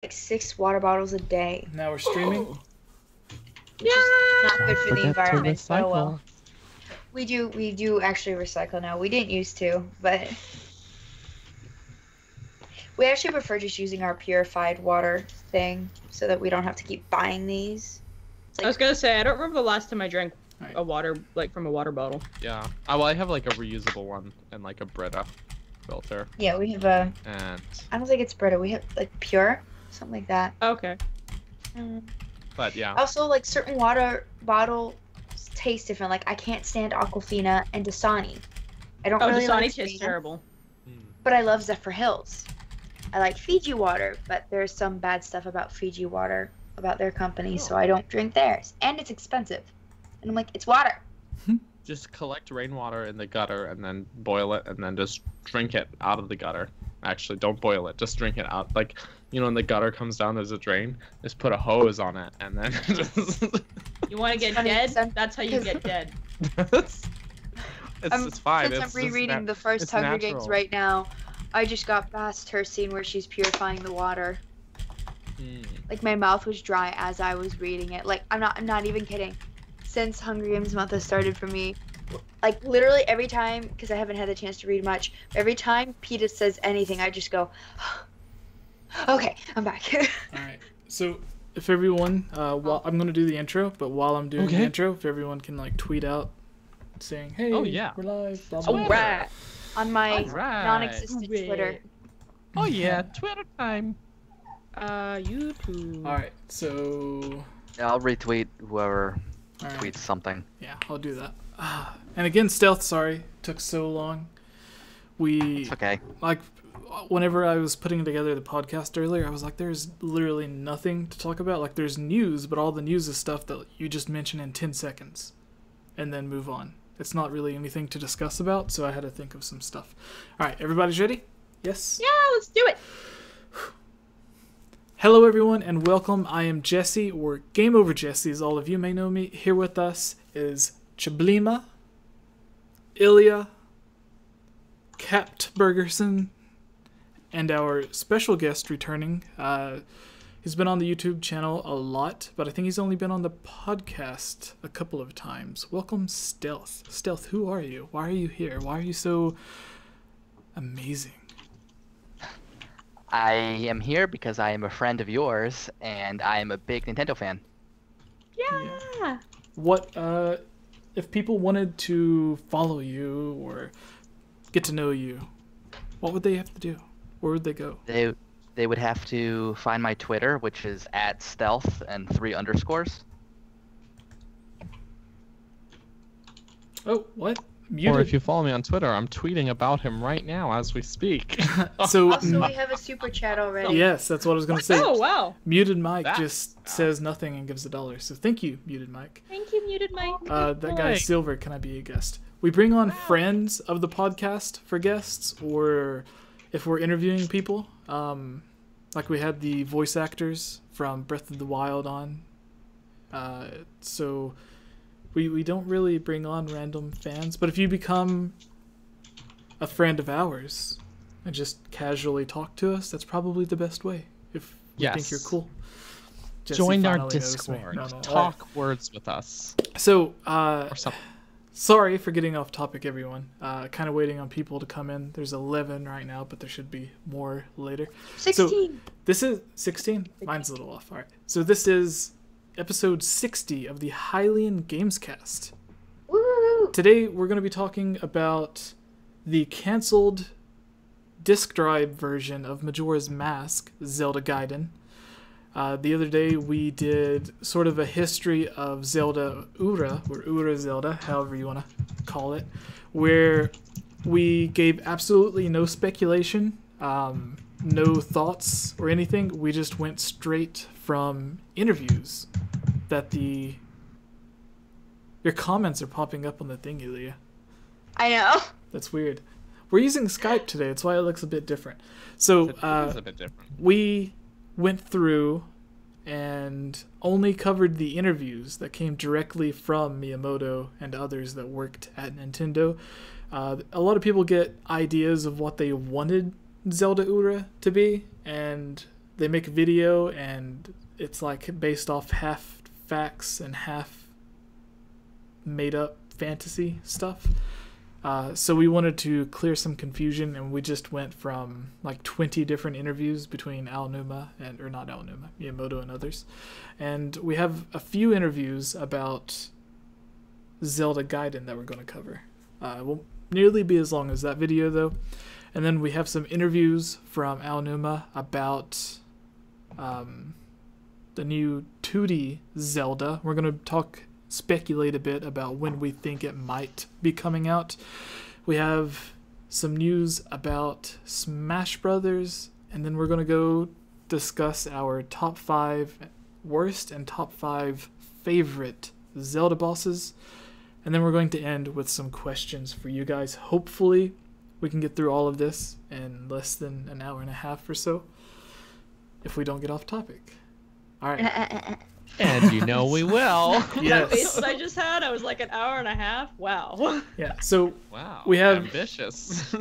like 6 water bottles a day. Now we're streaming. Which is not good for the Forget to environment, but oh recycle. well. We do actually recycle now. We didn't used to, but we actually prefer just using our purified water thing so that we don't have to keep buying these. I was gonna say, I don't remember the last time I drank Right. a water, like, from a water bottle. Yeah. Well, I have like a reusable one and like a Brita filter. Yeah, we have a. And I don't think it's Brita. We have like pure, something like that. Okay. but yeah. Also, like certain water bottles taste different. Like I can't stand Aquafina and Dasani. I don't Oh, really Dasani like tastes Zephyr, terrible. but I love Zephyr Hills. I like Fiji water, but there's some bad stuff about Fiji water, about their company, so I don't drink theirs. And it's expensive. And I'm like, it's water. Just collect rainwater in the gutter and then boil it and then just drink it out of the gutter. Actually, don't boil it. Just drink it out. Like, you know, when the gutter comes down, there's a drain. Just put a hose on it and then just... You want to get Funny, dead? some- That's how you get dead. it's fine. Since I'm rereading the first it's Hunger Games natural. right now, I just got past her scene where she's purifying the water. Like my mouth was dry as I was reading it. Like I'm not even kidding. Since Hunger Games month has started for me, like literally every time, because I haven't had the chance to read much, every time Peeta says anything, I just go, okay, I'm back. All right. So if everyone, while I'm gonna do the intro, but while I'm doing the Okay. intro, if everyone can like tweet out, saying, "Hey, Oh, yeah. we're live." Blah, blah, All blah. right. On my Alright. non-existent Twitter. Oh yeah, Twitter time. YouTube. All right. So, Yeah, I'll retweet whoever all right. tweets something. Yeah, I'll do that. And again, Stealth. Sorry, took so long. We It's okay. like whenever I was putting together the podcast earlier, I was like, there's literally nothing to talk about. Like there's news, but all the news is stuff that you just mention in 10 seconds and then move on. It's not really anything to discuss about, so I had to think of some stuff. All right, everybody's ready? Yes? Yeah, let's do it. Hello everyone and welcome. I am Jesse, or Game Over Jesse as all of you may know me. Here with us is Chablima, Ilya, Capt Bergerson, and our special guest returning. He's been on the YouTube channel a lot, but I think he's only been on the podcast a couple of times. Welcome, Stealth. Stealth, who are you? Why are you here? Why are you so amazing? I am here because I am a friend of yours, and I am a big Nintendo fan. Yeah. What, if people wanted to follow you or get to know you, what would they have to do? Where would they go? They would have to find my Twitter, which is @stealth and 3 underscores. Oh, what? Or Muted. if you follow me on Twitter, I'm tweeting about him right now as we speak. So, Also, we have a super chat already. yes, that's what I was going to say. Oh, wow. Muted Mike That- just says nothing and gives $1. So thank you, Muted Mike. Thank you, Muted Mike. That guy Mike. Silver, can I be a guest? We bring on friends of the podcast for guests, or if we're interviewing people, like we had the voice actors from Breath of the Wild on. So we don't really bring on random fans, but if you become a friend of ours and just casually talk to us, that's probably the best way. If you think Yes. you're cool. Jesse Join our finally noticed me. Discord. No, no, Talk words with us. So, Or something. sorry for getting off topic, everyone. Kind of waiting on people to come in. There's 11 right now, but there should be more later. 16. This is 16? Mine's a little off. All right. So this is episode 60 of the Hylian Gamescast. Woo! Today we're going to be talking about the canceled disc drive version of Majora's Mask, Zelda Gaiden. The other day we did sort of a history of Zelda Ura, or Ura Zelda, however you want to call it, where we gave absolutely no speculation, no thoughts or anything. We just went straight from interviews that your comments are popping up on the thing, Ilya. I know. That's weird. We're using Skype today. That's why it looks a bit different. So It is a bit different. we went through and only covered the interviews that came directly from Miyamoto and others that worked at Nintendo. A lot of people get ideas of what they wanted Zelda Ura to be, and they make a video and it's like based off half facts and half made up fantasy stuff. So we wanted to clear some confusion, and we just went from like 20 different interviews between Miyamoto and others. And we have a few interviews about Zelda Gaiden that we're going to cover. It won't nearly be as long as that video though. And then we have some interviews from Aonuma about the new 2D Zelda. We're going to speculate a bit about when we think it might be coming out. We have some news about Smash Brothers, and then we're going to go discuss our top 5 worst and top 5 favorite Zelda bosses, and then we're going to end with some questions for you guys. Hopefully we can get through all of this in less than an hour and a half or so, if we don't get off topic. All right. And you know we will. That face that I just had, I was like an hour and a half. Wow. Yeah, so Wow, we have ambitious.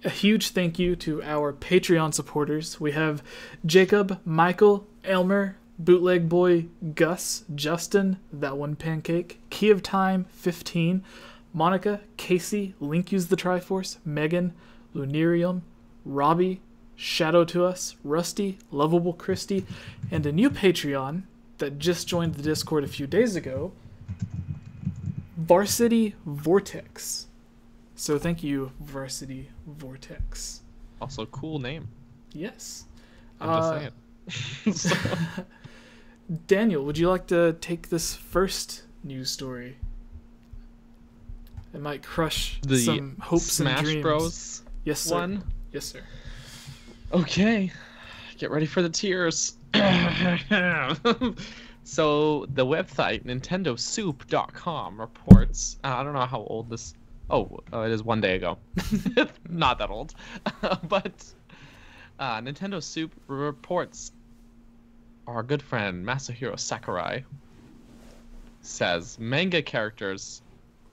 a huge thank you to our Patreon supporters. We have Jacob, Michael, Elmer, Bootleg Boy, Gus, Justin, That One Pancake, Key of Time, 15, Monica, Casey, Link Use the Triforce, Megan, Lunarium, Robbie, Shadow to Us, Rusty, Lovable Christy, and a new Patreon that just joined the Discord a few days ago, Varsity Vortex. So thank you, Varsity Vortex. Also, cool name. Yes. I'm just saying. Daniel, would you like to take this first news story? It might crush some hopes Smash and dreams. Bros. Yes, sir. One. Yes, sir. Okay, get ready for the tears. So the website nintendosoup.com reports, I don't know how old this, it is 1 day ago. Not that old. But Nintendo Soup reports our good friend Masahiro Sakurai says manga characters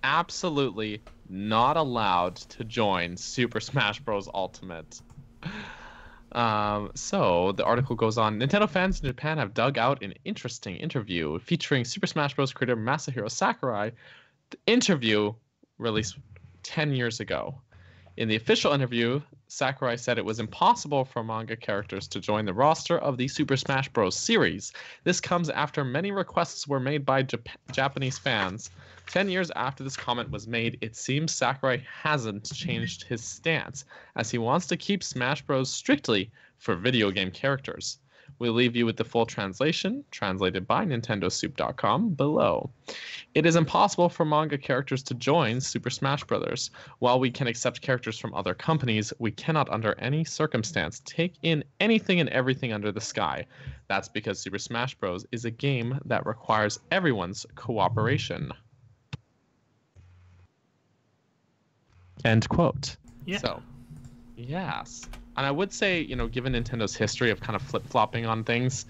absolutely not allowed to join Super Smash Bros. Ultimate. So the article goes on. Nintendo fans in Japan have dug out an interesting interview featuring Super Smash Bros. Creator Masahiro Sakurai. The interview released 10 years ago. In the official interview, Sakurai said it was impossible for manga characters to join the roster of the Super Smash Bros. Series. This comes after many requests were made by Japanese fans. 10 years after this comment was made, it seems Sakurai hasn't changed his stance, as he wants to keep Smash Bros. Strictly for video game characters. We'll leave you with the full translation, translated by nintendosoup.com, below. It is impossible for manga characters to join Super Smash Bros. While we can accept characters from other companies, we cannot under any circumstance take in anything and everything under the sky. That's because Super Smash Bros. Is a game that requires everyone's cooperation. End quote. Yeah. So, yes. And I would say, given Nintendo's history of kind of flip-flopping on things,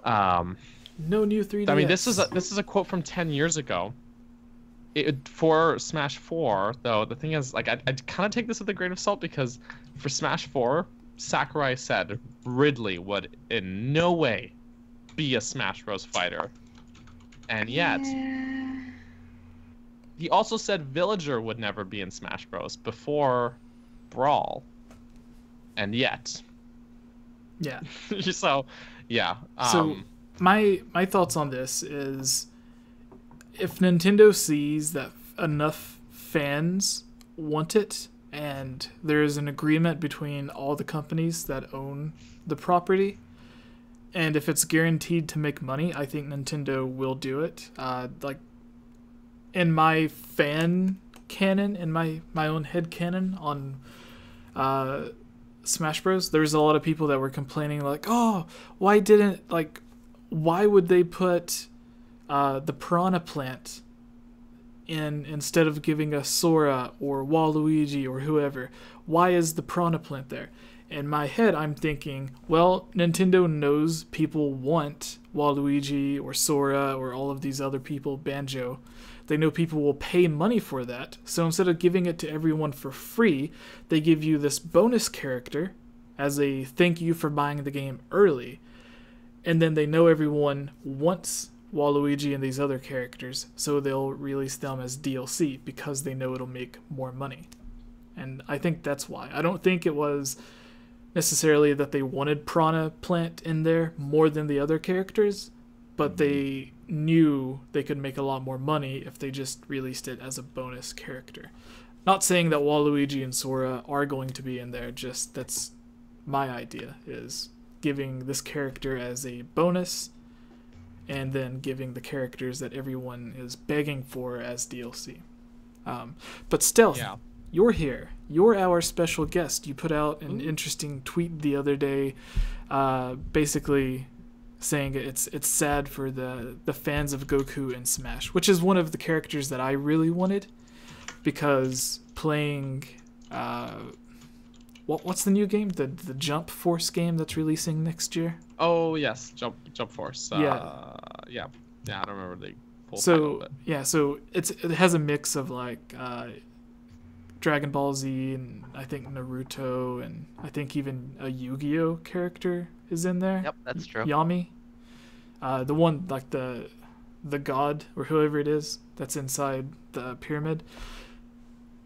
no new 3DS. I mean, this is a quote from 10 years ago. For Smash 4, though, the thing is, like, I'd kind of take this with a grain of salt, because for Smash 4, Sakurai said Ridley would in no way be a Smash Bros. Fighter. And yet, he also said Villager would never be in Smash Bros. Before Brawl. And yet. Yeah. So, yeah. So my thoughts on this is, if Nintendo sees that enough fans want it, and there is an agreement between all the companies that own the property, and if it's guaranteed to make money, I think Nintendo will do it. Like, in my fan canon, in my own head canon on Smash Bros, there's a lot of people that were complaining, like, oh, why would they put the Piranha Plant in instead of giving us Sora or Waluigi or whoever? Why is the Piranha Plant there? In my head, I'm thinking, well, Nintendo knows people want Waluigi or Sora or all of these other people, Banjo. They know people will pay money for that. So instead of giving it to everyone for free, they give you this bonus character as a thank you for buying the game early. And then they know everyone wants Waluigi and these other characters, so they'll release them as DLC because they know it'll make more money. And I think that's why. I don't think it was necessarily that they wanted Piranha Plant in there more than the other characters, but they knew they could make a lot more money if they just released it as a bonus character. Not saying that Waluigi and Sora are going to be in there, just that's my idea, is giving this character as a bonus and then giving the characters that everyone is begging for as DLC. But Stealth, you're here. You're our special guest. You put out an interesting tweet the other day, basically saying it's sad for the fans of Goku in Smash, which is one of the characters that I really wanted, because playing what's the new game, the Jump Force game that's releasing next year? Oh yes, Jump Force. Yeah, I don't remember the full title. So it has a mix of like Dragon Ball Z and I think Naruto, and I think even a Yu-Gi-Oh character is in there. Yep, that's true. Yami, the one like the god or whoever it is that's inside the pyramid.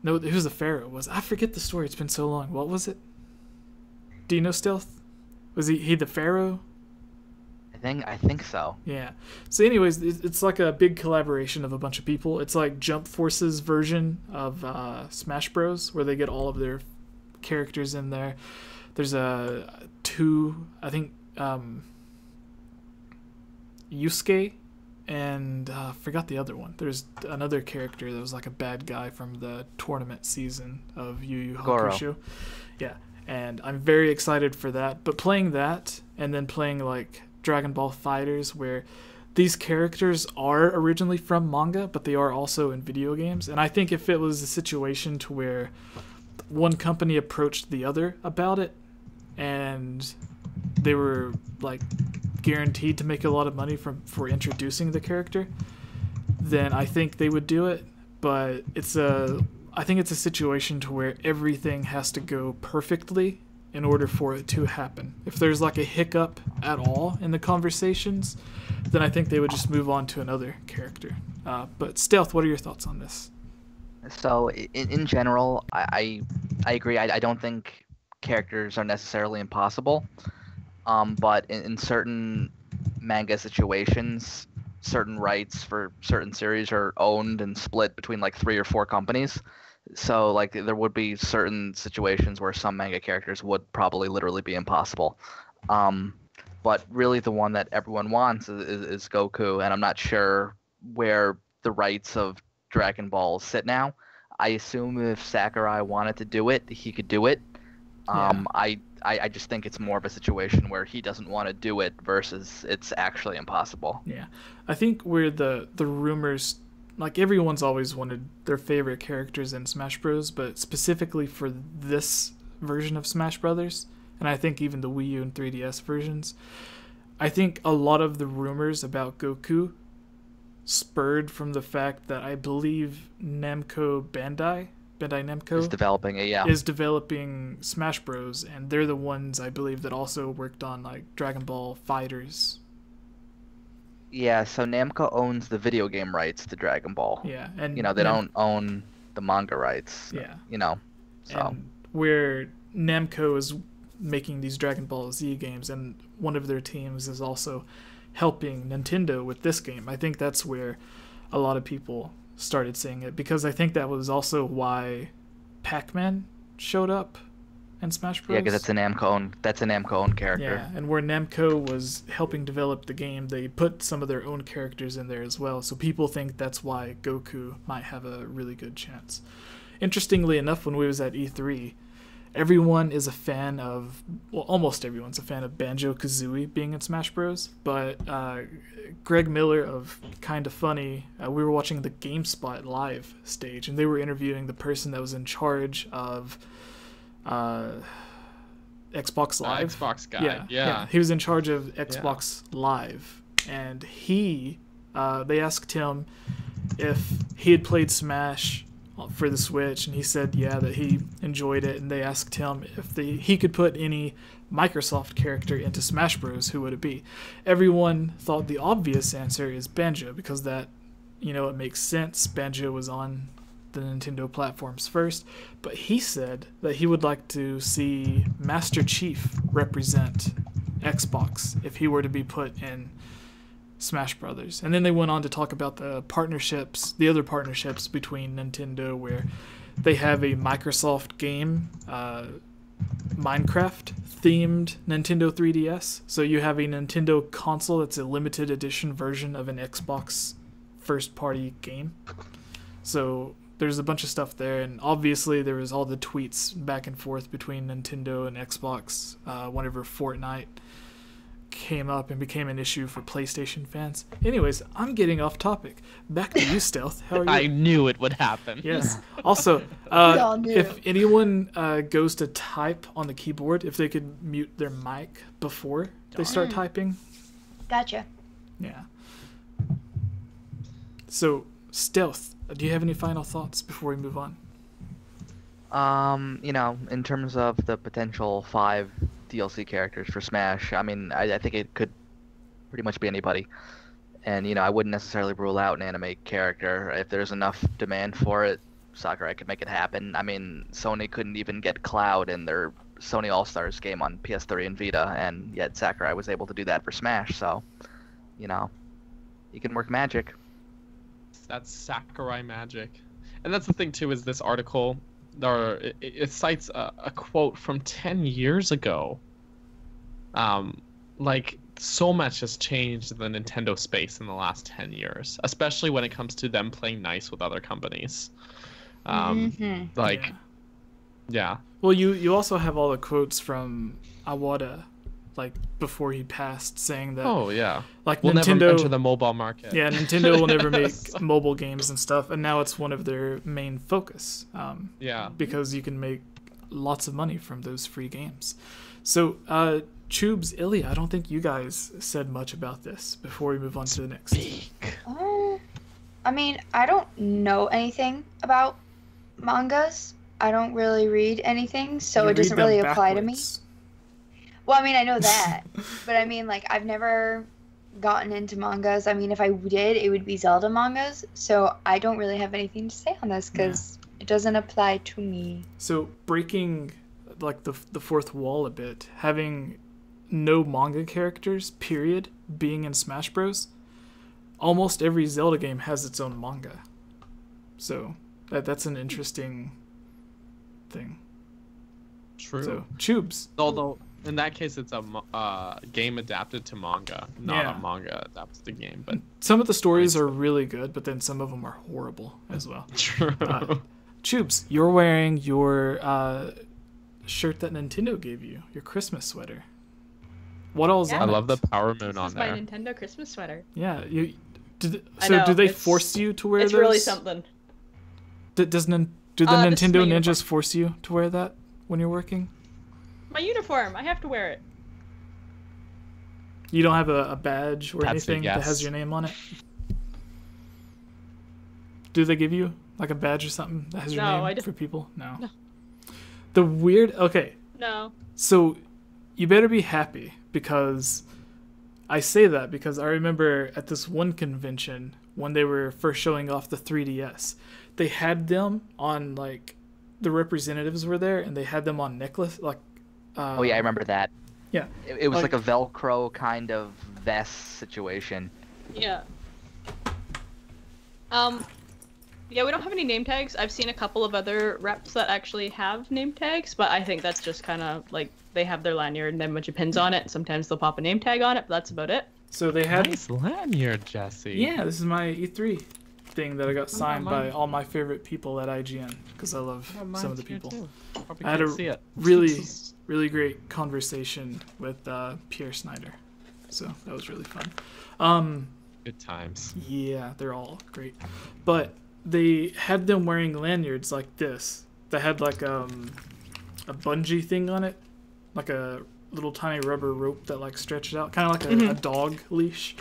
No, it was the pharaoh. I forget the story. It's been so long. What was it? Do you know, Stealth? Was he the pharaoh? I think so. Yeah. So anyways, it's like a big collaboration of a bunch of people. It's like Jump Force's version of Smash Bros, where they get all of their characters in there. There's two, I think, Yusuke, and forgot the other one. There's another character that was like a bad guy from the tournament season of Yu Yu Hakusho. Yeah, and I'm very excited for that. But playing that and then playing like Dragon Ball Fighters, where these characters are originally from manga, but they are also in video games. And I think if it was a situation to where one company approached the other about it, and they were like guaranteed to make a lot of money for introducing the character, then I think they would do it. But I think it's a situation to where everything has to go perfectly in order for it to happen. If there's like a hiccup at all in the conversations, then I think they would just move on to another character. But Stealth, what are your thoughts on this? So in general, I agree. I don't think characters are necessarily impossible. But in certain manga situations, certain rights for certain series are owned and split between like 3 or 4 companies. So like there would be certain situations where some manga characters would probably literally be impossible. But really the one that everyone wants is Goku, and I'm not sure where the rights of Dragon Ball sit now. I assume if Sakurai wanted to do it, he could do it. I just think it's more of a situation where he doesn't want to do it versus it's actually impossible. Yeah. I think where the rumors, like everyone's always wanted their favorite characters in Smash Bros, but specifically for this version of Smash Brothers, and I think even the Wii U and 3DS versions, I think a lot of the rumors about Goku spurred from the fact that I believe Bandai Namco is developing Smash Bros, and they're the ones I believe that also worked on like Dragon Ball Fighters. Yeah, so Namco owns the video game rights to Dragon Ball. Yeah, and they don't own the manga rights. Yeah, so and where Namco is making these Dragon Ball Z games, and one of their teams is also helping Nintendo with this game. I think that's where a lot of people started saying it, because I think that was also why Pac-Man showed up in Smash Bros. Yeah, because that's a Namco owned character. Yeah, and where Namco was helping develop the game, they put some of their own characters in there as well, so people think that's why Goku might have a really good chance. Interestingly enough, when we was at E3, everyone is a fan of, well, almost everyone's a fan of Banjo-Kazooie being in Smash Bros, but Greg Miller of Kinda Funny, we were watching the GameSpot live stage, and they were interviewing the person that was in charge of Xbox Live. Xbox guy, yeah. He was in charge of Xbox Live, and they asked him if he had played Smash for the Switch, and he said that he enjoyed it, and they asked him if he could put any Microsoft character into Smash Bros, who would it be? Everyone thought the obvious answer is Banjo, because that, it makes sense. Banjo was on the Nintendo platforms first, but he said that he would like to see Master Chief represent Xbox if he were to be put in Smash Brothers. And then they went on to talk about the other partnerships between Nintendo, where they have a Microsoft game, Minecraft themed Nintendo 3DS. So you have a Nintendo console that's a limited edition version of an Xbox first party game. So there's a bunch of stuff there, and obviously there was all the tweets back and forth between Nintendo and Xbox whenever Fortnite came up and became an issue for PlayStation fans. Anyways, I'm getting off topic. Back to you, Stealth. How are you? I knew it would happen. Yes. Also, if anyone goes to type on the keyboard, if they could mute their mic before they start typing. Gotcha. Yeah. So, Stealth, do you have any final thoughts before we move on? In terms of the potential 5 DLC characters for Smash, I think it could pretty much be anybody. And, I wouldn't necessarily rule out an anime character. If there's enough demand for it, Sakurai could make it happen. Sony couldn't even get Cloud in their Sony All-Stars game on PS3 and Vita, and yet Sakurai was able to do that for Smash, so, you can work magic. That's Sakurai magic. And that's the thing, too, is this article, it cites a quote from 10 years ago. So much has changed in the Nintendo space in the last 10 years, especially when it comes to them playing nice with other companies. Yeah. Well, you also have all the quotes from Iwata, before he passed, saying that we'll Nintendo never enter the mobile market. Yeah, Nintendo will never make mobile games and stuff, and now it's one of their main focus. Because you can make lots of money from those free games. So, Tubes, Ilya, I don't think you guys said much about this before we move on to the next. I don't know anything about mangas. I don't really read anything, so it doesn't really apply to me. Well, I know that, but I've never gotten into mangas. If I did, it would be Zelda mangas, so I don't really have anything to say on this because it doesn't apply to me. So breaking the fourth wall a bit, having no manga characters, period, being in Smash Bros, almost every Zelda game has its own manga. So that's an interesting thing. True. So, Tubes. Although in that case, it's a game adapted to manga, not a manga adapted to game. But some of the stories are really good, but then some of them are horrible as well. True. Tubes, you're wearing your shirt that Nintendo gave you, your Christmas sweater. What all is on it? I love the Power Moon on there. This is my Nintendo Christmas sweater. Yeah, do they force you to wear those? It's really something. Do the Nintendo ninjas force you to wear that when you're working? My uniform. I have to wear it. You don't have a badge or anything that has your name on it? Do they give you a badge or something that has your name for people? No. The weird... Okay. No. So, you better be happy, because... I say that because I remember at this one convention, when they were first showing off the 3DS, they had them on, the representatives were there, and they had them on necklace, oh yeah, I remember that. Yeah. It was like a Velcro kind of vest situation. Yeah. Yeah, we don't have any name tags. I've seen a couple of other reps that actually have name tags, but I think that's just kind of they have their lanyard and then a bunch of pins on it. Sometimes they'll pop a name tag on it, but that's about it. So they had nice lanyard, Jesse. Yeah, this is my E3 thing that I got signed by all my favorite people at IGN, because I love some of the people. I had a really great conversation with Pierre Snyder, so that was really fun. Good times. Yeah, they're all great. But they had them wearing lanyards like this that had a bungee thing on it, like a little tiny rubber rope that stretched out, kind of like a dog leash.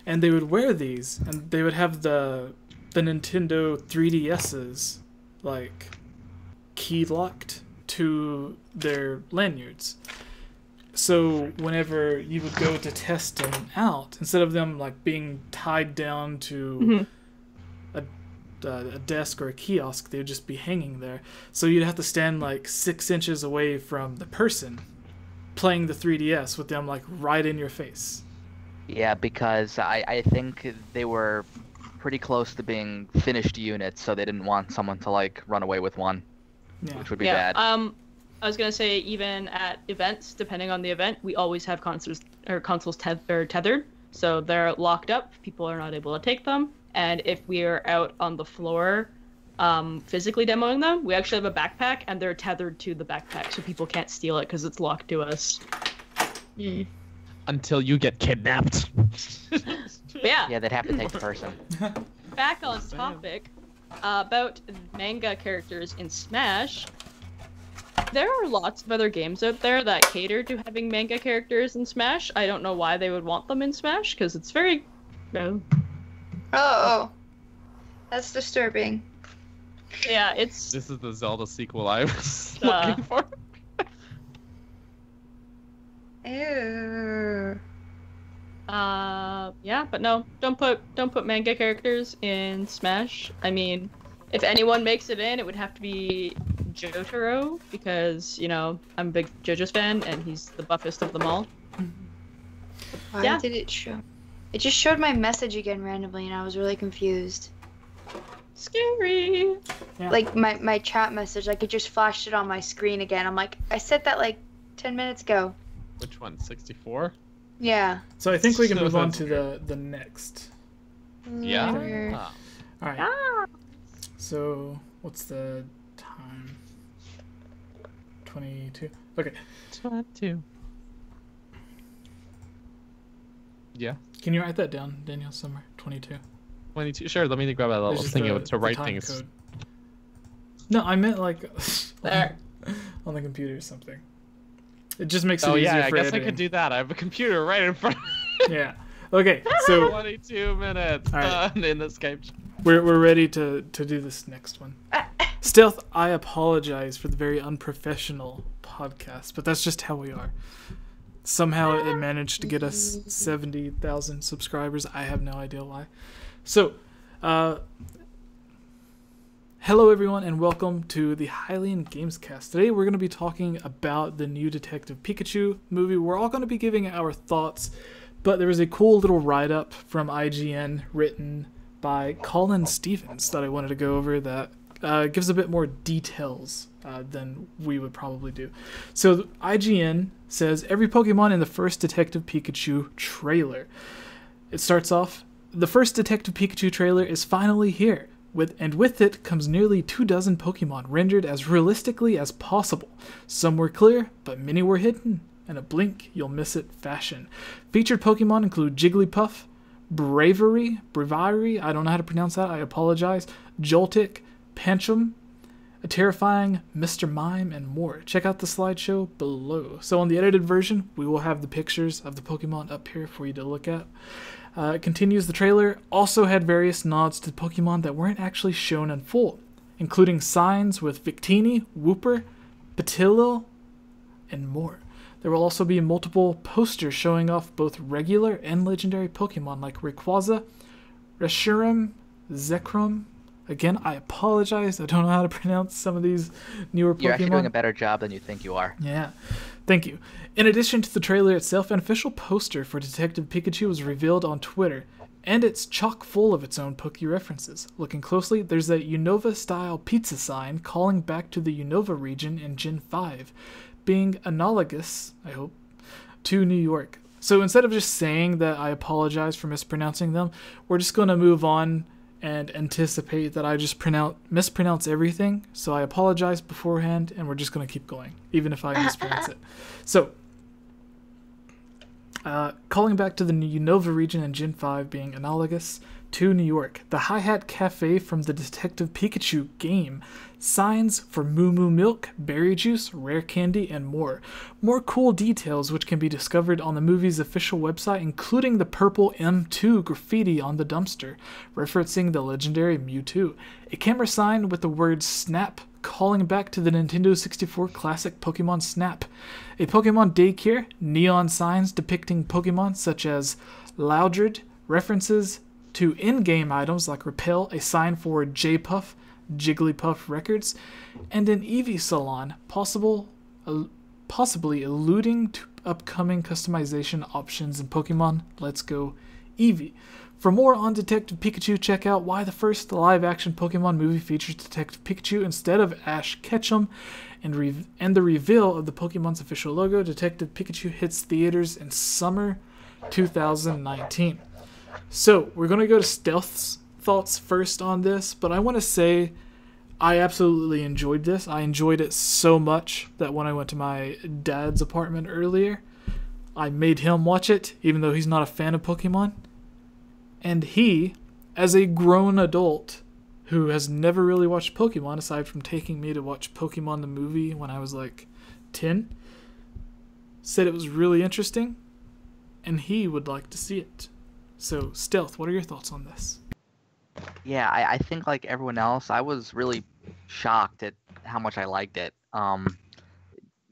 And they would wear these, and they would have the Nintendo 3DSs like key locked to their lanyards. So whenever you would go to test them out, instead of them like being tied down to a desk or a kiosk, they would just be hanging there. So you'd have to stand like 6 inches away from the person playing the 3DS with them like right in your face. Yeah, because I think they were pretty close to being finished units, so they didn't want someone to like run away with one, which would be bad. I was gonna say, even at events, depending on the event, we always have consoles tethered, so they're locked up. People are not able to take them. And if we are out on the floor physically demoing them, we actually have a backpack, and they're tethered to the backpack, so people can't steal it because it's locked to us. Until you get kidnapped. Yeah. Yeah, they'd have to take the person. Back on topic, about manga characters in Smash, there are lots of other games out there that cater to having manga characters in Smash. I don't know why they would want them in Smash, because it's very... Oh, that's disturbing. Yeah, it's... This is the Zelda sequel I was looking for. Ew. Yeah, but no, don't put manga characters in Smash. I mean, if anyone makes it in, it would have to be Jotaro, because, you know, I'm a big JoJo's fan, and he's the buffest of them all. Why did it show? It just showed my message again randomly, and I was really confused. Scary. Yeah. Like, my chat message, like, it just flashed it on my screen again. I'm like, I said that, like, 10 minutes ago. Which one? 64? Yeah. So I think we can move on to the next. Yeah. Okay. Ah. All right. So what's the time? 22. Okay. 22. Yeah. Can you write that down, Daniel, somewhere? 22. 22. Sure. Let me grab that little thing to write time things. code. No, I meant like There. on the computer or something. It just makes it Oh easier yeah, I for guess editing. I could do that. I have a computer right in front. Yeah. Okay. So 22 minutes right. in the Skype. we're ready to do this next one. Stealth, I apologize for the very unprofessional podcast, but that's just how we are. Somehow it managed to get us 70,000 subscribers. I have no idea why. So, hello everyone and welcome to the Hylian Gamescast. Today we're going to be talking about the new Detective Pikachu movie. We're all going to be giving our thoughts, but there was a cool little write-up from IGN written by Colin Stevens that I wanted to go over that gives a bit more details than we would probably do. So IGN says, every Pokemon in the first Detective Pikachu trailer. It starts off, the first Detective Pikachu trailer is finally here. With it comes nearly 24 Pokemon rendered as realistically as possible. Some were clear, but many were hidden. In a blink, you'll miss it fashion. Featured Pokemon include Jigglypuff, Braviary, I don't know how to pronounce that, I apologize, Joltik, Pancham, a terrifying Mr. Mime, and more. Check out the slideshow below. So on the edited version, we will have the pictures of the Pokemon up here for you to look at. It continues, the trailer also had various nods to Pokemon that weren't actually shown in full, including signs with Victini, Wooper, Petilil, and more. There will also be multiple posters showing off both regular and legendary Pokemon like Rayquaza, Reshiram, Zekrom. Again, I apologize, I don't know how to pronounce some of these newer Pokemon. You're actually doing a better job than you think you are. Yeah, thank you. In addition to the trailer itself, an official poster for Detective Pikachu was revealed on Twitter, and it's chock full of its own Poke references. Looking closely, there's a Unova-style pizza sign calling back to the Unova region in Gen 5, being analogous, I hope, to New York. So instead of just saying that I apologize for mispronouncing them, we're just going to move on and anticipate that I just mispronounce everything. So I apologize beforehand, and we're just going to keep going, even if I mispronounce it. So, Calling back to the Unova region in Gen 5 being analogous to New York. The Hi-Hat Cafe from the Detective Pikachu game. Signs for Moo Moo Milk, berry juice, rare candy, and more. More cool details which can be discovered on the movie's official website, including the purple M2 graffiti on the dumpster, referencing the legendary Mewtwo. A camera sign with the word Snap, calling back to the Nintendo 64 classic Pokemon Snap. A Pokemon daycare, neon signs depicting Pokemon such as Loudred, references to in-game items like Repel, a sign for J-Puff, Jigglypuff Records, and an Eevee salon, possibly alluding to upcoming customization options in Pokemon Let's Go Eevee. For more on Detective Pikachu, check out why the first live-action Pokemon movie features Detective Pikachu instead of Ash Ketchum, and the reveal of the Pokemon's official logo. Detective Pikachu hits theaters in summer 2019. So, we're going to go to Stealth's thoughts first on this, but I want to say I absolutely enjoyed this. I enjoyed it so much that when I went to my dad's apartment earlier, I made him watch it, even though he's not a fan of Pokemon. And he, as a grown adult who has never really watched Pokemon, aside from taking me to watch Pokemon the movie when I was like 10, said it was really interesting, and he would like to see it. So, Stealth, what are your thoughts on this? Yeah, I think like everyone else, I was really shocked at how much I liked it.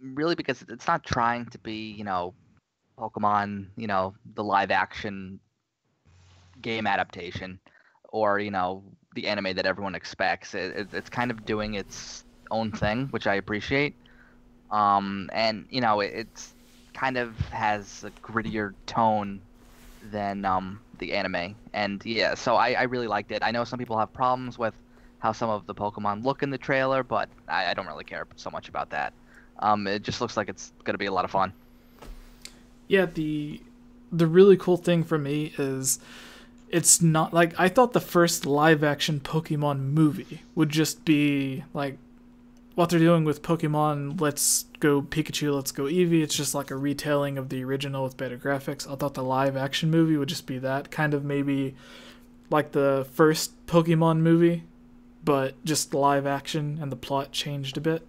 Really because it's not trying to be, Pokemon, the live action game adaptation or, the anime that everyone expects. It's kind of doing its own thing, which I appreciate. And, it's kind of has a grittier tone than the anime, and yeah, so I really liked it. I know some people have problems with how some of the Pokemon look in the trailer, but I don't really care so much about that. It just looks like it's gonna be a lot of fun. Yeah, the really cool thing for me is it's not like I thought the first live action Pokemon movie would just be like what they're doing with Pokemon Let's Go Pikachu, Let's Go Eevee. It's just like a retelling of the original with better graphics. I thought the live action movie would just be that, kind of maybe like the first Pokemon movie, but just live action and the plot changed a bit.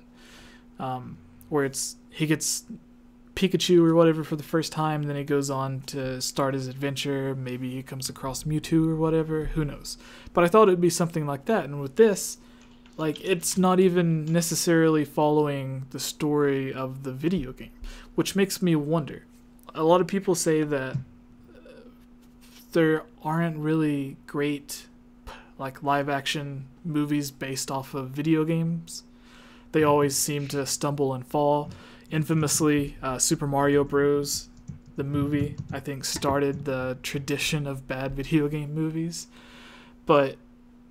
Where he gets Pikachu or whatever for the first time, then he goes on to start his adventure. Maybe he comes across Mewtwo or whatever, who knows. But I thought it'd be something like that, and with this, like, it's not even necessarily following the story of the video game, which makes me wonder. A lot of people say that there aren't really great, like, live-action movies based off of video games. They always seem to stumble and fall. Infamously, Super Mario Bros., the movie, I think started the tradition of bad video game movies. But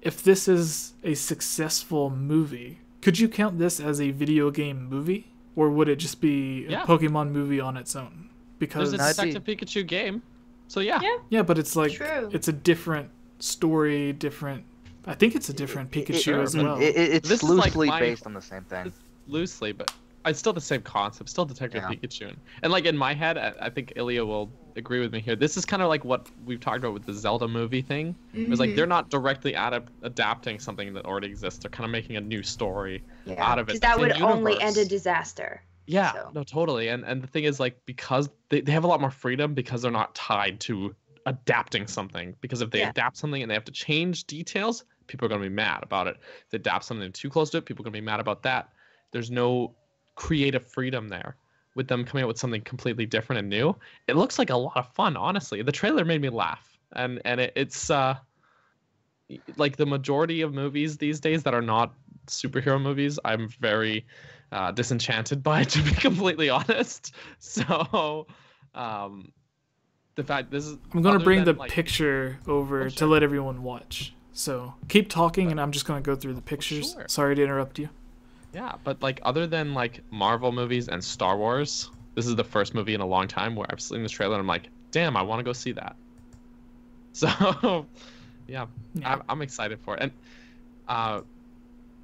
if this is a successful movie, could you count this as a video game movie? Or would it just be a Pokemon movie on its own? Because there's a Detective Pikachu game, so yeah. Yeah, but it's like, True. It's a different story, different... I think it's a different Pikachu as well. It's loosely based on the same thing. Loosely, but it's still the same concept. Still Detective Pikachu. And like in my head, I think Ilya will agree with me here. This is kind of like what we've talked about with the Zelda movie thing. Mm-hmm. It's like they're not directly adapting something that already exists. They're kind of making a new story out of it. Because that would only end a disaster. Yeah, so. No, totally. And the thing is, like, because they have a lot more freedom because they're not tied to adapting something. Because if they adapt something and they have to change details, people are going to be mad about it. If they adapt something too close to it, people are going to be mad about that. There's no creative freedom there with them coming out with something completely different and new. It looks like a lot of fun, honestly. The trailer made me laugh. And it's like the majority of movies these days that are not superhero movies, I'm very disenchanted by, to be completely honest. So the fact this is I'm going to bring the picture over to let everyone watch. So keep talking and I'm just going to go through the pictures. Sure. Sorry to interrupt you. Yeah, but like other than like Marvel movies and Star Wars, this is the first movie in a long time where I've seen this trailer and I'm like, damn, I want to go see that. So yeah. I'm excited for it. And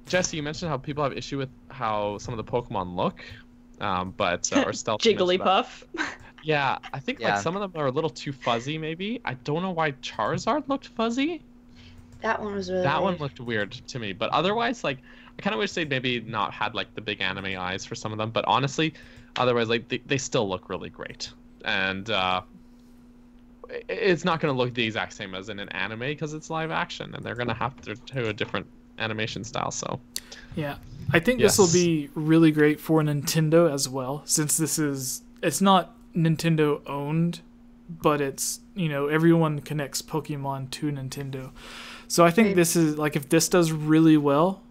Jesse, you mentioned how people have issue with how some of the Pokemon look, but or Stealth Jigglypuff. Yeah, I think like some of them are a little too fuzzy. Maybe I don't know why Charizard looked fuzzy. That one was really That one weird. looked weird to me, but otherwise, like, I kind of wish they'd maybe not had like the big anime eyes for some of them. But honestly, otherwise, like, they still look really great, and it's not going to look the exact same as in an anime because it's live action, and they're going to have to do a different animation style. So, yeah, I think this will be really great for Nintendo as well, since it's not Nintendo owned, but it's, you know, everyone connects Pokemon to Nintendo. So I think this is like, if this does really well,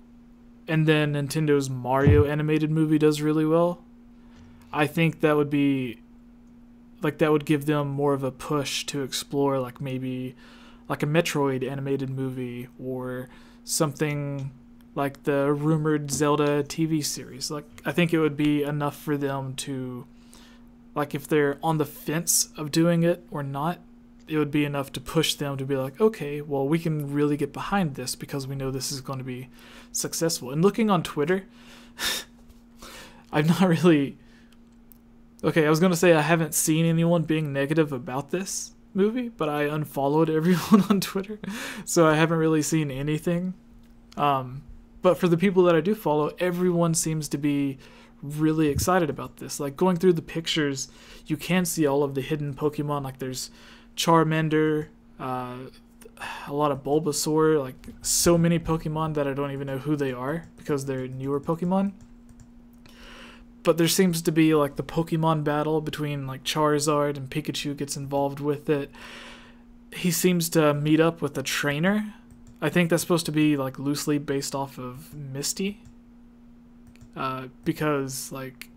and then Nintendo's Mario animated movie does really well, I think that would be like, that would give them more of a push to explore like maybe like a Metroid animated movie or something like the rumored Zelda TV series. Like, I think it would be enough for them to, like, if they're on the fence of doing it or not, it would be enough to push them to be like, okay, well, we can really get behind this because we know this is going to be successful. And looking on Twitter, I'm not really... Okay, I was going to say I haven't seen anyone being negative about this movie, but I unfollowed everyone on Twitter, so I haven't really seen anything. But for the people that I do follow, everyone seems to be really excited about this. Like, going through the pictures, you can see all of the hidden Pokemon. Like, there's Charmander, a lot of Bulbasaur, like so many Pokemon that I don't even know who they are because they're newer Pokemon. But there seems to be like the Pokemon battle between like Charizard and Pikachu gets involved with it. He seems to meet up with a trainer. I think that's supposed to be like loosely based off of Misty. Because like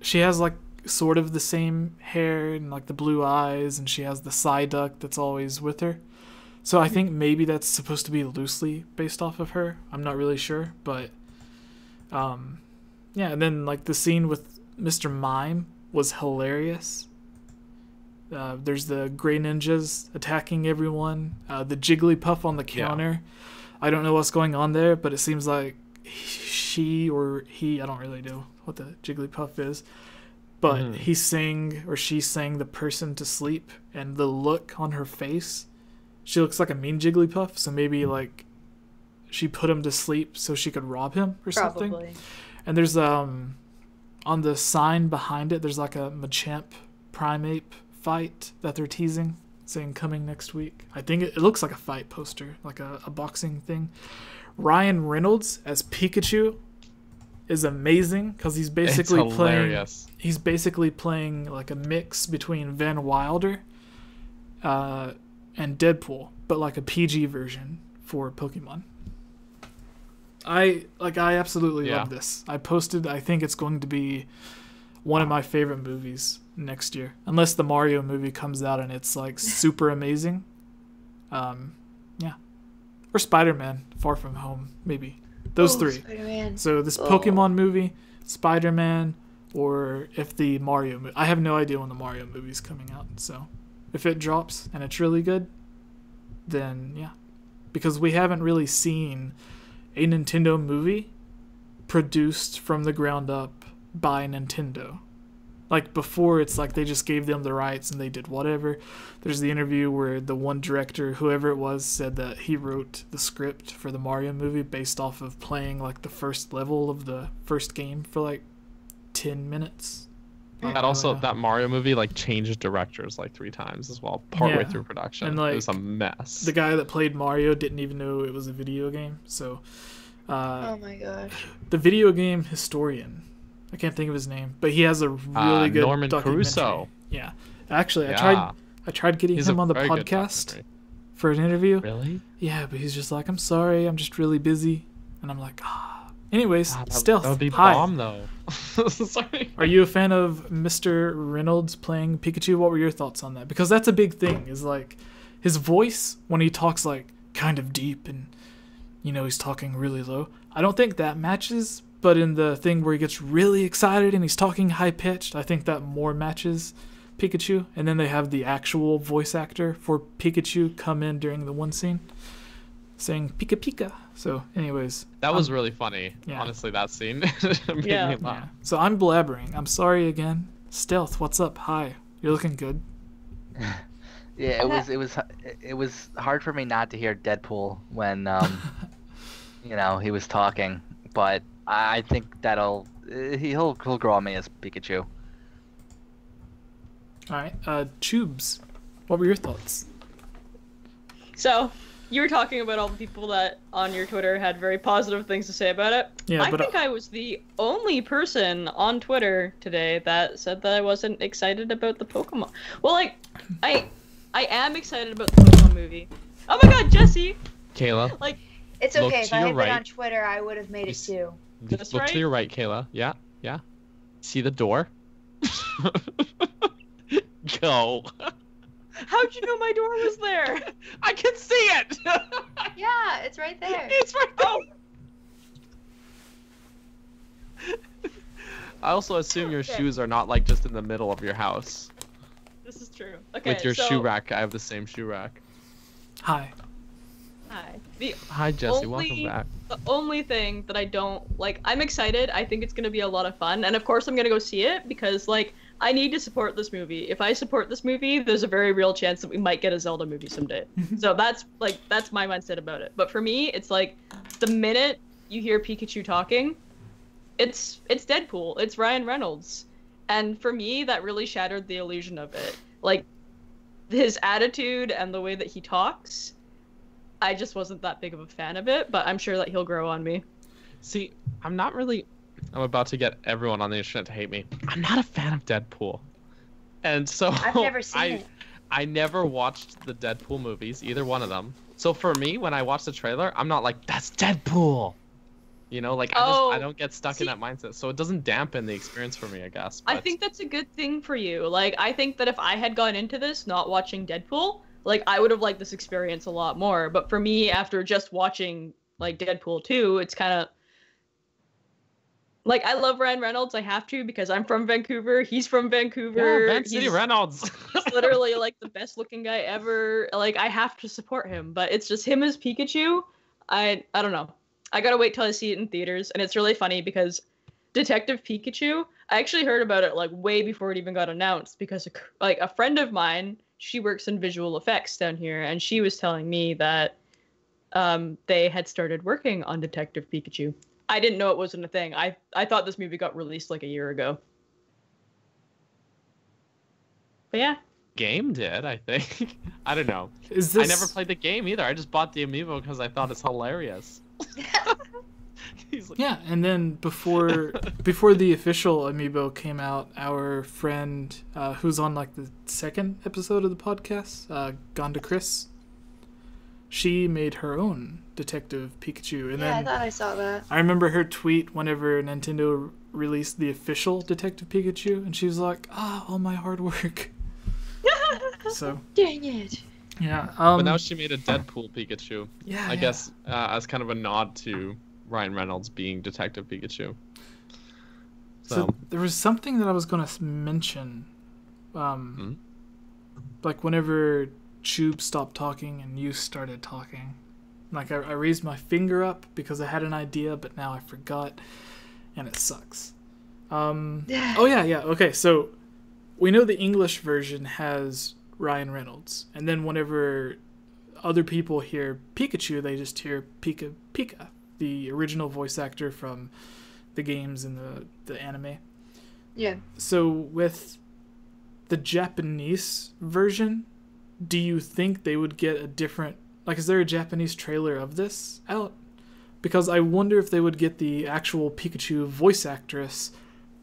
she has like sort of the same hair and like the blue eyes, and she has the Psyduck that's always with her. So I think maybe that's supposed to be loosely based off of her. I'm not really sure, but yeah, and then like the scene with Mr. Mime was hilarious. There's the Grey Ninjas attacking everyone. The Jigglypuff on the counter. Yeah. I don't know what's going on there, but it seems like she or he, I don't really know what the Jigglypuff is, but he sang or she sang the person to sleep, and the look on her face, she looks like a mean Jigglypuff, so maybe like she put him to sleep so she could rob him or something. Probably. And there's on the sign behind it, there's like a Machamp Primeape fight that they're teasing, saying coming next week. I think it looks like a fight poster, like a boxing thing. Ryan Reynolds as Pikachu is amazing because he's basically playing like a mix between Van Wilder and Deadpool, but like a PG version for Pokemon. I absolutely love this. I posted, I think it's going to be one of my favorite movies next year, unless the Mario movie comes out and it's like super amazing. Yeah, or Spider-Man Far From Home, maybe those three. Spider-Man. So this Pokemon movie, Spider-Man, or if the Mario movie. I have no idea when the Mario movie's coming out, so if it drops and it's really good, then yeah, because we haven't really seen a Nintendo movie produced from the ground up by Nintendo. Like before, it's like they just gave them the rights and they did whatever. There's the interview where the one director, whoever it was, said that he wrote the script for the Mario movie based off of playing like the first level of the first game for like 10 minutes. That Mario movie like changed directors like 3 times as well, partway through production. And like, it was a mess. The guy that played Mario didn't even know it was a video game. So, oh my gosh, the video game historian, I can't think of his name, but he has a really good Norman documentary. Caruso. Yeah, actually, I tried getting him on the podcast for an interview. Really? Yeah, but he's just like, I'm sorry, I'm just really busy, and I'm like, Anyways, Stealth. That would be hi. bomb though. Sorry. Are you a fan of Mr. Reynolds playing Pikachu? What were your thoughts on that? Because that's a big thing. Is like his voice when he talks like kind of deep and he's talking really low. I don't think that matches, but in the thing where he gets really excited and he's talking high pitched, I think that more matches Pikachu. And then they have the actual voice actor for Pikachu come in during the one scene saying Pika Pika. So anyways, that was really funny. Yeah. Honestly, that scene made me laugh. So I'm blabbering. I'm sorry again. Stealth, what's up? Hi. You're looking good. Yeah, it was hard for me not to hear Deadpool when he was talking, but I think he'll grow on me as Pikachu. All right, Tubes, what were your thoughts? So, you were talking about all the people that on your Twitter had very positive things to say about it. Yeah, I think I was the only person on Twitter today that said that I wasn't excited about the Pokemon. Well, like, I am excited about the Pokemon movie. Oh my God, Jesse! Kayla. Like, It's Look okay. to If I your had been right. on Twitter, I would have made it too. That's Look right. to your right, Kayla. Yeah, yeah. See the door? Go. how'd you know my door was there? I can see it! Yeah, it's right there. It's right there! I also assume your Okay. shoes are not like just in the middle of your house. This is true. Okay, With your so, shoe rack, I have the same shoe rack. Hi. Hi. The Hi Jesse, welcome Only- back. The only thing that I don't like, I'm excited. I think it's gonna be a lot of fun, and of course I'm gonna go see it because like I need to support this movie. If I support this movie, there's a very real chance that we might get a Zelda movie someday. So that's my mindset about it. But for me, it's like the minute you hear Pikachu talking, it's Deadpool. It's Ryan Reynolds, and for me that really shattered the illusion of it. Like his attitude and the way that he talks. I just wasn't that big of a fan of it, but I'm sure that he'll grow on me. See, I'm about to get everyone on the internet to hate me. I'm not a fan of Deadpool. And so I've never seen it. I never watched the Deadpool movies, either one of them. So for me, when I watch the trailer, I'm not like, that's Deadpool. You know, like I don't get stuck in that mindset. So it doesn't dampen the experience for me, I guess. I but- think that's a good thing for you. Like, I think that if I had gone into this not watching Deadpool, like, I would have liked this experience a lot more. But for me, after just watching, like, Deadpool 2, it's kind of... Like, I love Ryan Reynolds. I have to because I'm from Vancouver. He's from Vancouver. Yeah, Van City Reynolds. He's literally, like, the best-looking guy ever. Like, I have to support him. But it's just him as Pikachu. I don't know. I gotta wait till I see it in theaters. And it's really funny because Detective Pikachu, I actually heard about it, like, way before it even got announced. Because, like, a friend of mine... She works in visual effects down here, and she was telling me that they had started working on Detective Pikachu. I didn't know it wasn't a thing. I thought this movie got released like a year ago. But yeah. Game did, I think. I don't know. Is this... I never played the game either. I just bought the amiibo because I thought it's hilarious. He's like... Yeah, and then before the official amiibo came out, our friend who's on like the second episode of the podcast, Gonda Chris, she made her own Detective Pikachu. And Yeah, I then thought I saw that. I remember her tweet whenever Nintendo released the official Detective Pikachu, and she was like, all my hard work. So Dang it. yeah. But now she made a Deadpool Pikachu. Yeah, I guess as kind of a nod to Ryan Reynolds being Detective Pikachu. So there was something that I was going to mention. Like whenever Chube stopped talking and you started talking. Like I raised my finger up because I had an idea, but now I forgot. And it sucks. Oh yeah. Okay, so we know the English version has Ryan Reynolds. And then whenever other people hear Pikachu, they just hear Pika Pika, the original voice actor from the games and the anime. Yeah. So with the Japanese version, do you think they would get a different... Like, is there a Japanese trailer of this out? Because I wonder if they would get the actual Pikachu voice actress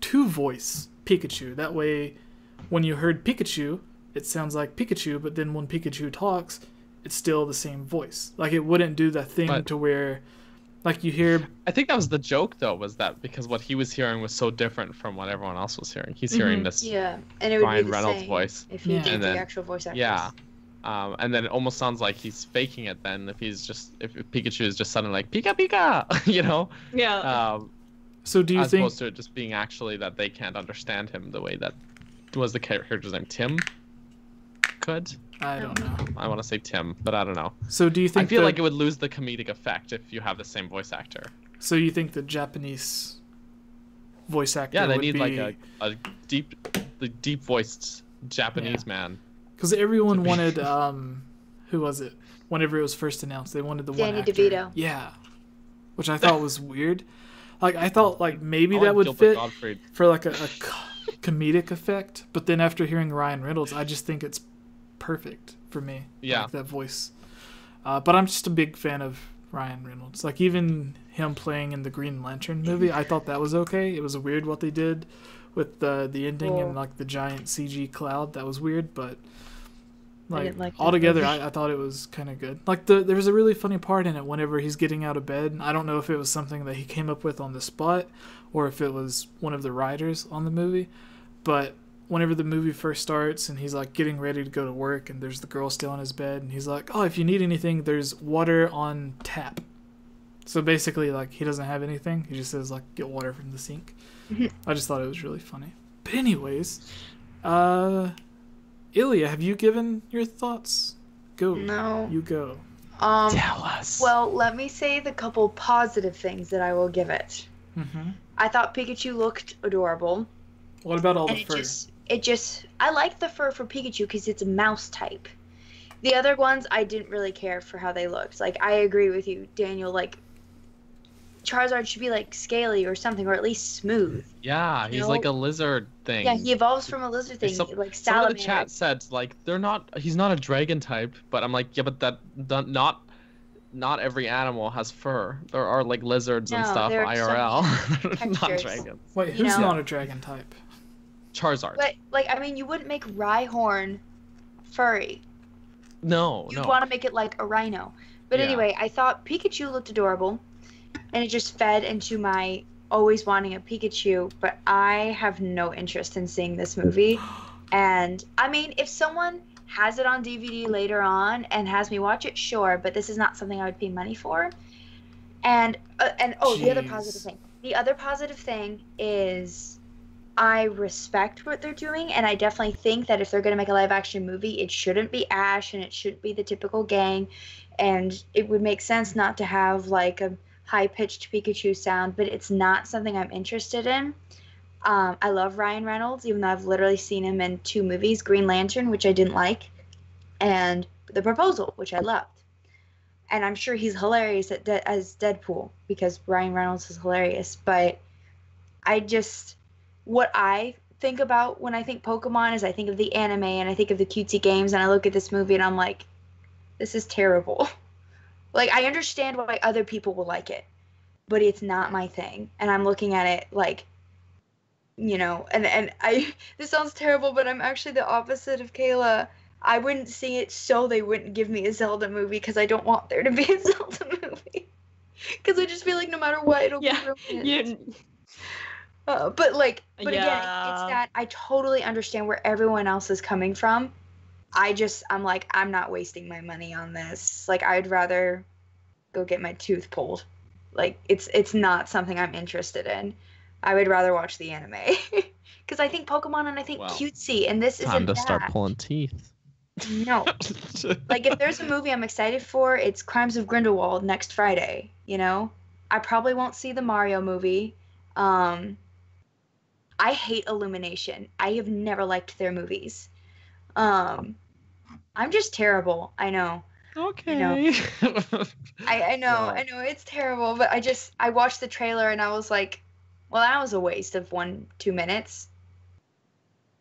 to voice Pikachu. That way, when you heard Pikachu, it sounds like Pikachu, but then when Pikachu talks, it's still the same voice. Like, it wouldn't do that thing to where... Like you hear... I think that was the joke, though, was that because what he was hearing was so different from what everyone else was hearing. He's hearing this Yeah, and it would Ryan be the Reynolds same voice. if he Yeah. did And the then- actual voice actress. Yeah. And then it almost sounds like he's faking it then if Pikachu is just suddenly like, Pika Pika, you know? Yeah. So do you as think... opposed to it just being actually that they can't understand him the way that was the character's name, Tim? Could? I don't know. I want to say Tim, but I don't know. So do you think I feel that- like it would lose the comedic effect if you have the same voice actor. So you think the Japanese voice actor Yeah, they would need be... like a deep voiced Japanese man. Because everyone wanted, who was it? Whenever it was first announced, they wanted the Danny one actor. DeVito. Yeah. Which I thought was weird. Like, I thought, like, maybe I that like would Gilbert fit Gottfried. for, like, a comedic effect. But then after hearing Ryan Reynolds, I just think it's perfect for me. Yeah. Like, that voice. But I'm just a big fan of Ryan Reynolds. Like, even him playing in the Green Lantern movie, I thought that was okay. It was weird what they did with the ending and, like, the giant CG cloud. That was weird, but... Like altogether, I thought it was kind of good. Like, there was a really funny part in it whenever he's getting out of bed. I don't know if it was something that he came up with on the spot or if it was one of the writers on the movie. But whenever the movie first starts and he's, like, getting ready to go to work and there's the girl still in his bed and he's like, oh, if you need anything, there's water on tap. So basically, like, he doesn't have anything. He just says, like, get water from the sink. I just thought it was really funny. But anyways, Ilya, have you given your thoughts? Go. No. You go. Tell us. Well, let me say the couple positive things that I will give it. Mm-hmm. I thought Pikachu looked adorable. What about all And the fur? I like the fur for Pikachu because it's a mouse type. The other ones, I didn't really care for how they looked. Like, I agree with you, Daniel. Like, Charizard should be, like, scaly or something, or at least smooth. Yeah, he's like a lizard thing. Yeah, he evolves from a lizard thing, like Some of salamander. the chat said, like, he's not a dragon type, but I'm like, yeah, but not every animal has fur. There are, like, lizards and stuff there are IRL. Not textures. dragons. Wait, who's not a dragon type? Charizard. But, like, I mean, you wouldn't make Rhyhorn furry. No. You'd want to make it like a rhino. But anyway, I thought Pikachu looked adorable, and it just fed into my always wanting a Pikachu, but I have no interest in seeing this movie. And, I mean, if someone has it on DVD later on and has me watch it, sure, but this is not something I would pay money for. And the other positive thing. The other positive thing is I respect what they're doing, and I definitely think that if they're going to make a live-action movie, it shouldn't be Ash, and it shouldn't be the typical gang, and it would make sense not to have, like, a high-pitched Pikachu sound, but it's not something I'm interested in. I love Ryan Reynolds, even though I've literally seen him in 2 movies, Green Lantern, which I didn't like, and The Proposal, which I loved. And I'm sure he's hilarious as Deadpool, because Ryan Reynolds is hilarious, but what I think about when I think Pokemon is I think of the anime and I think of the cutesy games, and I look at this movie and I'm like, this is terrible. Like, I understand why other people will like it, but it's not my thing. And I'm looking at it like, you know, and this sounds terrible, but I'm actually the opposite of Kayla. I wouldn't see it so they wouldn't give me a Zelda movie, because I don't want there to be a Zelda movie. Because I just feel like no matter what, it'll be ruined. But again, it's that I totally understand where everyone else is coming from. I'm like, I'm not wasting my money on this. Like, I'd rather go get my tooth pulled. Like, it's not something I'm interested in. I would rather watch the anime. Because I think Pokemon and I think cutesy, and this isn't time to that. start pulling teeth. No. Like, if there's a movie I'm excited for, it's Crimes of Grindelwald next Friday, you know? I probably won't see the Mario movie. I hate Illumination. I have never liked their movies. I'm just terrible. I know. Okay. I know it's terrible, but I watched the trailer and I was like, well, that was a waste of 1-2 minutes.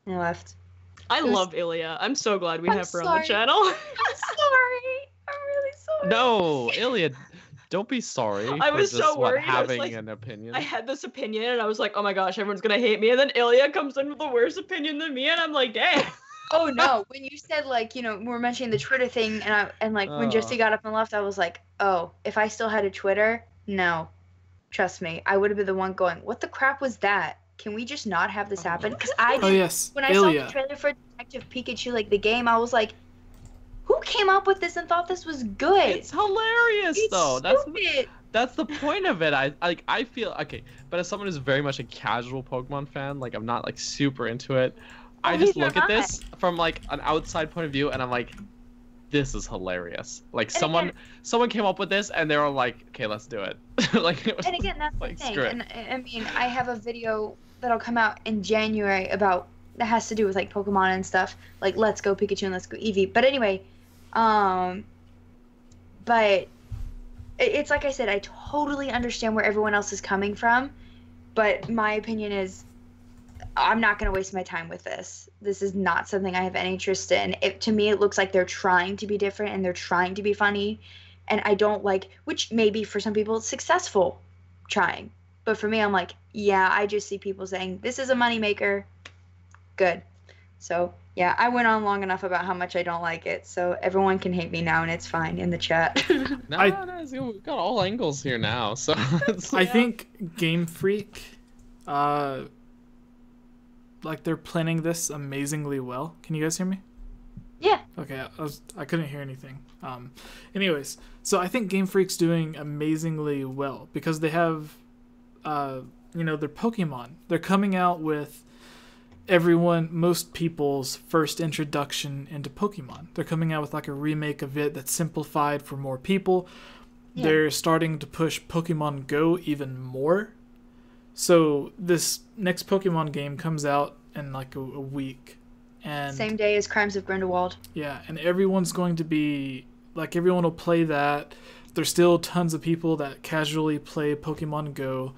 And I left. I love Ilya. I'm so glad we have her on the channel. I'm sorry. I'm really sorry. No, Ilya, don't be sorry. I was so worried. Having an opinion. I had this opinion and I was like, oh my gosh, everyone's gonna hate me. And then Ilya comes in with a worse opinion than me, and I'm like, dang. Oh no! When you said, like, you know, we were mentioning the Twitter thing, and when Jesse got up and left, I was like, oh, if I still had a Twitter, no, trust me, I would have been the one going, what the crap was that? Can we just not have this happen? Because when I saw the trailer for Detective Pikachu, like the game, I was like, who came up with this and thought this was good? It's hilarious, though. Stupid. That's the point of it. I feel okay, but as someone who's very much a casual Pokemon fan, like, I'm not like super into it. I just look at this from like an outside point of view, and I'm like, this is hilarious. Like, someone came up with this, and they were like, okay, let's do it. Like, and again, that's like, the thing. And I mean, I have a video that'll come out in January about that has to do with like Pokemon and stuff, like Let's Go Pikachu and Let's Go Eevee. But anyway, but it's like I said, I totally understand where everyone else is coming from, but my opinion is I'm not going to waste my time with this. This is not something I have any interest in. To me, it looks like they're trying to be different and they're trying to be funny, and I don't like, which maybe for some people it's successful trying. But for me, I'm like, yeah, I just see people saying, this is a moneymaker. Good. So, yeah, I went on long enough about how much I don't like it. So everyone can hate me now, and it's fine in the chat. No, we've got all angles here now. So I think Game Freak, like they're planning this amazingly well. Can you guys hear me? Yeah. Okay, I couldn't hear anything. Anyways, so I think Game Freak's doing amazingly well because they have, their Pokemon. They're coming out with most people's first introduction into Pokemon. They're coming out with like a remake of it that's simplified for more people. Yeah. They're starting to push Pokemon Go even more. So this next Pokemon game comes out in like a week. And same day as Crimes of Grindelwald. Yeah, and everyone's going to be, like, everyone will play that. There's still tons of people that casually play Pokemon Go.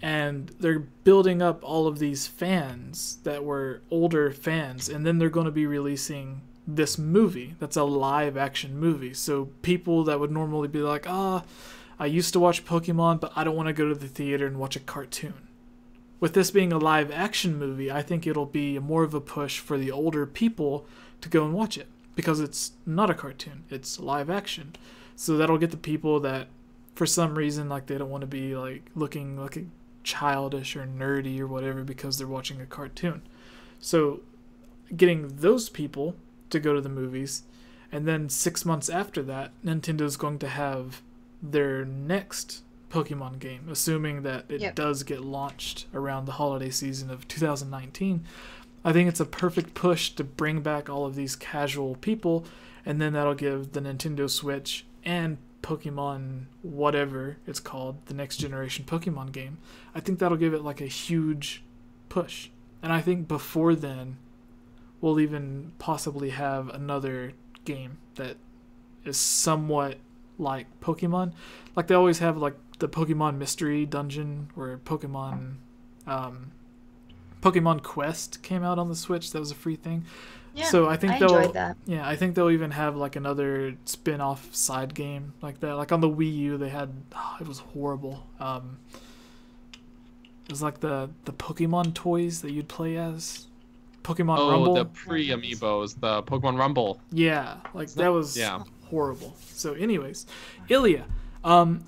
And they're building up all of these fans that were older fans. And then they're going to be releasing this movie that's a live-action movie. So people that would normally be like, I used to watch Pokemon, but I don't want to go to the theater and watch a cartoon. With this being a live-action movie, I think it'll be more of a push for the older people to go and watch it. Because it's not a cartoon. It's live action. So that'll get the people that, for some reason, like, they don't want to be, like, looking like a childish or nerdy or whatever because they're watching a cartoon. So getting those people to go to the movies, and then 6 months after that, Nintendo's going to have their next Pokemon game, assuming that it does get launched around the holiday season of 2019. I think it's a perfect push to bring back all of these casual people, and then that'll give the Nintendo Switch and Pokemon, whatever it's called, the next generation Pokemon game, I think that'll give it like a huge push. And I think before then, we'll even possibly have another game that is somewhat like Pokemon. Like they always have like the Pokemon Mystery Dungeon or Pokemon Quest came out on the Switch. That was a free thing. Yeah, so I think enjoyed that. Yeah, I think they'll even have like another spin-off side game like that. Like on the Wii U, they had it was horrible. It was like the Pokemon toys that you'd play as. Pokemon Rumble. Oh, the pre-amiibos, the Pokemon Rumble. Yeah, like that was horrible. So anyways, Ilya,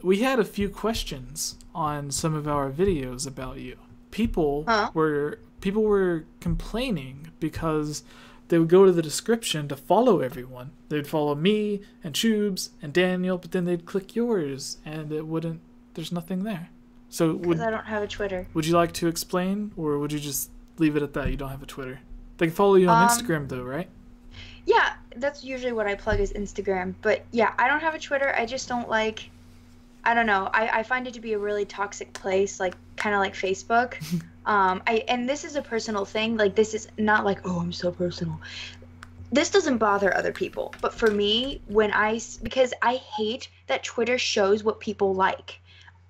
we had a few questions on some of our videos about you. People were complaining because they would go to the description to follow everyone. They'd follow me and Tubes and Daniel, but then they'd click yours and it wouldn't. There's nothing there. So because I don't have a Twitter. Would you like to explain, or would you just leave it at that? You don't have a Twitter. They can follow you on Instagram though, right? Yeah, that's usually what I plug is Instagram. But yeah, I don't have a Twitter. I just don't like. I don't know. I find it to be a really toxic place, like kind of like Facebook. And this is a personal thing. Like this is not like, oh, I'm so personal. This doesn't bother other people, but for me, because I hate that Twitter shows what people like.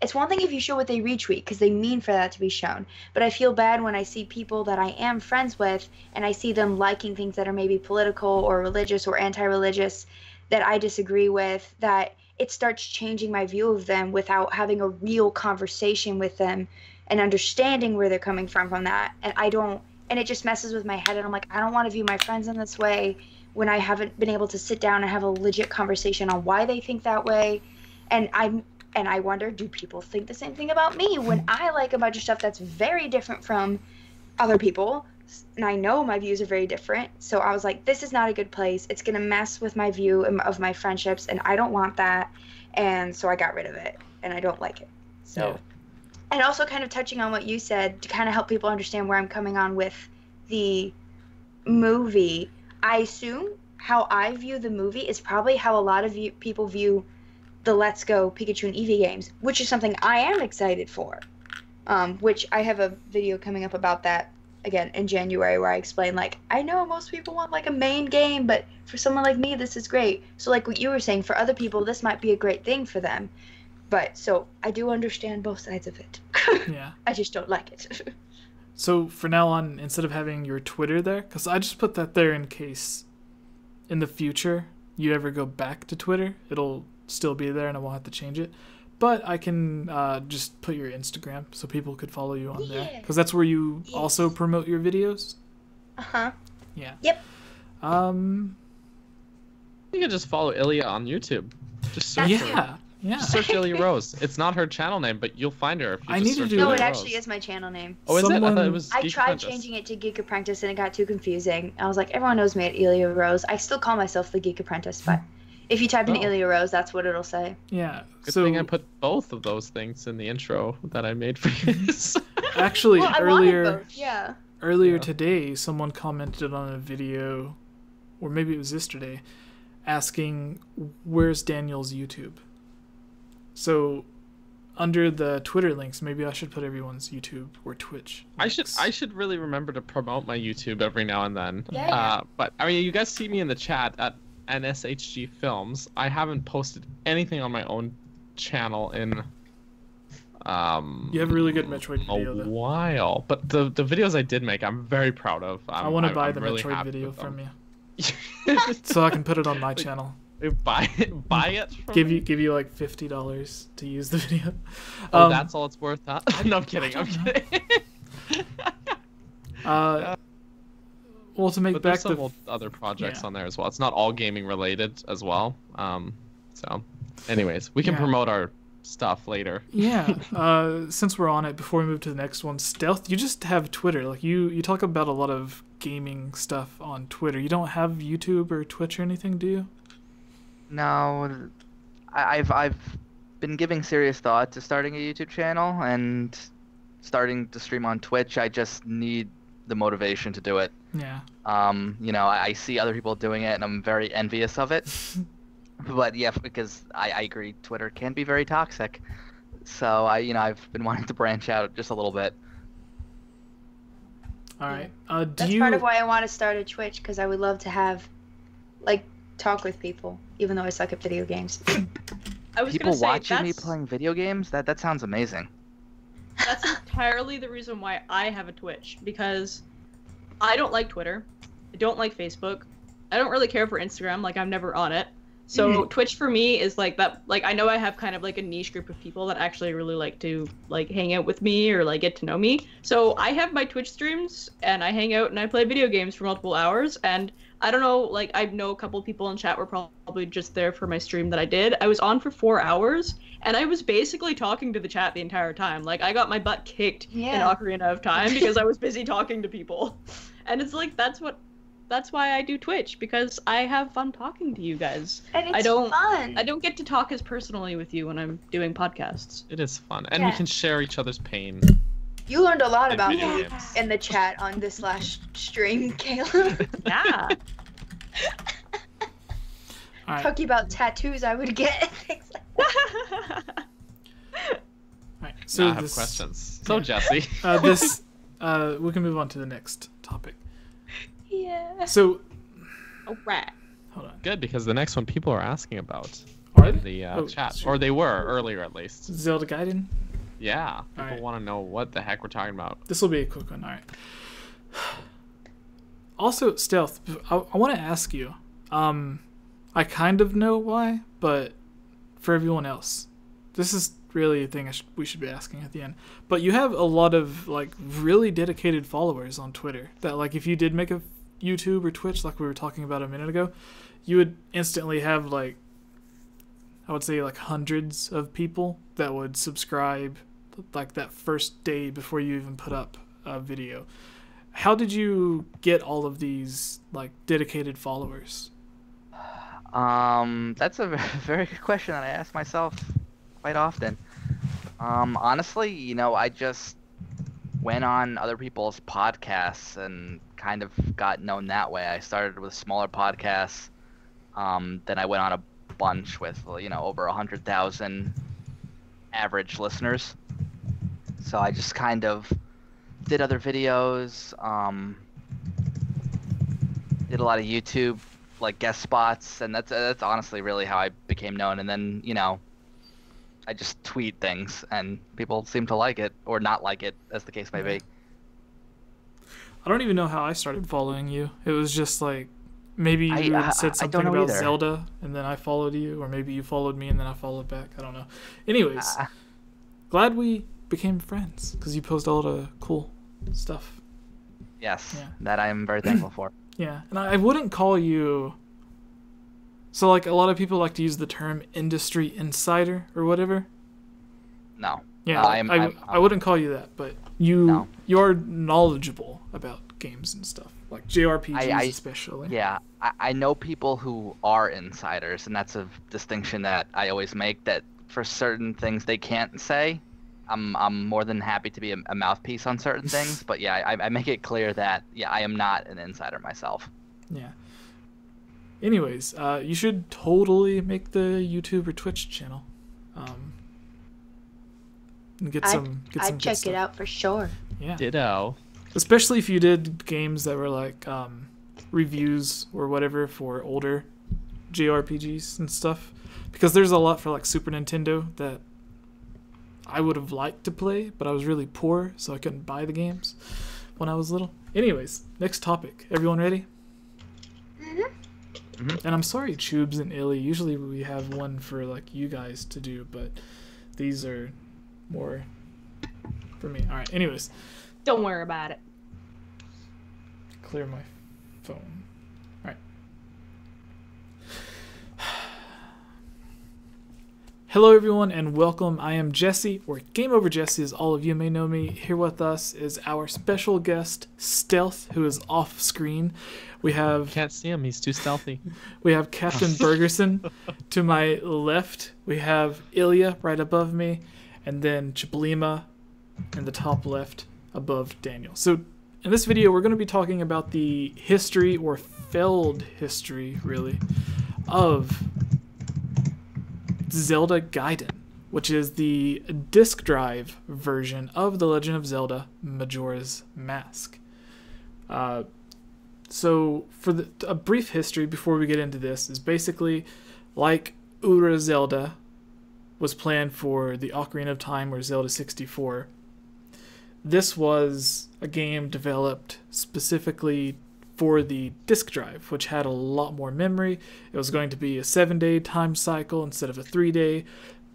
It's one thing if you show what they retweet because they mean for that to be shown. But I feel bad when I see people that I am friends with and I see them liking things that are maybe political or religious or anti-religious that I disagree with, that it starts changing my view of them without having a real conversation with them and understanding where they're coming from that. And it just messes with my head. And I'm like, I don't want to view my friends in this way when I haven't been able to sit down and have a legit conversation on why they think that way. And I wonder, do people think the same thing about me when I like a bunch of stuff that's very different from other people? And I know my views are very different. So I was like, this is not a good place. It's going to mess with my view of my friendships, and I don't want that. And so I got rid of it, and I don't like it. So, yeah. And also kind of touching on what you said to kind of help people understand where I'm coming on with the movie. I assume how I view the movie is probably how a lot of people view the Let's Go Pikachu and Eevee games, which is something I am excited for, which I have a video coming up about that again in January, where I explain like, I know most people want like a main game, but for someone like me, this is great. So like what you were saying, for other people, this might be a great thing for them. But so I do understand both sides of it. Yeah. I just don't like it. So for now on, instead of having your Twitter there, because I just put that there in case in the future you ever go back to Twitter, it'll still be there and I won't have to change it. But I can just put your Instagram so people could follow you on there. Because that's where you also promote your videos? Uh-huh. Yeah. Yep. You can just follow Ilya on YouTube. Just search her. Yeah. Just search Ilya Rose. It's not her channel name, but you'll find her if you I just need to search do No, Ilya it Rose. actually is my channel name. Oh, is it? I thought it was I Geek tried Apprentice. changing it to Geek Apprentice and it got too confusing. I was like, everyone knows me at Ilya Rose. I still call myself the Geek Apprentice, but if you type in Ilya Rose, that's what it'll say. Yeah. Good thing I put both of those things in the intro that I made for you. Actually, Well, I earlier wanted both, yeah. Earlier today, someone commented on a video, or maybe it was yesterday, asking, where's Daniel's YouTube? So, under the Twitter links, maybe I should put everyone's YouTube or Twitch links. I should really remember to promote my YouTube every now and then. Yeah. But, I mean, you guys see me in the chat at NSHG Films. I haven't posted anything on my own channel in... You have a really good Metroid video, a though. while, but the videos I did make, I'm very proud of. I want to buy the really Metroid happy video with from them. you, so I can put it on my channel. Buy it. From Give me? you like $50 to use the video. Oh, that's all it's worth, huh? No, I'm kidding. I'm kidding. Well, to make But back there's the some other projects on there as well. It's not all gaming related as well. So, anyways, we can promote our stuff later. Yeah. Since we're on it, before we move to the next one, Stealth, you just have Twitter. Like you talk about a lot of gaming stuff on Twitter. You don't have YouTube or Twitch or anything, do you? No, I've been giving serious thought to starting a YouTube channel and starting to stream on Twitch. I just need the motivation to do it. Yeah. I see other people doing it and I'm very envious of it. But yeah, because I agree, Twitter can be very toxic. So I've been wanting to branch out just a little bit. All right. That's part of why I want to start a Twitch, because I would love to have, like, talk with people, even though I suck at video games. I was People gonna say, watching me that's- playing video games? That sounds amazing. That's entirely the reason why I have a Twitch, because I don't like Twitter, I don't like Facebook, I don't really care for Instagram, like I'm never on it. So Twitch for me is like that, like I know I have kind of like a niche group of people that actually really like to like hang out with me or like get to know me. So I have my Twitch streams and I hang out and I play video games for multiple hours, and I don't know, like I know a couple people in chat were probably just there for my stream that I did. I was on for 4 hours and I was basically talking to the chat the entire time. Like I got my butt kicked in Ocarina of Time because I was busy talking to people. And it's like that's why I do Twitch, because I have fun talking to you guys. And it's fun. I don't get to talk as personally with you when I'm doing podcasts. It is fun, and we can share each other's pain. You learned a lot about video me games. in the chat on this last stream, Kayla. Yeah. All right. Talking about tattoos I would get. Things like that. All right. So I have questions. So Jesse, we can move on to the next topic. Yeah. So, Alright. hold on. good, because the next one people are asking about Are in they? the chat, or they were earlier at least. Zelda Gaiden. Yeah, people Alright. want to know what the heck we're talking about. This will be a quick one. All right. Also, Stealth, I want to ask you. I kind of know why, but for everyone else, this is really a thing we should be asking at the end. But you have a lot of like really dedicated followers on Twitter. That like if you did make a YouTube or Twitch, like we were talking about a minute ago, you would instantly have like, I would say like hundreds of people that would subscribe like that first day before you even put up a video. How did you get all of these like dedicated followers? That's a very good question that I ask myself quite often. Honestly, I just went on other people's podcasts and kind of got known that way. I started with smaller podcasts, then I went on a bunch with, over 100,000 average listeners. So I just kind of did other videos. Did a lot of YouTube like guest spots, and that's honestly really how I became known. And then I just tweet things, and people seem to like it or not like it, as the case may be. I don't even know how I started following you. It was just like maybe you had said something about either. Zelda, and then I followed you, or maybe you followed me and then I followed back. I don't know. Anyways, glad we became friends because you post a lot of cool stuff. Yes, yeah. That I'm very thankful for. Yeah, and I wouldn't call you... So, like, a lot of people like to use the term industry insider or whatever. No. Yeah, I wouldn't call you that, but you are knowledgeable about games and stuff, like JRPGs especially. Yeah, I know people who are insiders, and that's a distinction that I always make, that for certain things they can't say, I'm more than happy to be a mouthpiece on certain things, but yeah, I make it clear that I am not an insider myself. Yeah. Anyways, you should totally make the YouTube or Twitch channel. And I'd check it out for sure. Yeah. Ditto. Especially if you did games that were like reviews or whatever for older JRPGs and stuff, because there's a lot for like Super Nintendo that I would have liked to play, but I was really poor, so I couldn't buy the games when I was little. Anyways, next topic. Everyone ready? And I'm sorry, Chubes and Illy. Usually we have one for like you guys to do, but these are more for me. All right. Anyways, don't worry about it. Clear my phone. All right. Hello everyone and welcome. I am Jesse, or Game Over Jesse as all of you may know me. Here with us is our special guest, Stealth, who is off screen. We have... Can't see him, he's too stealthy. We have Captain Bergerson to my left. We have Ilya right above me, and then Chiblima in the top left above Daniel. So in this video we're going to be talking about the history, or failed history really, of Zelda Gaiden, which is the disc drive version of The Legend of Zelda Majora's Mask. So for a brief history before we get into this is basically like Ura Zelda was planned for the Ocarina of Time or Zelda 64. This was a game developed specifically for the disk drive, which had a lot more memory. It was going to be a 7-day time cycle instead of a 3-day,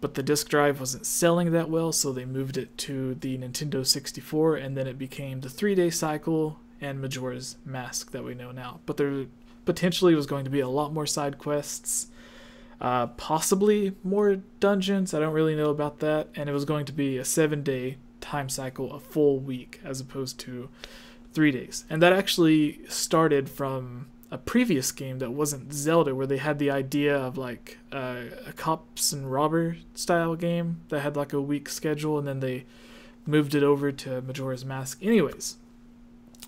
but the disk drive wasn't selling that well, so they moved it to the Nintendo 64, and then it became the 3-day cycle and Majora's Mask that we know now. But there potentially was going to be a lot more side quests, possibly more dungeons. I don't really know about that, and it was going to be a 7-day time cycle, a full week, as opposed to 3 days. And that actually started from a previous game that wasn't Zelda, where they had the idea of like a cops and robber style game that had like a week schedule, and then they moved it over to Majora's Mask. Anyways,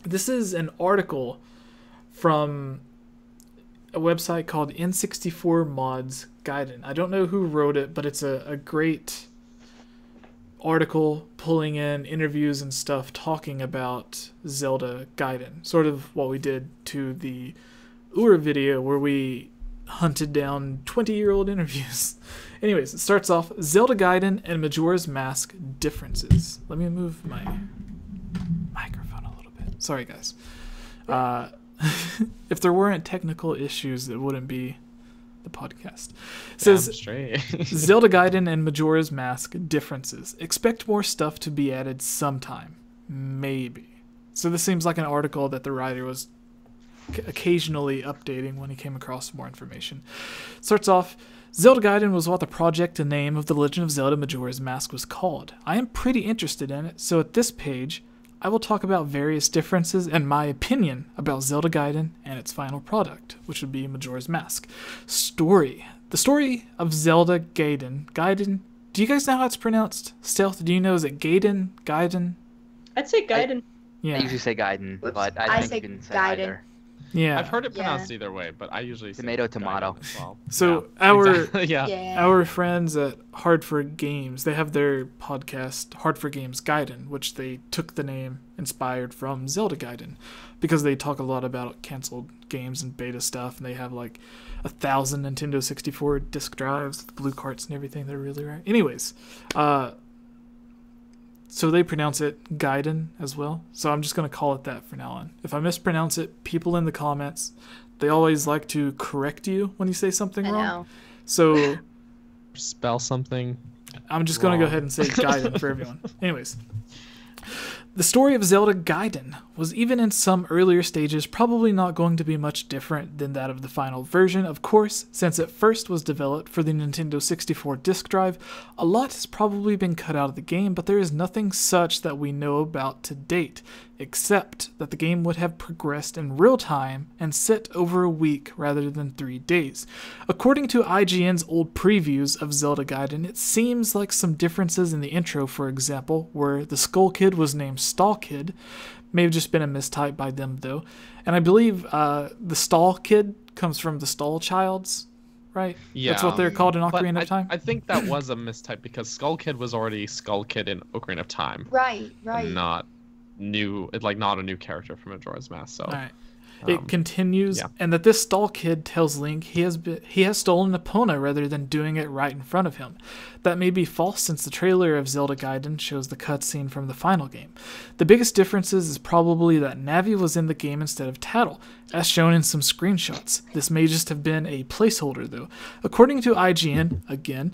this is an article from a website called N64 Mods Gaiden. I don't know who wrote it, but it's a great article pulling in interviews and stuff talking about Zelda Gaiden, sort of what we did to the Ura video where we hunted down 20-year-old interviews. Anyways, it starts off, Zelda Gaiden and Majora's Mask differences. Let me move my microphone a little bit. Sorry guys. If there weren't technical issues, it wouldn't be the podcast. It says Zelda Gaiden and Majora's Mask differences. Expect more stuff to be added sometime. Maybe. So this seems like an article that the writer was occasionally updating when he came across more information. Starts off, Zelda Gaiden was what the project and name of The Legend of Zelda Majora's Mask was called. I am pretty interested in it, so at this page, I will talk about various differences and my opinion about Zelda Gaiden and its final product, which would be Majora's Mask. Story. The story of Zelda Gaiden. Do you guys know how it's pronounced? Stealth, do you know? Is it Gaiden? I'd say Gaiden. I usually say Gaiden, but I think you can say either. Yeah. I've heard it pronounced either way, but I usually say Tomato, tomato. Gaiden as well. So Exactly. our friends at Hardford Games, they have their podcast Hardford Games Gaiden, which they took the name inspired from Zelda Gaiden, because they talk a lot about canceled games and beta stuff, and they have like 1,000 Nintendo 64 disc drives, blue carts and everything. They're really rare. Anyways, so they pronounce it Gaiden as well. So I'm just going to call it that from now on. If I mispronounce it, people in the comments, they always like to correct you when you say something wrong. know. So spell something. I'm just going to go ahead and say Gaiden for everyone. Anyways, the story of Zelda Gaiden was, even in some earlier stages, probably not going to be much different than that of the final version. Of course, since it first was developed for the Nintendo 64 disk drive, a lot has probably been cut out of the game, but there is nothing such that we know about to date, except that the game would have progressed in real time and set over a week rather than 3 days. According to IGN's old previews of Zelda Gaiden, it seems like some differences in the intro, for example, where the Skull Kid was named Stall Kid. May have just been a mistype by them, though. And I believe the Stall Kid comes from the Stall Childs, right? Yeah. That's what they're called in Ocarina of Time? I think that was a mistype because Skull Kid was already Skull Kid in Ocarina of Time. Right. And not new, not a new character from Majora's Mask. So. All right. It continues, yeah. and that this Stall Kid tells Link he has stolen Epona rather than doing it right in front of him. That may be false, since the trailer of Zelda Gaiden shows the cutscene from the final game. The biggest differences is probably that Navi was in the game instead of Tattle, as shown in some screenshots. This may just have been a placeholder, though. According to IGN, again,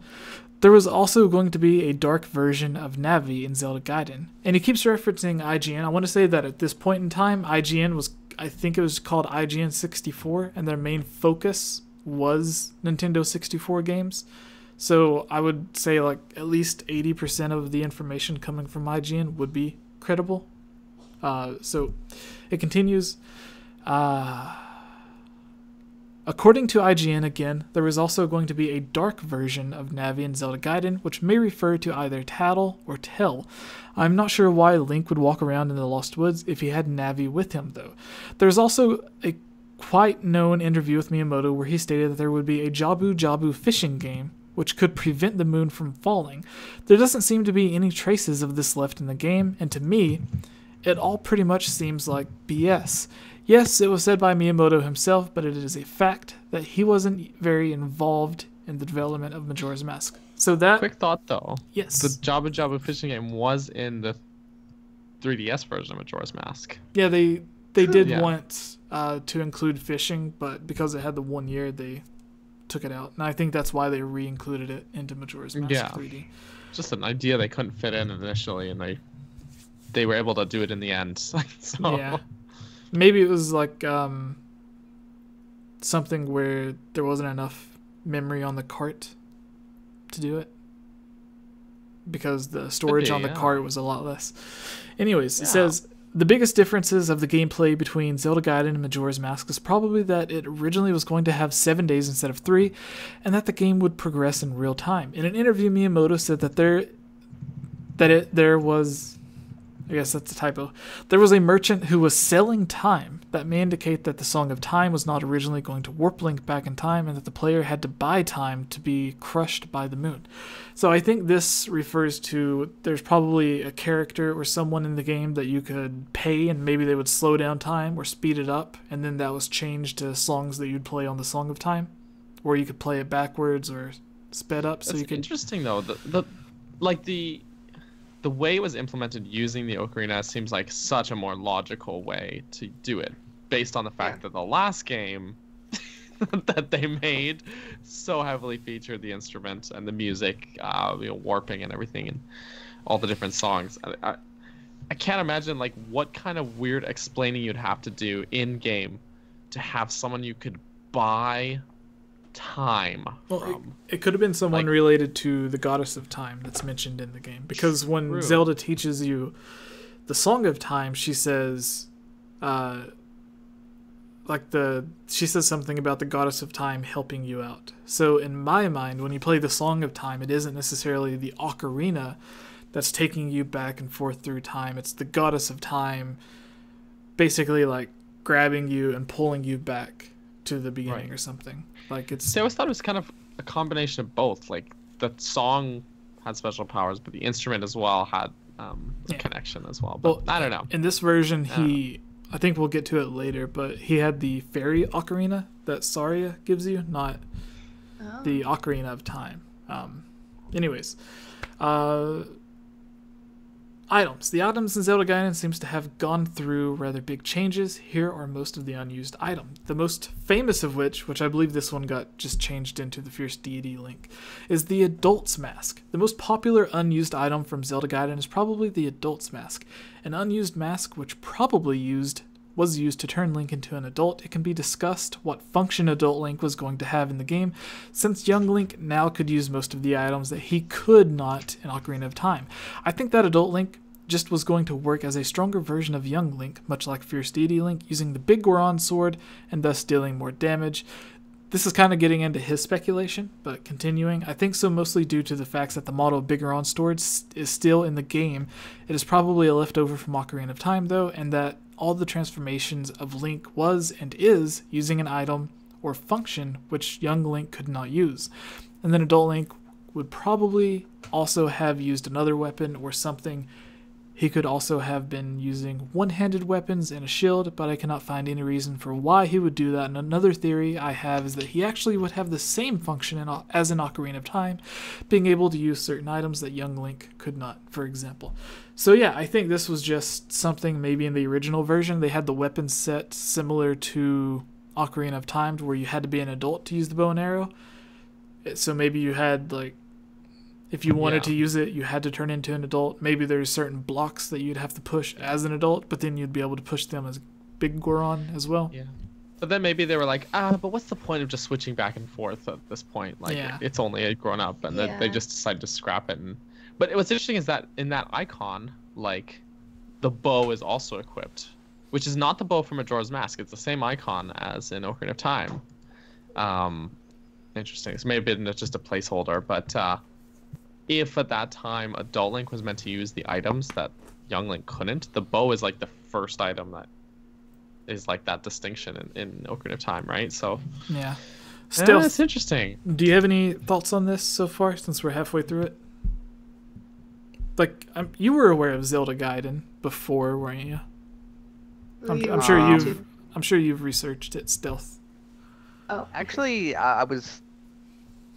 there was also going to be a dark version of Navi in Zelda Gaiden. And he keeps referencing IGN. I want to say that at this point in time, IGN was, I think it was called IGN 64, and their main focus was Nintendo 64 games. So I would say like at least 80% of the information coming from IGN would be credible. So it continues. According to IGN again, there is also going to be a dark version of Navi in Zelda Gaiden, which may refer to either Tattle or Tell. I'm not sure why Link would walk around in the Lost Woods if he had Navi with him, though. There's also a quite known interview with Miyamoto where he stated that there would be a Jabu Jabu fishing game, which could prevent the moon from falling. There doesn't seem to be any traces of this left in the game, and to me, it all pretty much seems like BS. Yes, it was said by Miyamoto himself, but it is a fact that he wasn't very involved in the development of Majora's Mask. So that... Quick thought, though. Yes. The Jabu Jabu fishing game was in the 3DS version of Majora's Mask. Yeah, they did want to include fishing, but because it had the 1 year, they took it out. And I think that's why they re-included it into Majora's Mask 3D. Just an idea they couldn't fit in initially, and they were able to do it in the end. So. Yeah. Maybe it was like something where there wasn't enough memory on the cart to do it, because the storage on the cart was a lot less. Anyways, it says, the biggest differences of the gameplay between Zelda Gaiden and Majora's Mask is probably that it originally was going to have 7 days instead of 3, and that the game would progress in real time. In an interview, Miyamoto said that there was... I guess that's a typo. There was a merchant who was selling time. That may indicate that the Song of Time was not originally going to warp Link back in time, and that the player had to buy time to be crushed by the moon. So I think this refers to, there's probably a character or someone in the game that you could pay, and maybe they would slow down time or speed it up, and then that was changed to songs that you'd play on the Song of Time, or you could play it backwards or sped up. So That's you could... interesting, though. The way it was implemented using the Ocarina seems like such a more logical way to do it, based on the fact that the last game that they made so heavily featured the instrument and the music, warping and everything, and all the different songs. I can't imagine like what kind of weird explaining you'd have to do in game to have someone you could buy time from. It could have been someone related to the goddess of time that's mentioned in the game, because when Zelda teaches you the Song of Time, she says she says something about the goddess of time helping you out. So in my mind, when you play the Song of Time, it isn't necessarily the ocarina that's taking you back and forth through time. It's the goddess of time basically like grabbing you and pulling you back to the beginning Right. or something. Like it's. See, I always thought it was kind of a combination of both. Like the song had special powers, but the instrument as well had a Yeah. connection as well. But I don't know. In this version, I think we'll get to it later, but he had the fairy ocarina that Saria gives you, not the Ocarina of Time. Anyways, items. The items in Zelda Gaiden seems to have gone through rather big changes. Here are most of the unused items. The most famous of which I believe this one got just changed into the Fierce Deity Link, is the Adult's Mask. The most popular unused item from Zelda Gaiden is probably the Adult's Mask. An unused mask which probably was used to turn Link into an adult. It can be discussed what function Adult Link was going to have in the game, since young Link now could use most of the items that he could not in Ocarina of Time. I think that Adult Link just was going to work as a stronger version of young Link, much like Fierce Deity Link, using the Big Goron sword and thus dealing more damage. This is kind of getting into his speculation, but continuing, I think so mostly due to the fact that the model of Big Goron sword is still in the game. It is probably a leftover from Ocarina of Time though, and that all the transformations of Link was and is using an item or function which young Link could not use. And then Adult Link would probably also have used another weapon or something. He could also have been using one-handed weapons and a shield, but I cannot find any reason for why he would do that. And another theory I have is that he actually would have the same function as in Ocarina of Time, being able to use certain items that young Link could not, for example. So yeah, I think this was just something maybe in the original version. They had the weapon set similar to Ocarina of Time, where you had to be an adult to use the bow and arrow. So maybe you had, like, if you wanted to use it, you had to turn into an adult. Maybe there's certain blocks that you'd have to push as an adult, but then you'd be able to push them as Big Goron as well. Yeah. But then maybe they were like, but what's the point of just switching back and forth at this point? Like, it's only a grown up, and then they just decided to scrap it. But what's interesting is that in that icon, like, the bow is also equipped, which is not the bow from Majora's Mask. It's the same icon as in Ocarina of Time. Interesting. This may have been just a placeholder, but if at that time Adult Link was meant to use the items that young Link couldn't, the bow is like the first item that is like that distinction in Ocarina of Time, right? So yeah, still, it's interesting. Do you have any thoughts on this so far, since we're halfway through it? Like, you were aware of Zelda Gaiden before, weren't you? I'm sure you've researched it, Stealth. Oh, actually, I was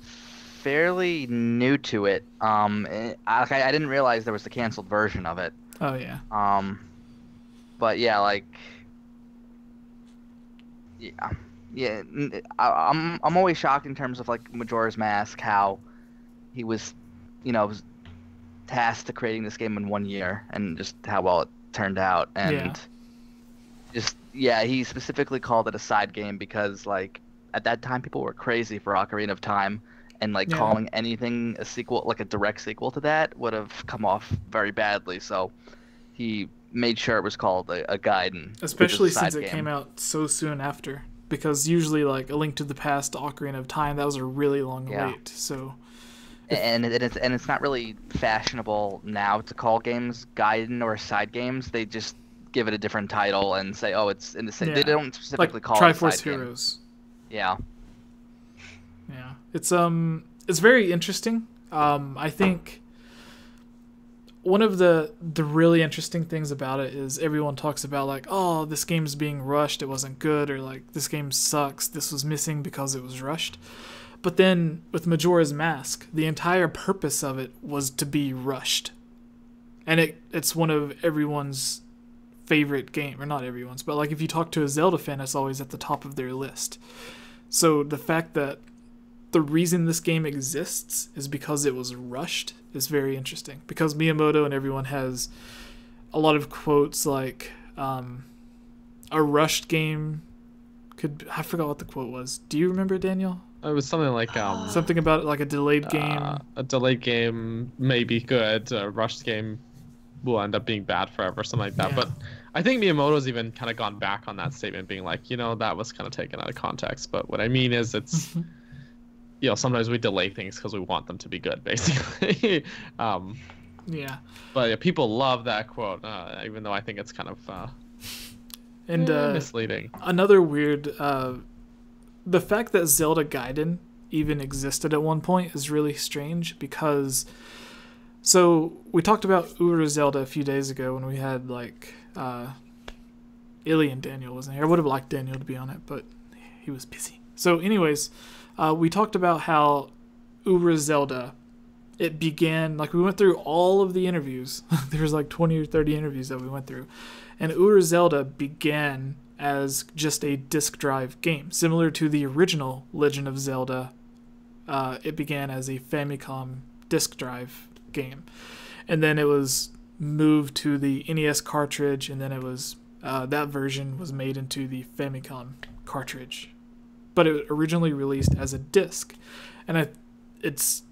fairly new to it. I didn't realize there was the canceled version of it. Oh yeah. But yeah, like, I'm always shocked in terms of like Majora's Mask, how he was, was tasked to creating this game in 1 year, and just how well it turned out, and he specifically called it a side game because, like, at that time people were crazy for Ocarina of Time. And like calling anything a sequel, like a direct sequel to that, would have come off very badly. So he made sure it was called a Gaiden, especially since it came out so soon after. Because usually, like, A Link to the Past to Ocarina of Time, that was a really long wait. So, and it's not really fashionable now to call games Gaiden or side games. They just give it a different title and say, oh, it's in the same. They don't specifically call it Triforce side Heroes. Game. Yeah. Yeah, it's very interesting. I think one of the really interesting things about it is everyone talks about, like, oh, this game's being rushed, it wasn't good, or like, this game sucks, this was missing because it was rushed. But then with Majora's Mask, the entire purpose of it was to be rushed, and it's one of everyone's favorite game, or not everyone's, but like if you talk to a Zelda fan, it's always at the top of their list. So the fact that the reason this game exists is because it was rushed is very interesting. Because Miyamoto and everyone has a lot of quotes like, a rushed game could... I forgot what the quote was. Do you remember, Daniel? It was something like... something about it, like a delayed game. A delayed game may be good. A rushed game will end up being bad forever, something like that. Yeah. But I think Miyamoto's even kind of gone back on that statement, being like, that was kind of taken out of context. But what I mean is it's... sometimes we delay things because we want them to be good, basically. Yeah. But people love that quote, even though I think it's kind of And misleading. Another weird, the fact that Zelda Gaiden even existed at one point is really strange because, so we talked about Ura Zelda a few days ago when we had like, Illy and Daniel wasn't here. I would have liked Daniel to be on it, but he was busy. So anyways, we talked about how Ura Zelda, it began, like we went through all of the interviews. There was like 20 or 30 interviews that we went through. And Ura Zelda began as just a disc drive game. Similar to the original Legend of Zelda, it began as a Famicom disc drive game. And then it was moved to the NES cartridge, and then it was that version was made into the Famicom cartridge. But it originally released as a disc. And it's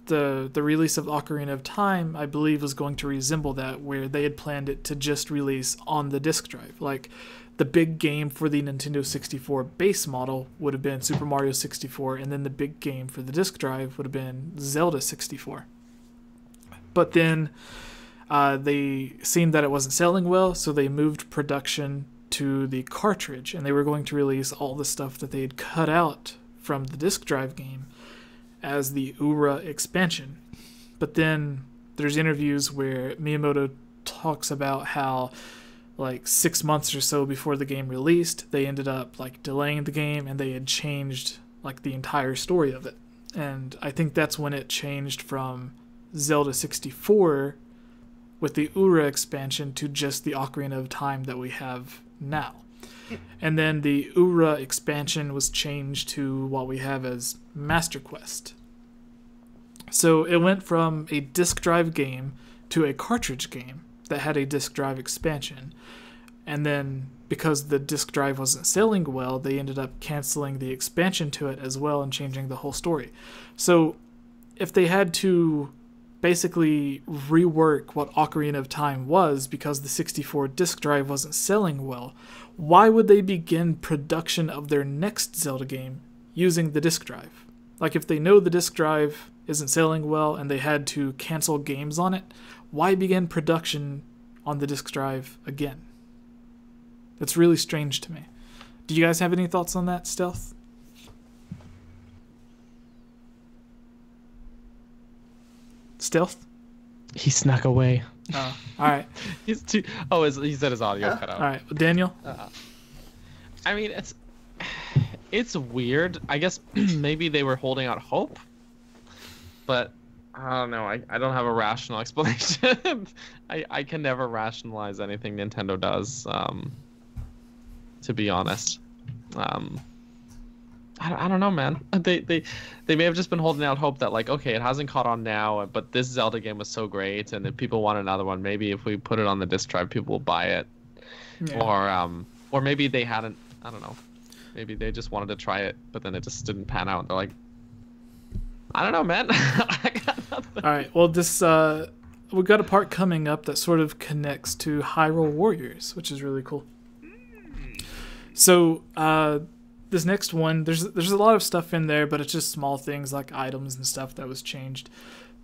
the release of Ocarina of Time, I believe, was going to resemble that, where they had planned it to just release on the disc drive. Like, the big game for the Nintendo 64 base model would have been Super Mario 64, and then the big game for the disc drive would have been Zelda 64. But then they seen that it wasn't selling well, so they moved production to the cartridge, and they were going to release all the stuff that they had cut out from the disc drive game as the Ura expansion. But then there's interviews where Miyamoto talks about how like 6 months or so before the game released, they ended up like delaying the game, and they had changed like the entire story of it. And I think that's when it changed from Zelda 64 with the Ura expansion to just the Ocarina of Time that we have now. And then the Ura expansion was changed to what we have as Master Quest. So it went from a disc drive game to a cartridge game that had a disc drive expansion. And then because the disc drive wasn't selling well, they ended up canceling the expansion to it as well and changing the whole story. So if they had to basically rework what Ocarina of Time was because the 64 disc drive wasn't selling well, why would they begin production of their next Zelda game using the disc drive? Like, if they know the disc drive isn't selling well and they had to cancel games on it, why begin production on the disc drive again? That's really strange to me. Do you guys have any thoughts on that, Stealth? Stealth? He snuck away. Oh, all right. He's too. Oh, he said his audio cut out. All right, Daniel. I mean, it's weird. I guess maybe they were holding out hope, but I don't know. I don't have a rational explanation. I can never rationalize anything Nintendo does. To be honest, I don't know, man. They may have just been holding out hope that, like, okay, it hasn't caught on now, but this Zelda game was so great, and if people want another one, maybe if we put it on the disc drive, people will buy it. Yeah. Or maybe they hadn't. I don't know. Maybe they just wanted to try it, but then it just didn't pan out. They're like, I don't know, man. I got nothing. All right. Well, this we've got a part coming up that sort of connects to Hyrule Warriors, which is really cool. So this next one, there's a lot of stuff in there, but it's just small things like items and stuff that was changed.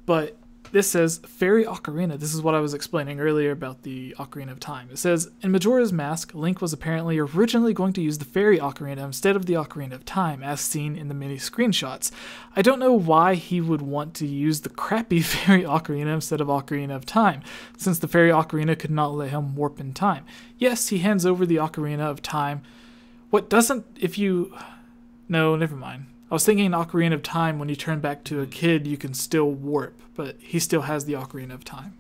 But this says Fairy Ocarina. This is what I was explaining earlier about the Ocarina of Time. It says, in Majora's Mask, Link was apparently originally going to use the Fairy Ocarina instead of the Ocarina of Time, as seen in the many screenshots. I don't know why he would want to use the crappy Fairy Ocarina instead of Ocarina of Time, since the Fairy Ocarina could not let him warp in time. Yes, he hands over the Ocarina of Time. What doesn't, if you... No, never mind. I was thinking Ocarina of Time, when you turn back to a kid, you can still warp, but he still has the Ocarina of Time.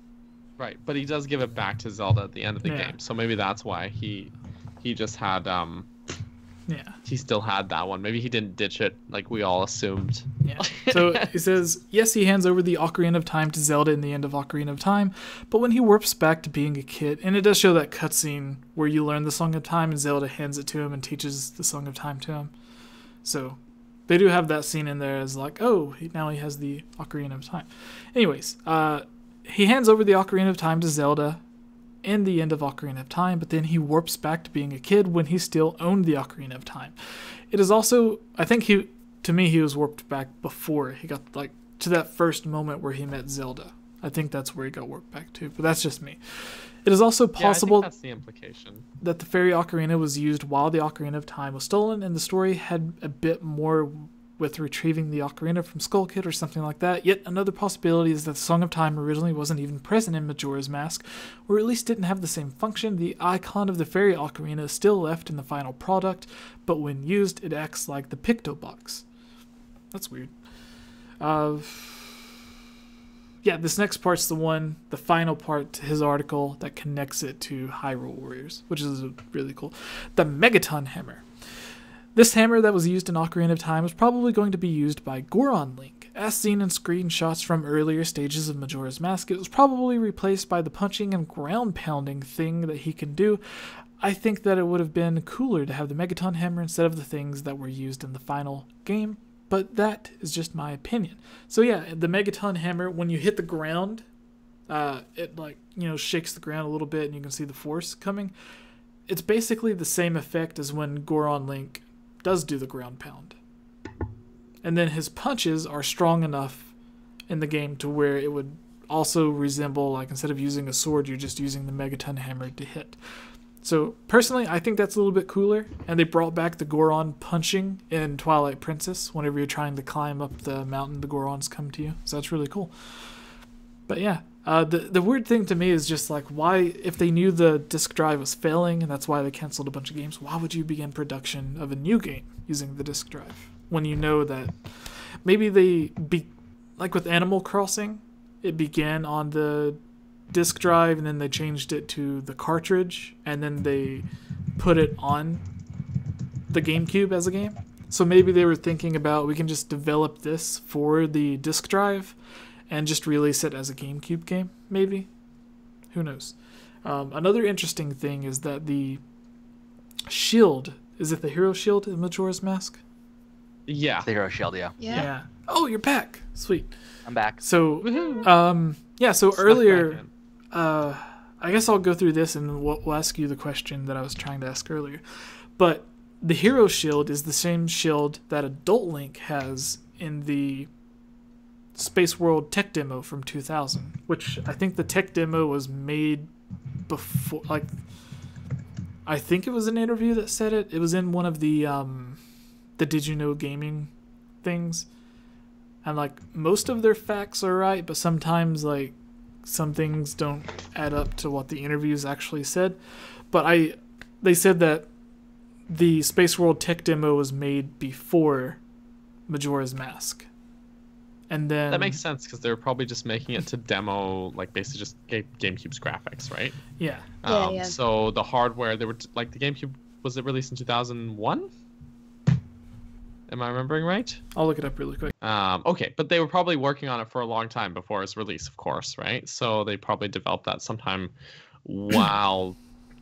Right, but he does give it back to Zelda at the end of the game, so maybe that's why he just had he still had that one. Maybe he didn't ditch it like we all assumed. Yeah. So he says, yes, he hands over the Ocarina of Time to Zelda in the end of Ocarina of Time, but when he warps back to being a kid, and it does show that cutscene where you learn the Song of Time and Zelda hands it to him and teaches the Song of Time to him. So they do have that scene in there as like, oh, now he has the Ocarina of Time. Anyways, he hands over the Ocarina of Time to Zelda in the end of Ocarina of Time, but then he warps back to being a kid when he still owned the Ocarina of Time. It is also, I think he was warped back before he got like to that first moment where he met Zelda. I think that's where he got warped back to, but that's just me. It is also possible that's the implication. that the fairy ocarina was used while the Ocarina of Time was stolen, and the story had a bit more with retrieving the ocarina from Skull Kid or something like that. Yet another possibility is that the Song of Time originally wasn't even present in Majora's Mask, or at least didn't have the same function. The icon of the fairy ocarina is still left in the final product, but when used, it acts like the Picto Box. That's weird. Yeah, this next part's the final part to his article that connects it to Hyrule Warriors, which is really cool. The Megaton Hammer. This hammer that was used in Ocarina of Time was probably going to be used by Goron Link. As seen in screenshots from earlier stages of Majora's Mask, it was probably replaced by the punching and ground pounding thing that he can do. I think that it would have been cooler to have the Megaton Hammer instead of the things that were used in the final game, but that is just my opinion. So yeah, the Megaton Hammer, when you hit the ground, it shakes the ground a little bit and you can see the force coming. It's basically the same effect as when Goron Link does do the ground pound. And then his punches are strong enough in the game to where it would also resemble, like, instead of using a sword, you're just using the Megaton Hammer to hit. So personally, I think that's a little bit cooler, and they brought back the Goron punching in Twilight Princess whenever you're trying to climb up the mountain, the Gorons come to you. So that's really cool. But yeah, the weird thing to me is just like, why, if they knew the disk drive was failing and that's why they canceled a bunch of games, why would you begin production of a new game using the disk drive when you know that maybe like with Animal Crossing, it began on the disk drive and then they changed it to the cartridge and then they put it on the GameCube as a game. So maybe they were thinking about, we can just develop this for the disk drive and just release it as a GameCube game, maybe? Who knows? Another interesting thing is that the shield, is it the hero shield in Majora's Mask? Yeah. The hero shield, yeah. Yeah. Oh, you're back. Sweet. I'm back. So, so Snuck earlier, back in. I guess I'll go through this and we'll ask you the question that I was trying to ask earlier. But the hero shield is the same shield that Adult Link has in the Space World tech demo from 2000, which I think the tech demo was made before, like, I think it was an interview that said it. It was in one of the Did You Know Gaming things. And, like, most of their facts are right, but sometimes, like, some things don't add up to what the interviews actually said. But they said that the Space World tech demo was made before Majora's Mask. And then That makes sense because they were probably just making it to demo, like, basically just GameCube's graphics, right? Yeah. Yeah. So the hardware, they were like, the GameCube, was it released in 2001? Am I remembering right? I'll look it up really quick. Okay, but they were probably working on it for a long time before its release, of course, right? So they probably developed that sometime while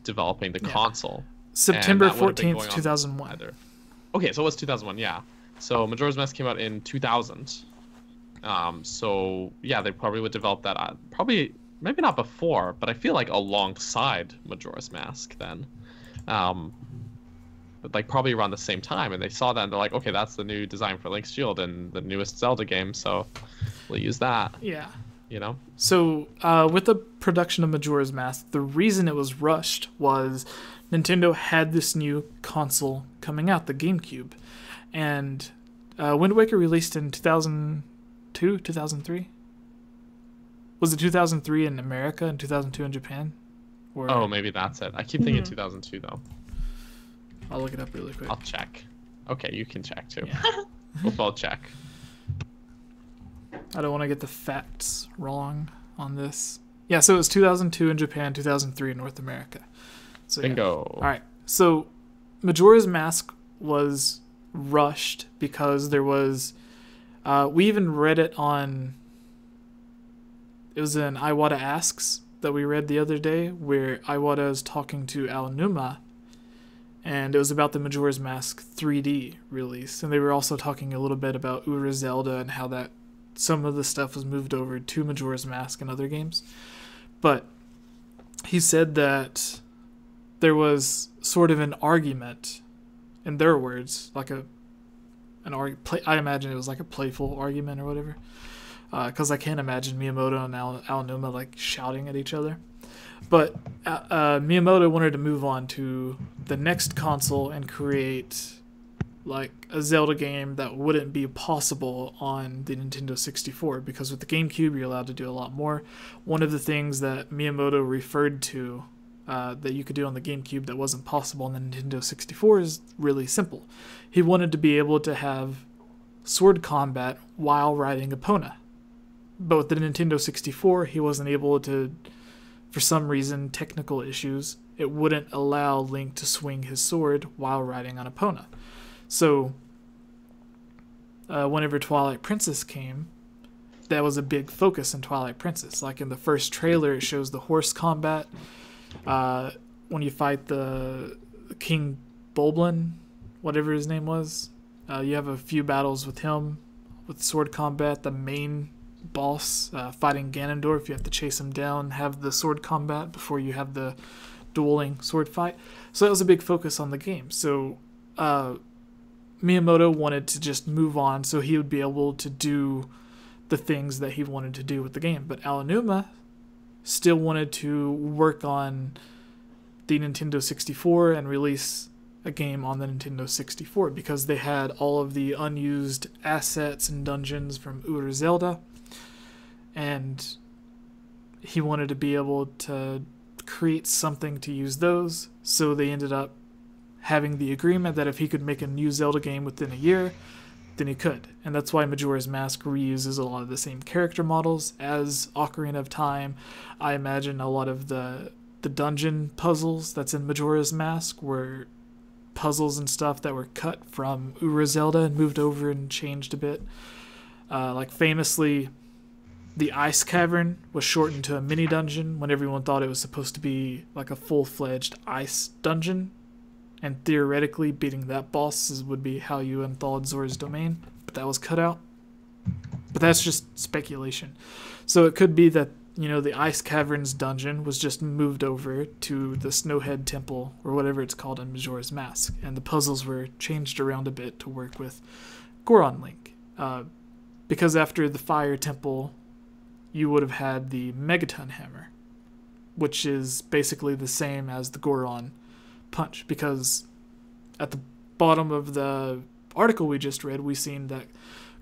developing the console. September And that would have been 14th, going on 2001. either. Okay, so it was 2001, yeah. So Majora's Mask came out in 2000. So yeah, they probably would develop that probably, maybe not before, but I feel like alongside Majora's Mask then. But like probably around the same time, and they saw that and they're like, okay, that's the new design for Link's Shield in the newest Zelda game, so we'll use that. Yeah. You know? So with the production of Majora's Mask, the reason it was rushed was Nintendo had this new console coming out, the GameCube. And Wind Waker released in 2002, 2003? Was it 2003 in America and 2002 in Japan? Or... Oh, maybe that's it. I keep thinking 2002 though. I'll look it up really quick. I'll check. Okay, you can check too. Yeah. We'll both check. I don't want to get the facts wrong on this. Yeah, so it was 2002 in Japan, 2003 in North America. So, Bingo. Yeah. All right. So Majora's Mask was rushed because there was... we even read it on... It was an Iwata Asks that we read the other day where Iwata is talking to Aonuma, and it was about the Majora's Mask 3D release. And they were also talking a little bit about Ura Zelda and how that some of the stuff was moved over to Majora's Mask and other games. But he said that there was sort of an argument, in their words, like I imagine it was like a playful argument or whatever, because I can't imagine Miyamoto and Aonuma like shouting at each other. But Miyamoto wanted to move on to the next console and create like a Zelda game that wouldn't be possible on the Nintendo 64, because with the GameCube you're allowed to do a lot more. One of the things that Miyamoto referred to that you could do on the GameCube that wasn't possible on the Nintendo 64 is really simple. He wanted to be able to have sword combat while riding Epona. But with the Nintendo 64, he wasn't able to, for some reason, technical issues, it wouldn't allow Link to swing his sword while riding on Epona. So, whenever Twilight Princess came, that was a big focus in Twilight Princess. Like in the first trailer, it shows the horse combat. When you fight the King Bulblin, whatever his name was, you have a few battles with him, with sword combat. The main boss, fighting Ganondorf, you have to chase him down, have the sword combat before you have the dueling sword fight. So that was a big focus on the game. So, Miyamoto wanted to just move on so he would be able to do the things that he wanted to do with the game. But Aonuma still wanted to work on the Nintendo 64 and release a game on the Nintendo 64 because they had all of the unused assets and dungeons from Ur Zelda, and he wanted to be able to create something to use those, so they ended up having the agreement that if he could make a new Zelda game within a year, then he could. And that's why Majora's Mask reuses a lot of the same character models as Ocarina of Time. I imagine a lot of the dungeon puzzles that's in Majora's Mask were puzzles and stuff that were cut from Ur Zelda and moved over and changed a bit. Like famously, the Ice Cavern was shortened to a mini dungeon when everyone thought it was supposed to be like a full-fledged ice dungeon. And theoretically, beating that boss would be how you unthawed Zora's Domain, but that was cut out. But that's just speculation. So it could be that, you know, the Ice Caverns dungeon was just moved over to the Snowhead Temple, or whatever it's called in Majora's Mask, and the puzzles were changed around a bit to work with Goron Link. Because after the Fire Temple, you would have had the Megaton Hammer, which is basically the same as the Goron punch, because at the bottom of the article we just read, we seen that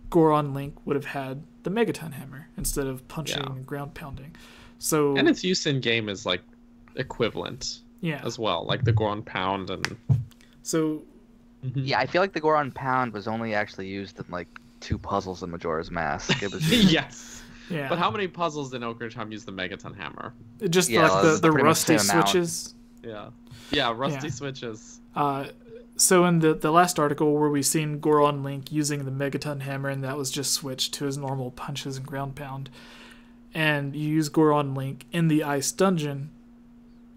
Goron Link would have had the Megaton Hammer instead of punching and ground pounding. So, and its use in game is like equivalent as well, like the Goron Pound. And so yeah, I feel like the Goron Pound was only actually used in like 2 puzzles in Majora's Mask. It was yes. Yeah. But how many puzzles in Ocarina of Time use the Megaton Hammer? Just like the rusty switches. Yeah, rusty switches. So in the last article where we seen Goron Link using the Megaton Hammer, and that was just switched to his normal punches and ground pound, and you use Goron Link in the ice dungeon,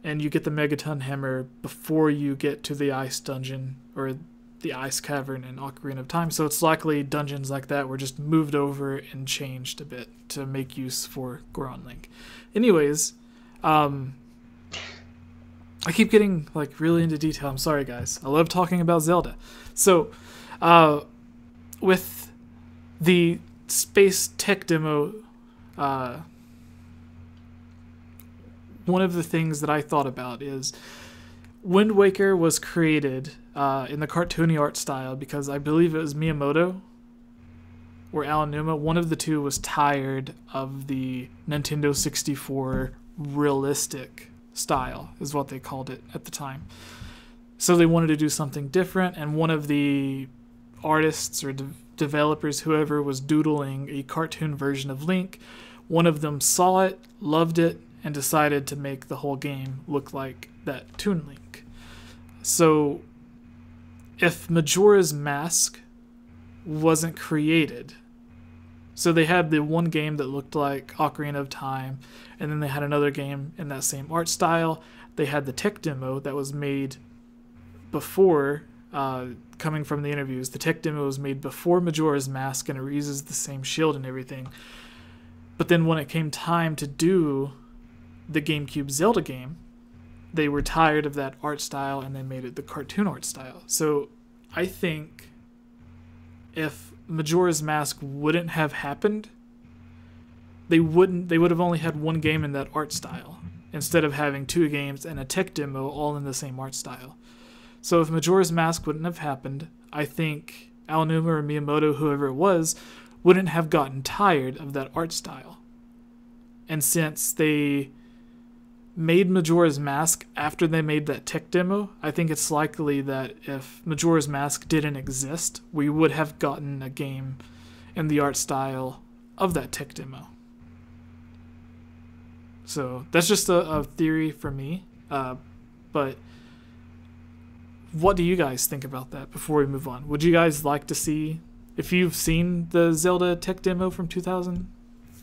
and you get the Megaton Hammer before you get to the ice dungeon or the ice cavern in Ocarina of Time. So it's likely dungeons like that were just moved over and changed a bit to make use for Goron Link. Anyways, I keep getting like really into detail. I'm sorry, guys. I love talking about Zelda. So, with the space tech demo, one of the things that I thought about is Wind Waker was created in the cartoony art style because I believe it was Miyamoto or Aonuma. One of the two was tired of the Nintendo 64 realistic style, is what they called it at the time. So they wanted to do something different, and one of the artists or developers, whoever, was doodling a cartoon version of Link. One of them saw it, loved it, and decided to make the whole game look like that Toon Link. So if Majora's Mask wasn't created, so they had the one game that looked like Ocarina of Time, and then they had another game in that same art style. They had the tech demo that was made before, coming from the interviews, the tech demo was made before Majora's Mask, and it uses the same shield and everything. But then when it came time to do the GameCube Zelda game, they were tired of that art style, and they made it the cartoon art style. So I think if Majora's Mask wouldn't have happened, they would have only had one game in that art style instead of having 2 games and a tech demo all in the same art style. So if Majora's Mask wouldn't have happened, I think Aonuma or Miyamoto, whoever it was, wouldn't have gotten tired of that art style. And since they made Majora's Mask after they made that tech demo, I think it's likely that if Majora's Mask didn't exist, we would have gotten a game in the art style of that tech demo. So that's just a theory for me. But what do you guys think about that before we move on? Would you guys like to see, if you've seen the Zelda tech demo from 2000?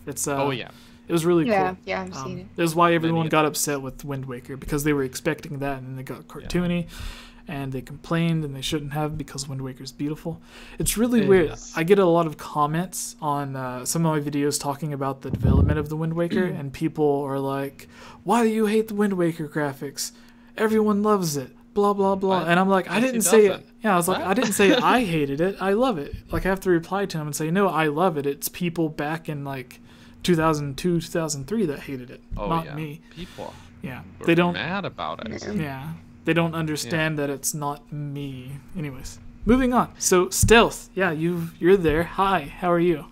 It's oh yeah. It was really cool. Yeah, I've seen it. It was why everyone got upset with Wind Waker, because they were expecting that and then they got cartoony and they complained and they shouldn't have, because Wind Waker's beautiful. It's really weird. I get a lot of comments on some of my videos talking about the development of the Wind Waker and people are like, why do you hate the Wind Waker graphics? Everyone loves it. Blah, blah, blah. And I'm like, I didn't say it. Yeah, I was like, I didn't say I hated it. I love it. Like, I have to reply to him and say, no, I love it. It's people back in like 2002, 2003 that hated it, not me. People. Yeah, they don't mad about it. Yeah, they don't understand that it's not me. Anyways, moving on. So Stealth, yeah, you're there. Hi, how are you?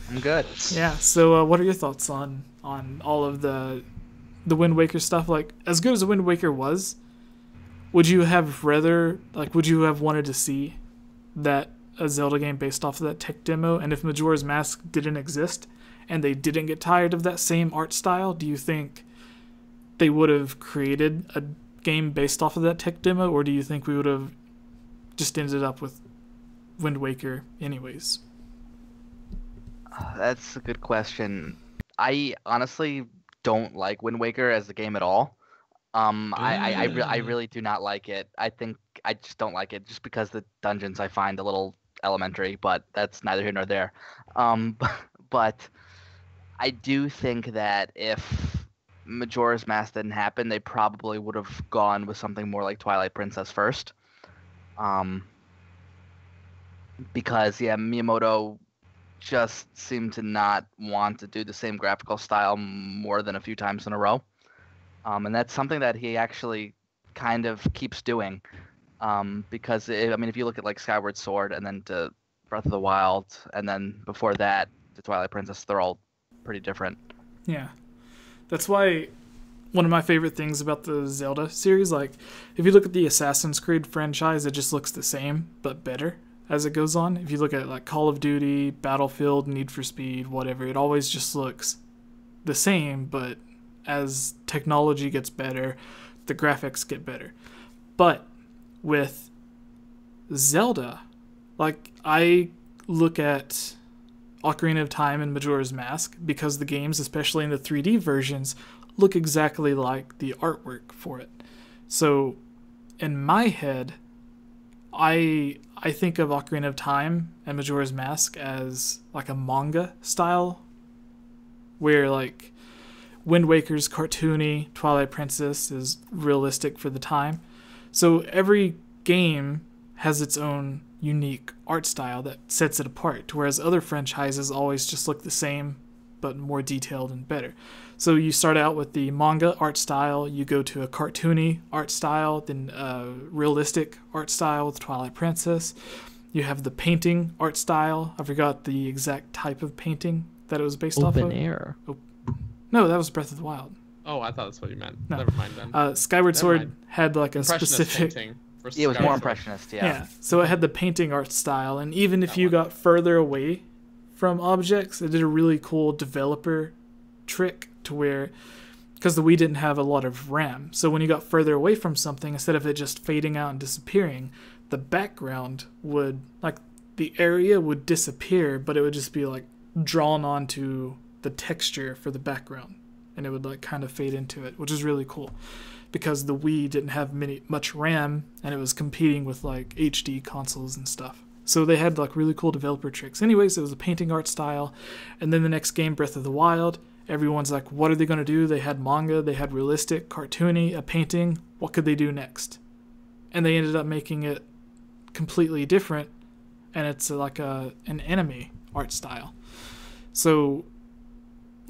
I'm good. Yeah. So what are your thoughts on all of the Wind Waker stuff? Like, as good as the Wind Waker was, would you have wanted to see that a Zelda game based off of that tech demo? And if Majora's Mask didn't exist and they didn't get tired of that same art style, do you think they would have created a game based off of that tech demo, or do you think we would have just ended up with Wind Waker anyways? That's a good question. I honestly don't like Wind Waker as a game at all. I really do not like it. I think I just don't like it just because the dungeons I find a little elementary, but that's neither here nor there. But I do think that if Majora's Mask didn't happen, they probably would have gone with something more like Twilight Princess first. Because Miyamoto just seemed to not want to do the same graphical style more than a few times in a row. And that's something that he actually kind of keeps doing. Because, if you look at like Skyward Sword and then to Breath of the Wild, and then before that, to Twilight Princess, they're all pretty different. Yeah. That's why one of my favorite things about the Zelda series, like, if you look at the Assassin's Creed franchise, it just looks the same, but better as it goes on. If you look at like Call of Duty, Battlefield, Need for Speed, whatever, it always just looks the same, but as technology gets better, the graphics get better. But with Zelda, like, I look at Ocarina of Time and Majora's Mask because the games, especially in the 3D versions, look exactly like the artwork for it. So in my head, I think of Ocarina of Time and Majora's Mask as like a manga style, where like Wind Waker's cartoony, Twilight Princess is realistic for the time. So every game has its own unique art style that sets it apart, whereas other franchises always just look the same but more detailed and better. So you start out with the manga art style, you go to a cartoony art style, then a realistic art style with Twilight Princess. You have the painting art style. I forgot the exact type of painting that it was based off of. Open air. No, that was Breath of the Wild. Oh, I thought that's what you meant. No. Never mind then. Skyward Sword had like a specific... painting. It was more impressionist, Yeah, so it had the painting art style, and even if you got further away from objects, it did a really cool developer trick to where, because the Wii didn't have a lot of RAM, so when you got further away from something, instead of it just fading out and disappearing, the background would, like, the area would disappear, but it would just be like drawn onto the texture for the background, and it would like kind of fade into it, which is really cool. Because the Wii didn't have much RAM, and it was competing with like HD consoles and stuff. So they had like really cool developer tricks. Anyways, it was a painting art style. And then the next game, Breath of the Wild, everyone's like, what are they going to do? They had manga, they had realistic, cartoony, a painting. What could they do next? And they ended up making it completely different, and it's like an anime art style. So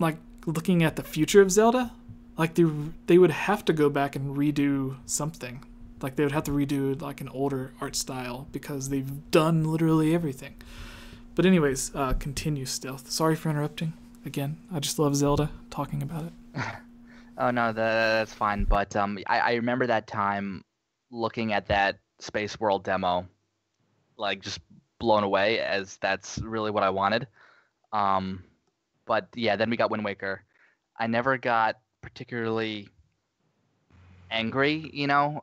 like looking at the future of Zelda, like they would have to go back and redo something. Like they would have to redo like an older art style because they've done literally everything. But anyways, continue, Stealth. Sorry for interrupting again. I just love Zelda talking about it. Oh no, that's fine. But I remember that time looking at that Space World demo, like just blown away, as that's really what I wanted. But yeah, then we got Wind Waker. I never got particularly angry,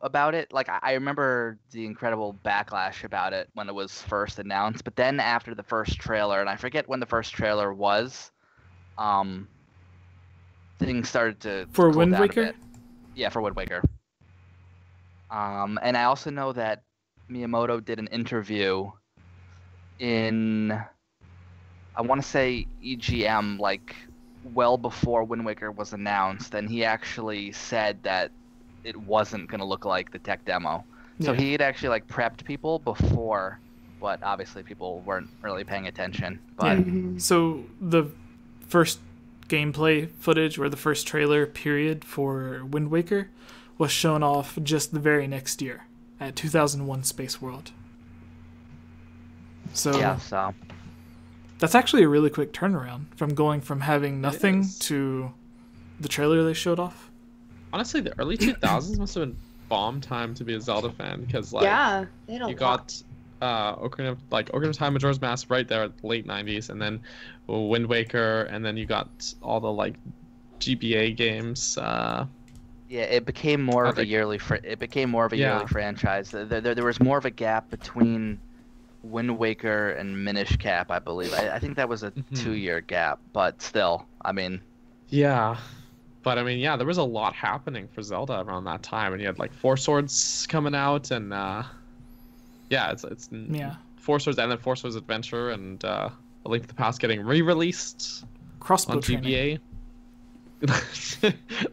about it. Like I remember the incredible backlash about it when it was first announced. But then after the first trailer, and I forget when the first trailer was, things started to For cool Wind down a Waker? bit. Yeah, for Wind Waker. And I also know that Miyamoto did an interview in, I want to say EGM, like well before Wind Waker was announced, and he actually said that it wasn't going to look like the tech demo. So Yeah. he had actually like prepped people before, but obviously people weren't really paying attention. But So the first gameplay footage or the first trailer period for Wind Waker was shown off just the very next year at 2001 Space World. So yeah, so that's actually a really quick turnaround from going from having nothing is. to the trailer they showed off. Honestly, the early 2000s must have been bomb time to be a Zelda fan, because like Yeah, they had a you lot. got Ocarina of Time, Majora's Mask right there at the late 90s, and then Wind Waker, and then you got all the like GBA games. yeah, it became more of a think- yearly. It became more of a Yeah. yearly franchise. There was more of a gap between Wind Waker and Minish Cap, I believe. I think that was a 2-year gap, but still, I mean, Yeah. But I mean, yeah, there was a lot happening for Zelda around that time, and you had like Four Swords coming out, and yeah, it's Yeah. Four Swords, and then Four Swords Adventure, and A Link to the Past getting re-released Crossbow on training. GBA.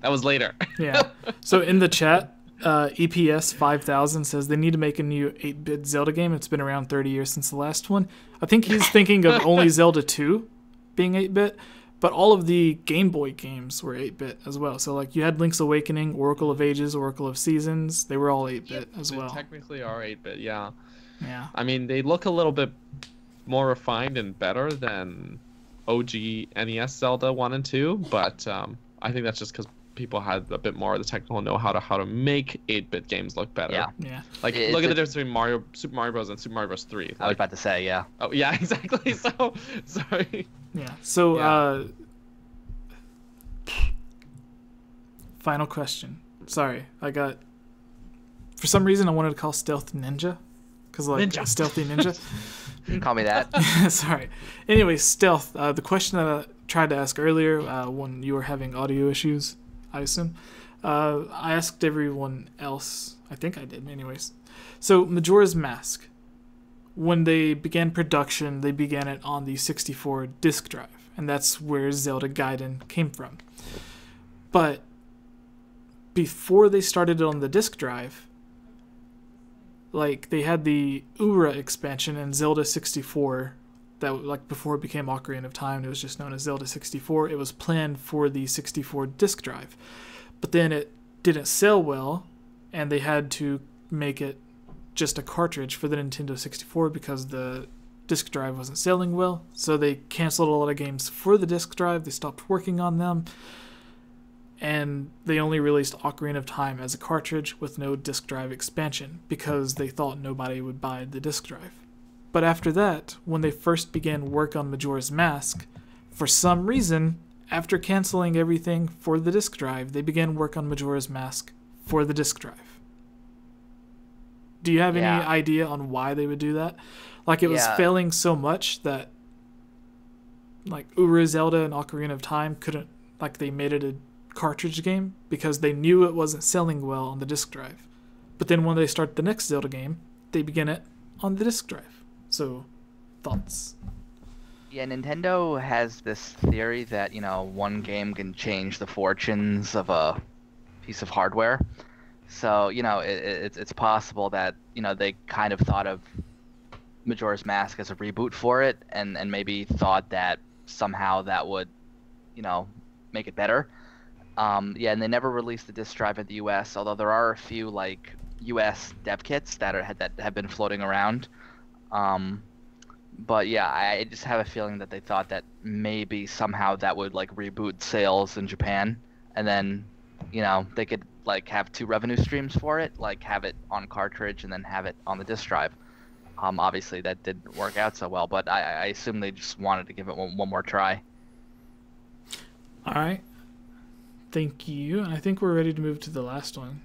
That was later. Yeah. So in the chat, EPS 5000 says they need to make a new 8-bit Zelda game. It's been around 30 years since the last one. I think he's thinking of only Zelda 2 being 8-bit, but all of the Game Boy games were 8-bit as well. So like you had Link's Awakening, Oracle of Ages, Oracle of Seasons. They were all 8-bit as They well. technically are 8-bit, yeah. Yeah. I mean, they look a little bit more refined and better than OG NES Zelda 1 and 2, but I think that's just because people had a bit more of the technical know-how to how to make 8-bit games look better. yeah. Yeah. Like, It's look at a- the difference between Super Mario Bros. And Super Mario Bros. 3. I was Like, about to say, yeah. oh, yeah, exactly. So, sorry. Yeah. So, Yeah. Final question. Sorry, for some reason I wanted to call Stealth Ninja, because like Ninja. Stealthy Ninja. You can call me that. Sorry. Anyway, Stealth. The question that I tried to ask earlier when you were having audio issues, I assume, I asked everyone else. I think I did. Anyways, so Majora's Mask. When they began production, they began it on the 64 disk drive, and that's where Zelda Gaiden came from. But before they started it on the disk drive, like they had the Ura expansion in Zelda 64 that like before it became Ocarina of Time, it was just known as Zelda 64. It was planned for the 64 disk drive, but then it didn't sell well, and they had to make it just a cartridge for the Nintendo 64 because the disk drive wasn't selling well. So they canceled a lot of games for the disk drive. They stopped working on them, and they only released Ocarina of Time as a cartridge with no disk drive expansion because they thought nobody would buy the disk drive. But after that, when they first began work on Majora's Mask, for some reason, after canceling everything for the disk drive, they began work on Majora's Mask for the disk drive. Do you have any Yeah. idea on why they would do that? Like it was Yeah. failing so much that like Ura Zelda and Ocarina of Time couldn't, like they made it a cartridge game because they knew it wasn't selling well on the disk drive. But then when they start the next Zelda game, they begin it on the disk drive. So, thoughts? Yeah, Nintendo has this theory that, one game can change the fortunes of a piece of hardware. So, it's possible that, they kind of thought of Majora's Mask as a reboot for it, and maybe thought that somehow that would make it better. Yeah, and they never released the disc drive in the U.S., although there are a few like U.S. dev kits that have been floating around. But yeah, I just have a feeling that they thought that maybe somehow that would like reboot sales in Japan, and then they could like have 2 revenue streams for it, like have it on cartridge and then have it on the disc drive. Obviously that didn't work out so well, but I assume they just wanted to give it one more try. All right. Thank you. I think we're ready to move to the last one.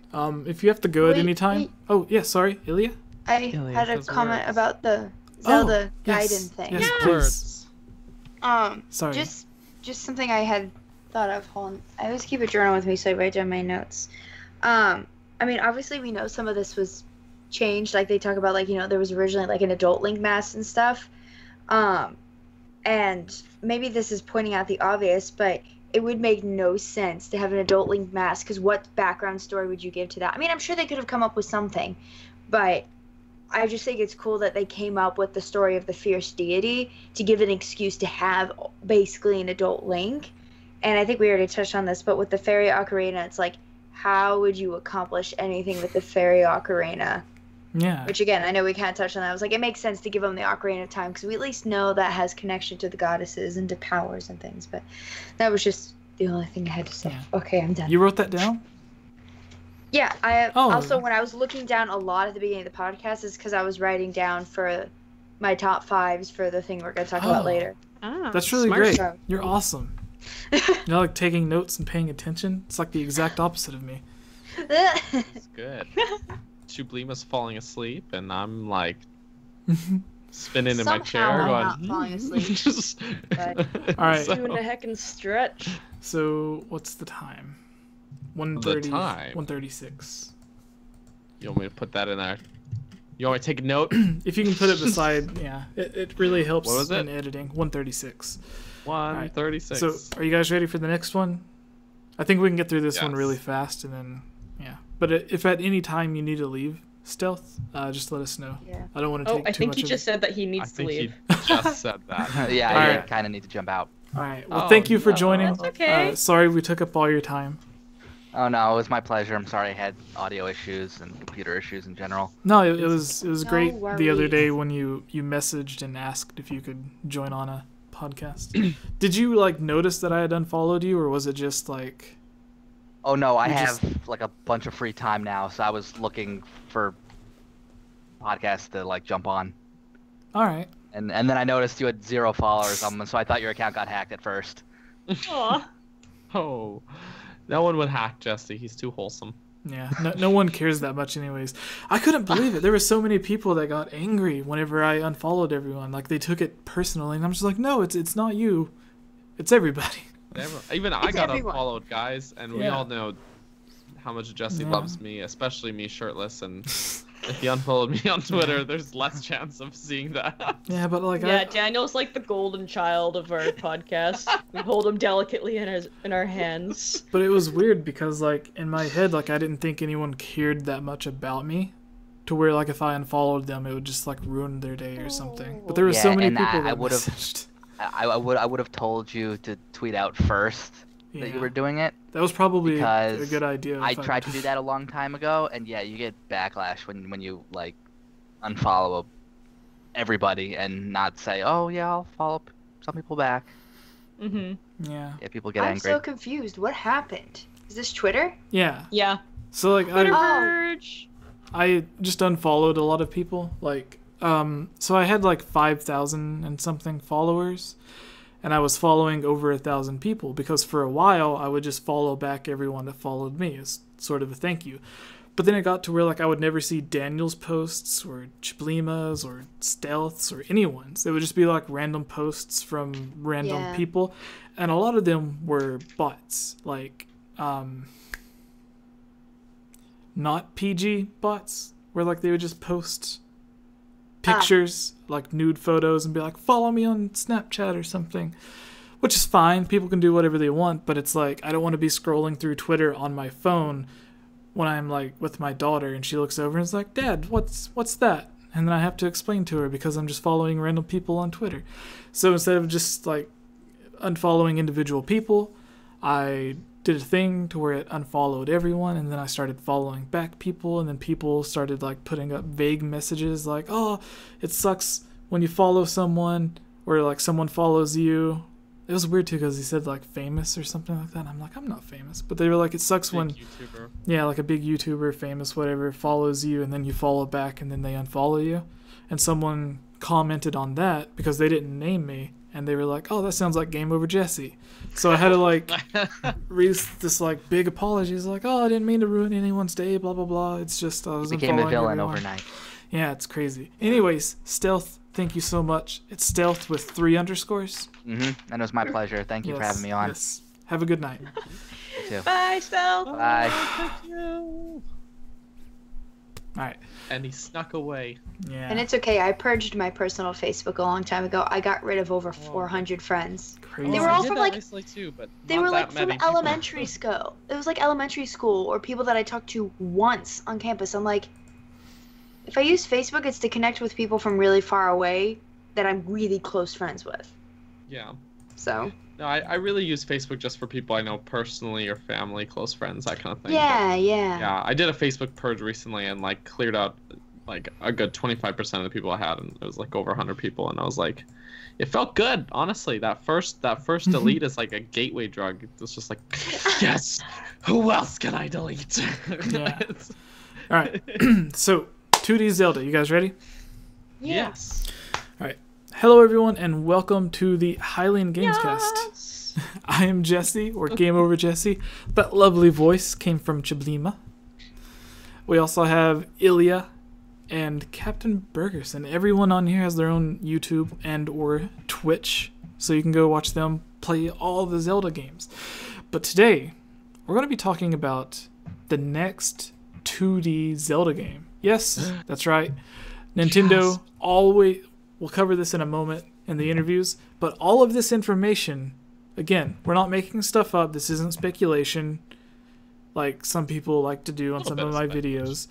If you have to go at any time. Wait. Oh, yeah, sorry. Ilya? I had a comment about the Zelda Gaiden thing. Yes, please. Sorry. Just something I had thought of. Hold on. I always keep a journal with me so I write down my notes. I mean, obviously we know some of this was changed. Like they talk about, like, there was originally like an adult Link mask and stuff. And maybe this is pointing out the obvious, but it would make no sense to have an adult Link mask, because what background story would you give to that? I mean, I'm sure they could have come up with something, but I just think it's cool that they came up with the story of the fierce deity to give an excuse to have basically an adult Link. And I think we already touched on this, but with the Fairy Ocarina, it's like, how would you accomplish anything with the Fairy Ocarina? Yeah. Which, again, I know we can't touch on that. I was like, it makes sense to give them the Ocarina of Time, because we at least know that has connection to the goddesses and to powers and things. But that was just the only thing I had to say. Yeah. Okay, I'm done. You wrote that down? Yeah. Also, when I was looking down a lot at the beginning of the podcast, is because I was writing down for my top 5s for the thing we're going to talk about later. That's really great. You're awesome. Like taking notes and paying attention. It's like the exact opposite of me. It's good. Shublima's falling asleep, and I'm like spinning in my chair. I'm going, not falling asleep. All right. Doing a heckin' stretch. So what's the time? 1:30. 1:36. You want me to put that in there? You want me to take a note? If you can put it beside, yeah, it really helps What was it? in editing. 1:36. 1:36. So are you guys ready for the next one? I think we can get through this one really fast, and then But if at any time you need to leave Stealth, just let us know. Yeah. I don't want to take too much. I think he just said that he needs to leave. He just said that. Yeah, I kind of need to jump out. All right. Well, thank you for joining. That's okay. Sorry we took up all your time. Oh no, it was my pleasure. I'm sorry I had audio issues and computer issues in general. No, it was great worries. the other day when you messaged and asked if you could join on a podcast. Did you like notice that I had unfollowed you, or was it just like? Oh no, I have like a bunch of free time now, so I was looking for podcasts to like jump on. All right. And then I noticed you had 0 followers on them, so I thought your account got hacked at first. Aw. Oh, no one would hack Jesse. He's too wholesome. Yeah, no one cares that much anyways. I couldn't believe it. There were so many people that got angry whenever I unfollowed everyone. Like, they took it personally, and I'm just like, no, it's not you. It's everybody. Even I got everyone. unfollowed, guys, and we all know how much Jesse loves me, especially me shirtless, and if he unfollowed me on Twitter, there's less chance of seeing that. Yeah, but like Daniel's like the golden child of our podcast. We hold him delicately in our hands. But it was weird because like in my head, like I didn't think anyone cared that much about me, to where like if I unfollowed them, it would just like ruin their day or something. But there were so many people that messaged. I would have told you to tweet out first that you were doing it. That was probably a good idea. I tried to do that a long time ago, and yeah, you get backlash when you like unfollow everybody and not say, oh yeah, I'll follow some people back. Mhm. Yeah. Yeah, people get I'm angry. so confused. What happened? Is this Twitter? Yeah. Yeah. So like I just unfollowed a lot of people. Like so I had like 5,000 and something followers, and I was following over 1,000 people because for a while I would just follow back everyone that followed me as sort of a thank you. But then it got to where like I would never see Daniel's posts or Chiblima's or Stealth's or anyone's. It would just be like random posts from random people, and a lot of them were bots, like not PG bots, where like they would just post pictures, like nude photos, and be like, follow me on Snapchat or something, which is fine. People can do whatever they want, but it's like I don't want to be scrolling through Twitter on my phone when I'm like with my daughter and she looks over and is like, Dad, what's that? And then I have to explain to her because I'm just following random people on Twitter. So instead of just like unfollowing individual people. I did a thing to where it unfollowed everyone, and then I started following back people, and then people started like putting up vague messages like, oh, it sucks when you follow someone, or like someone follows you. It was weird too because he said like famous or something like that, and I'm like, I'm not famous. But they were like, it sucks when YouTuber. Yeah, like a big YouTuber, famous, whatever, follows you, and then you follow back, and then they unfollow you. And someone commented on that because they didn't name me, and they were like, oh, that sounds like Game Over Jesse. So I had to like read this like big apology. It's like, oh, I didn't mean to ruin anyone's day, blah blah blah. It's just I was became a unfollowing villain everyone. overnight. Yeah, it's crazy. Anyways, Stealth, thank you so much. It's Stealth with 3 underscores. And it was my pleasure. Thank you for having me on. Yes. Have a good night. You too. Bye, Stealth. Bye. You. All right. And he snuck away. Yeah. And it's okay. I purged my personal Facebook a long time ago. I got rid of over 400 friends. Crazy. They were all from like too, but they not were that like from many people. elementary school. It was like elementary school or people that I talked to once on campus. I'm like, if I use Facebook, it's to connect with people from really far away that I'm really close friends with. Yeah. So. No, I really use Facebook just for people I know personally or family, close friends, that kind of thing. Yeah, But, yeah. yeah, I did a Facebook purge recently and like cleared out like a good 25% of the people I had, and it was like over 100 people, and I was like, it felt good, honestly. That first delete is like a gateway drug. It's just like, yes, who else can I delete? Yeah. All right. So 2D Zelda, you guys ready? Yes. All right. Hello, everyone, and welcome to the Hylian Gamescast. Yes. I am Jesse, or Game Over Jesse. That lovely voice came from Chiblima. We also have Ilya and Captain Bergerson. Everyone on here has their own YouTube and or Twitch, so you can go watch them play all the Zelda games. But today, we're going to be talking about the next 2D Zelda game. Yes, that's right. Nintendo always... We'll cover this in a moment in the interviews, but all of this information, again, we're not making stuff up. This isn't speculation like some people like to do on some of my videos.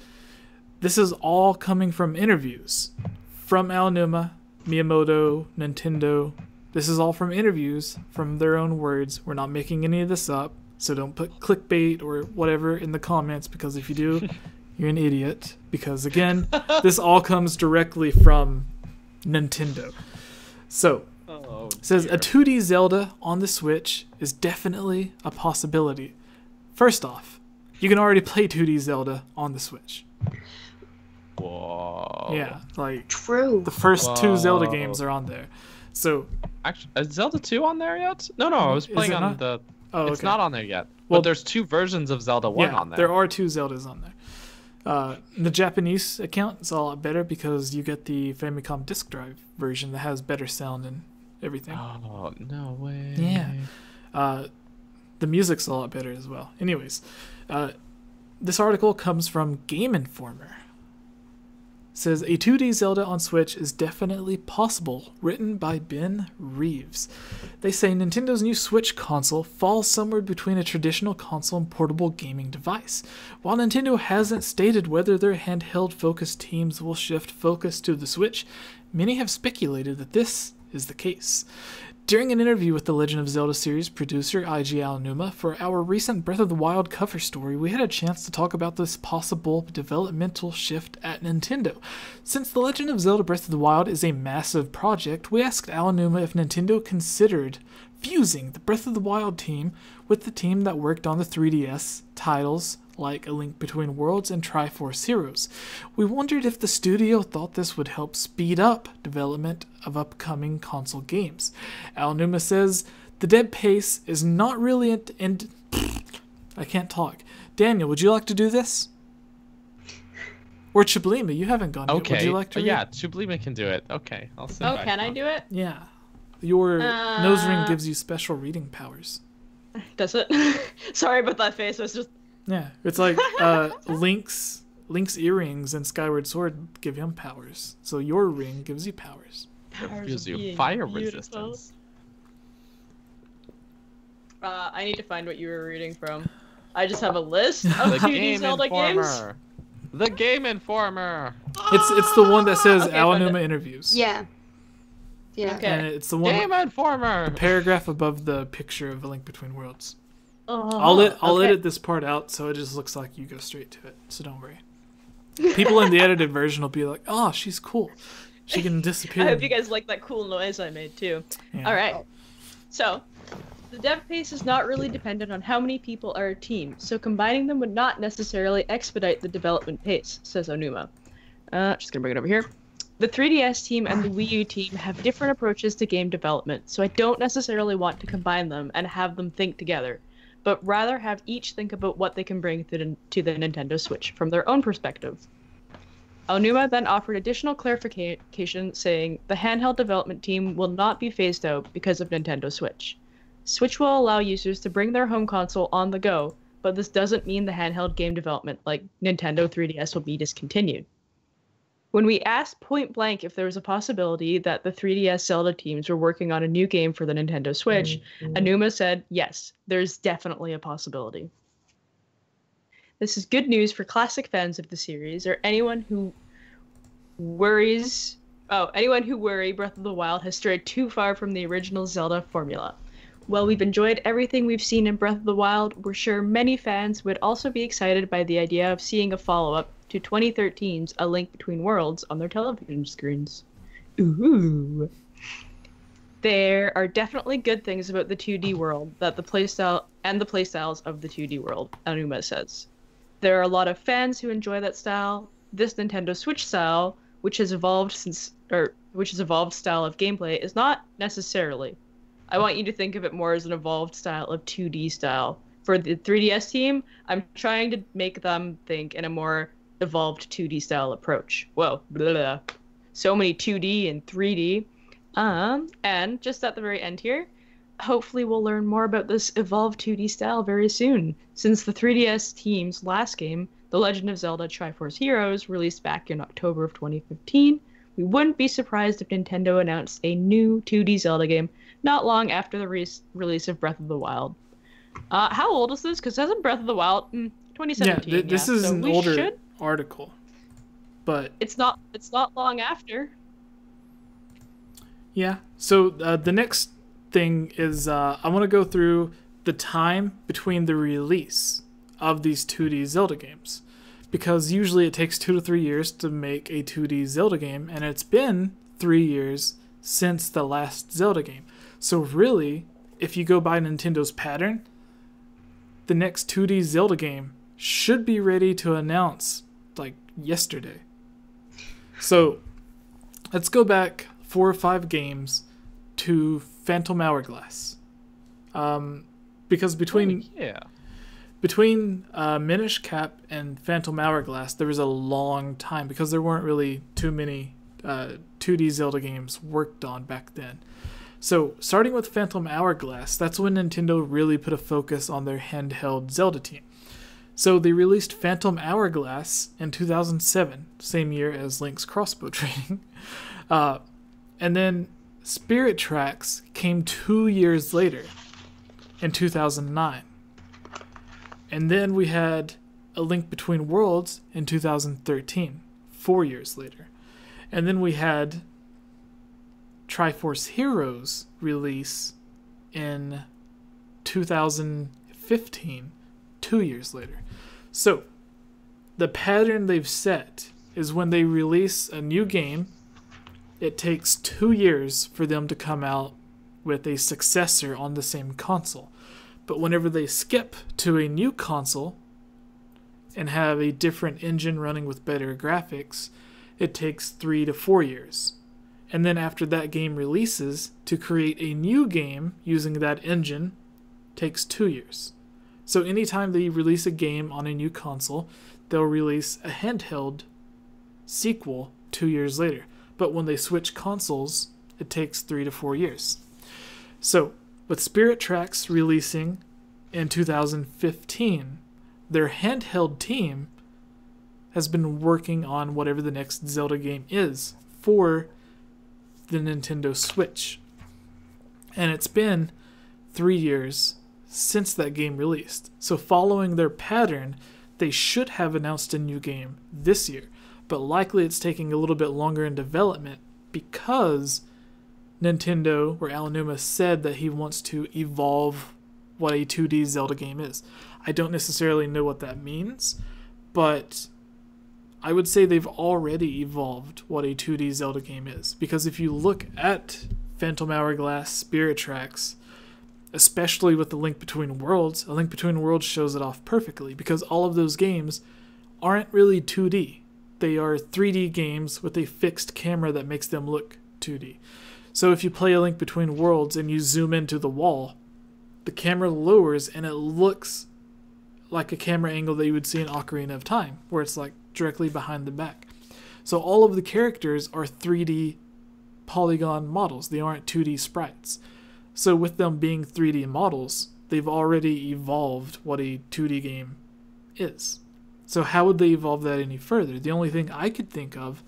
This is all coming from interviews from Aonuma, Miyamoto, Nintendo. This is all from interviews from their own words. We're not making any of this up, so don't put clickbait or whatever in the comments, because if you do, you're an idiot. Because again, this all comes directly from Nintendo. So, it says a 2D Zelda on the Switch is definitely a possibility. First off, you can already play 2D Zelda on the Switch. Whoa. Yeah, like True. the first 2 Zelda games are on there. So, Actually, is Zelda 2 on there yet? No, I was playing it on not? the... Oh, It's okay. not on there yet. Well, But there's 2 versions of Zelda 1 on there. there are 2 Zeldas on there. The Japanese account is a lot better because you get the Famicom Disk Drive version that has better sound and everything. Oh, no way. Yeah. The music's a lot better as well. Anyways, this article comes from Game Informer. It says, a 2D Zelda on Switch is definitely possible, written by Ben Reeves. They say Nintendo's new Switch console falls somewhere between a traditional console and portable gaming device. While Nintendo hasn't stated whether their handheld-focused teams will shift focus to the Switch, many have speculated that this is the case. During an interview with the Legend of Zelda series producer Eiji Aonuma for our recent Breath of the Wild cover story, we had a chance to talk about this possible developmental shift at Nintendo. Since The Legend of Zelda Breath of the Wild is a massive project, we asked Aonuma if Nintendo considered fusing the Breath of the Wild team with the team that worked on the 3DS titles like A Link Between Worlds and Triforce Heroes. We wondered if the studio thought this would help speed up development of upcoming console games. Aonuma says, the dead pace is not really I can't talk. Daniel, would you like to do this? Or Chiblima, you haven't gone yet. Okay. Would you like to read? Yeah, Chiblima can do it. Okay, I'll sit Oh, back can I on. do it? Yeah. Your nose ring gives you special reading powers. Does it? Sorry about that face. I was just... Yeah, it's like Link's earrings and Skyward Sword give him powers. So your ring gives you powers. Gives you fire resistance. I need to find what you were reading from. I just have a list of The 2D Game Zelda games. Informer. The Game Informer. It's the one that says Okay, found Aonuma it. interviews. Yeah. Yeah. Okay. And it's the one Game Informer. the paragraph above the picture of A Link Between Worlds. Oh, I'll okay. edit this part out so it just looks like you go straight to it. So don't worry. People in the edited version will be like, "Oh, she's cool. She can disappear." I hope you guys like that cool noise I made too. Yeah. All right. So, the dev pace is not really dependent on how many people are a team, so combining them would not necessarily expedite the development pace, says Onuma. Just gonna bring it over here. The 3DS team and the Wii U team have different approaches to game development, so I don't necessarily want to combine them and have them think together, but rather have each think about what they can bring to the Nintendo Switch from their own perspective. Onuma then offered additional clarification, saying the handheld development team will not be phased out because of Nintendo Switch. Switch will allow users to bring their home console on the go, but this doesn't mean the handheld game development like Nintendo 3DS will be discontinued. When we asked point blank if there was a possibility that the 3DS Zelda teams were working on a new game for the Nintendo Switch, Onuma said, yes, there's definitely a possibility. This is good news for classic fans of the series or anyone who worry Breath of the Wild has strayed too far from the original Zelda formula. While we've enjoyed everything we've seen in Breath of the Wild, we're sure many fans would also be excited by the idea of seeing a follow-up to 2013's A Link Between Worlds on their television screens. Ooh. There are definitely good things about the 2D world that the playstyles of the 2D world, Onuma says. There are a lot of fans who enjoy that style. This Nintendo Switch style, which has evolved style of gameplay, is not necessarily. I want you to think of it more as an evolved style of 2D style. For the 3DS team, I'm trying to make them think in a more evolved 2D style approach. Whoa, blah, blah. So many 2D and 3D. And just at the very end here, hopefully we'll learn more about this evolved 2D style very soon. Since the 3DS team's last game, The Legend of Zelda Triforce Heroes, released back in October of 2015, we wouldn't be surprised if Nintendo announced a new 2D Zelda game not long after the release of Breath of the Wild. How old is this? Because it says in Breath of the Wild, 2017. Yeah, this is so an older article, but it's not long after. Yeah. So the next thing is I want to go through the time between the release of these 2D Zelda games, because usually it takes 2 to 3 years to make a 2D Zelda game, and it's been 3 years since the last Zelda game. So really, if you go by Nintendo's pattern, the next 2D Zelda game should be ready to announce like yesterday. So let's go back 4 or 5 games to Phantom Hourglass. Because between Minish Cap and Phantom Hourglass, there was a long time because there weren't really too many 2D Zelda games worked on back then. So, starting with Phantom Hourglass, that's when Nintendo really put a focus on their handheld Zelda team. So, they released Phantom Hourglass in 2007, same year as Link's crossbow training. And then Spirit Tracks came 2 years later, in 2009. And then we had A Link Between Worlds in 2013, 4 years later. And then we had Triforce Heroes release in 2015, 2 years later. So, the pattern they've set is when they release a new game, it takes 2 years for them to come out with a successor on the same console. But whenever they skip to a new console and have a different engine running with better graphics, it takes 3 to 4 years. And then after that game releases, to create a new game using that engine takes 2 years. So anytime they release a game on a new console, they'll release a handheld sequel 2 years later. But when they switch consoles, it takes 3 to 4 years. So, with Spirit Tracks releasing in 2015, their handheld team has been working on whatever the next Zelda game is for the Nintendo Switch. And it's been 3 years since that game released. So following their pattern, they should have announced a new game this year. But likely it's taking a little bit longer in development because Nintendo, or Aonuma, said that he wants to evolve what a 2D Zelda game is. I don't necessarily know what that means, but I would say they've already evolved what a 2D Zelda game is. Because if you look at Phantom Hourglass, Spirit Tracks, especially with the Link Between Worlds, A Link Between Worlds shows it off perfectly, because all of those games aren't really 2D. They are 3D games with a fixed camera that makes them look 2D. So if you play A Link Between Worlds and you zoom into the wall, the camera lowers and it looks like a camera angle that you would see in Ocarina of Time, where it's like directly behind the back. So all of the characters are 3D polygon models. They aren't 2D sprites. So with them being 3D models, they've already evolved what a 2D game is. So how would they evolve that any further? The only thing I could think of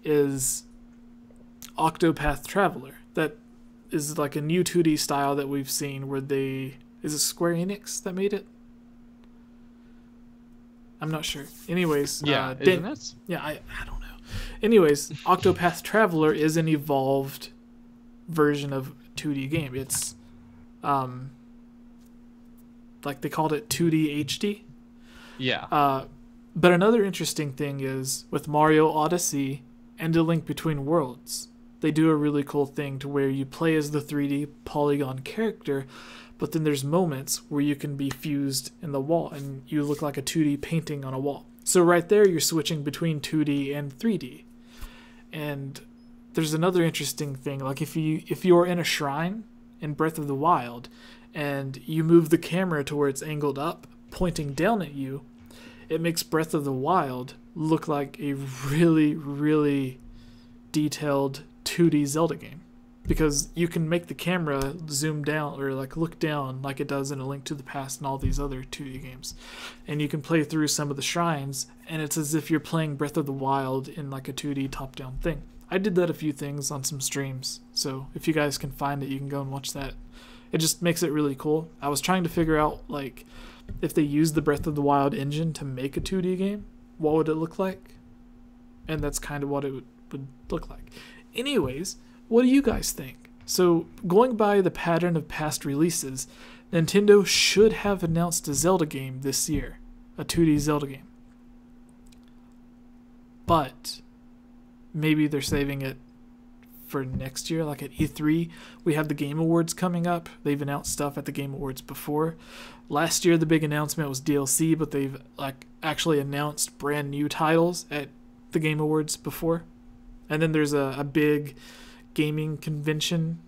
is Octopath Traveler. That is like a new 2D style that we've seen where they... Is it Square Enix that made it? I'm not sure. Anyways. Yeah, isn't it? Yeah, I don't know. Anyways, Octopath Traveler is an evolved version of 2D game. It's like they called it 2D HD. Yeah. But another interesting thing is with Mario Odyssey and A Link Between Worlds, they do a really cool thing to where you play as the 3D polygon character, but then there's moments where you can be fused in the wall and you look like a 2D painting on a wall. So right there you're switching between 2D and 3D. And there's another interesting thing, like if you're in a shrine in Breath of the Wild and you move the camera to where it's angled up, pointing down at you, it makes Breath of the Wild look like a really, really detailed 2D Zelda game. Because you can make the camera zoom down or like look down like it does in A Link to the Past and all these other 2D games. And you can play through some of the shrines and it's as if you're playing Breath of the Wild in like a 2D top-down thing. I did that a few things on some streams, so if you guys can find it, you can go and watch that. It just makes it really cool. I was trying to figure out like if they used the Breath of the Wild engine to make a 2D game, what would it look like? And that's kind of what it would look like. Anyways, what do you guys think? So, going by the pattern of past releases, Nintendo should have announced a Zelda game this year. A 2D Zelda game. But maybe they're saving it for next year, like at E3. We have the Game Awards coming up. They've announced stuff at the Game Awards before. Last year, the big announcement was DLC, but they've like actually announced brand new titles at the Game Awards before. And then there's a big gaming convention,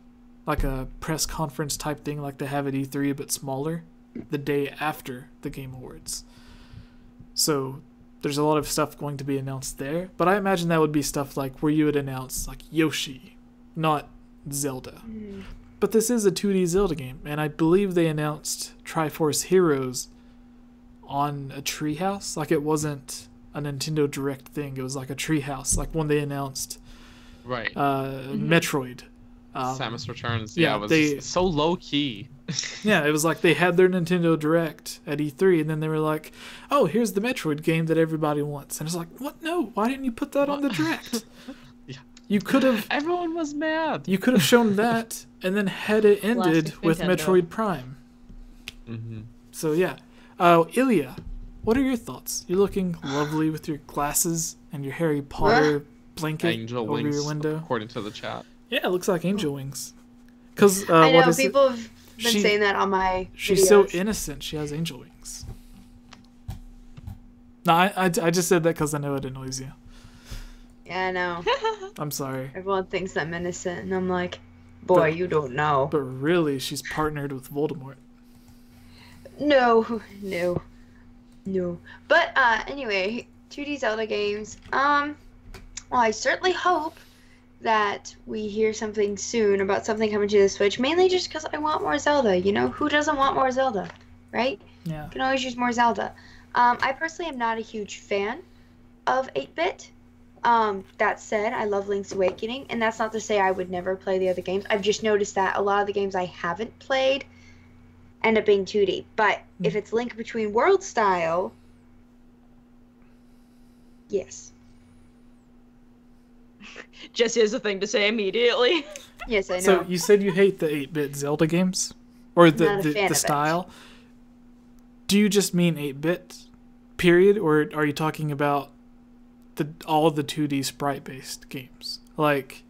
like a press conference type thing like they have at E3 but smaller, the day after the Game Awards. So there's a lot of stuff going to be announced there, but I imagine that would be stuff like where you would announce like Yoshi, not Zelda. But this is a 2D Zelda game, and I believe they announced Triforce Heroes on a treehouse. Like it wasn't a Nintendo Direct thing, it was like a treehouse, like when they announced right. Metroid. Samus Returns. Yeah, it was so low key. Yeah, it was like they had their Nintendo Direct at E3, and then they were like, "Oh, here's the Metroid game that everybody wants." And it's like, "What? No, why didn't you put that on the Direct?" Yeah. You could have. Everyone was mad. You could have shown that, and then had it ended Classic with Nintendo. Metroid Prime. Mm-hmm. So yeah, Ilya, what are your thoughts? You're looking lovely with your glasses and your Harry Potter blanket Angel over wings, your window. according to the chat. Yeah, it looks like angel wings. Because I know what is people have been She- saying that on my She's videos. so innocent. She has angel wings. No, I just said that because I know it annoys you. Yeah, I know. I'm sorry. Everyone thinks I'm innocent, and I'm like, boy, you don't know. But really, she's partnered with Voldemort. No. But anyway, 2D Zelda games. Well, I certainly hope that we hear something soon about something coming to the Switch. Mainly just because I want more Zelda. You know, who doesn't want more Zelda, right? Yeah. You can always use more Zelda. I personally am not a huge fan of 8-bit. That said, I love Link's Awakening, and that's not to say I would never play the other games. I've just noticed that a lot of the games I haven't played end up being 2D. But if it's Link Between Worlds style, yes. Jesse has a thing to say immediately. Yes, I know. So you said you hate the 8-bit Zelda games, or Not a fan the of style. Do you just mean 8-bit, period, or are you talking about all the 2D sprite-based games? Like,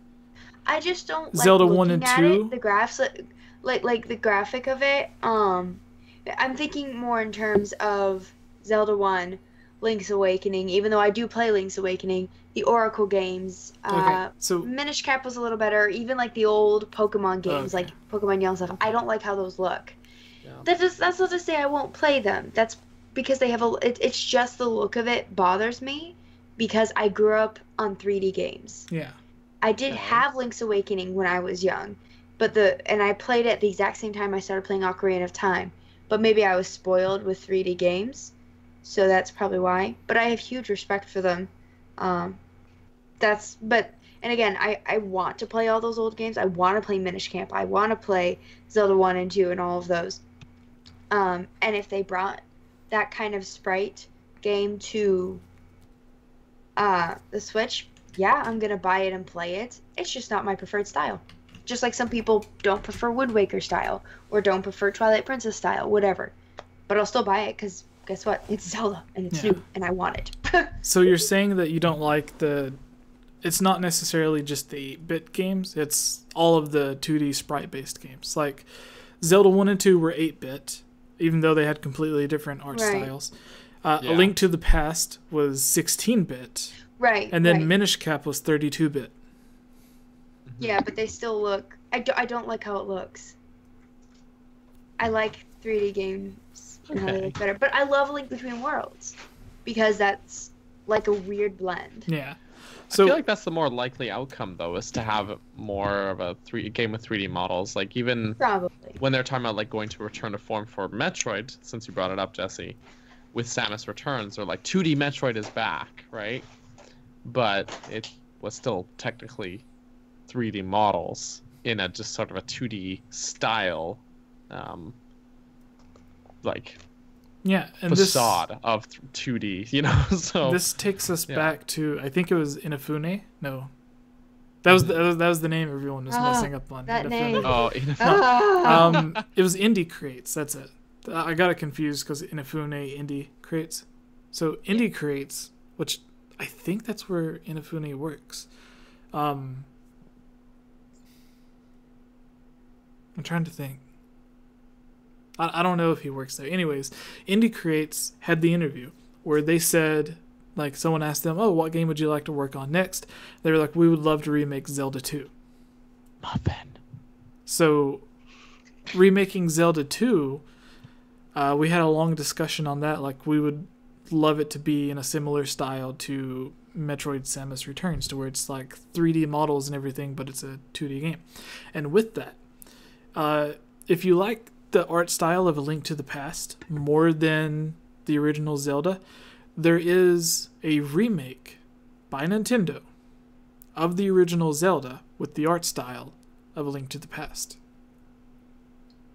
I just don't like Zelda looking 1 and at 2? it, the graphs, like the graphic of it. I'm thinking more in terms of Zelda 1, Link's Awakening. Even though I do play Link's Awakening, the Oracle games. Okay, so Minish Cap was a little better. Even like the old Pokemon games, Okay. like Pokemon Yellow stuff. I don't like how those look. Yeah. That's not to say I won't play them. That's because they have it's just the look of it bothers me, because I grew up on 3D games. yeah, I did have Link's Awakening when I was young, and I played it at the exact same time I started playing Ocarina of Time. But maybe I was spoiled with 3D games, so that's probably why. But I have huge respect for them. And again, I want to play all those old games. I want to play Minish Camp. I want to play Zelda 1 and 2 and all of those. And if they brought that kind of sprite game to the Switch, yeah, I'm going to buy it and play it. It's just not my preferred style. Just like some people don't prefer Wind Waker style or don't prefer Twilight Princess style, whatever. But I'll still buy it because guess what? It's Zelda and it's new and I want it. so you're saying that you don't like it's not necessarily just the 8-bit games, it's all of the 2D sprite-based games. Like, Zelda 1 and 2 were 8-bit, even though they had completely different art styles. A Link to the Past was 16-bit. Right. And then Minish Cap was 32-bit. Yeah, but they still look... I don't like how it looks. I like 3D games and how they look better. But I love Link Between Worlds, because that's like a weird blend. Yeah. So, I feel like that's the more likely outcome, though, is to have more of a game with 3D models. Like, even Probably. when they're talking about like going to return to form for Metroid, since you brought it up, Jesse, with Samus Returns, they're like 2D Metroid is back, right? But it was still technically 3D models in a just sort of a 2D style, like yeah, and facade of 2D, you know. So this takes us back to, I think it was Inafune. No, that was the name everyone was messing up on. That Inafune. name. Oh, Inafune. It was Indie Creates. That's it. I got it confused because Inafune Indie Creates. So Indie Creates, which I think that's where Inafune works. I'm trying to think. I don't know if he works there. Anyways, Indie Creates had the interview where they said, like, someone asked them, oh, what game would you like to work on next? They were like, we would love to remake Zelda 2. Muffin. So, remaking Zelda 2, we had a long discussion on that. Like, we would love it to be in a similar style to Metroid Samus Returns, to where it's like 3D models and everything, but it's a 2D game. And with that, if you like the art style of A Link to the Past more than the original Zelda, there is a remake by Nintendo of the original Zelda with the art style of A Link to the Past.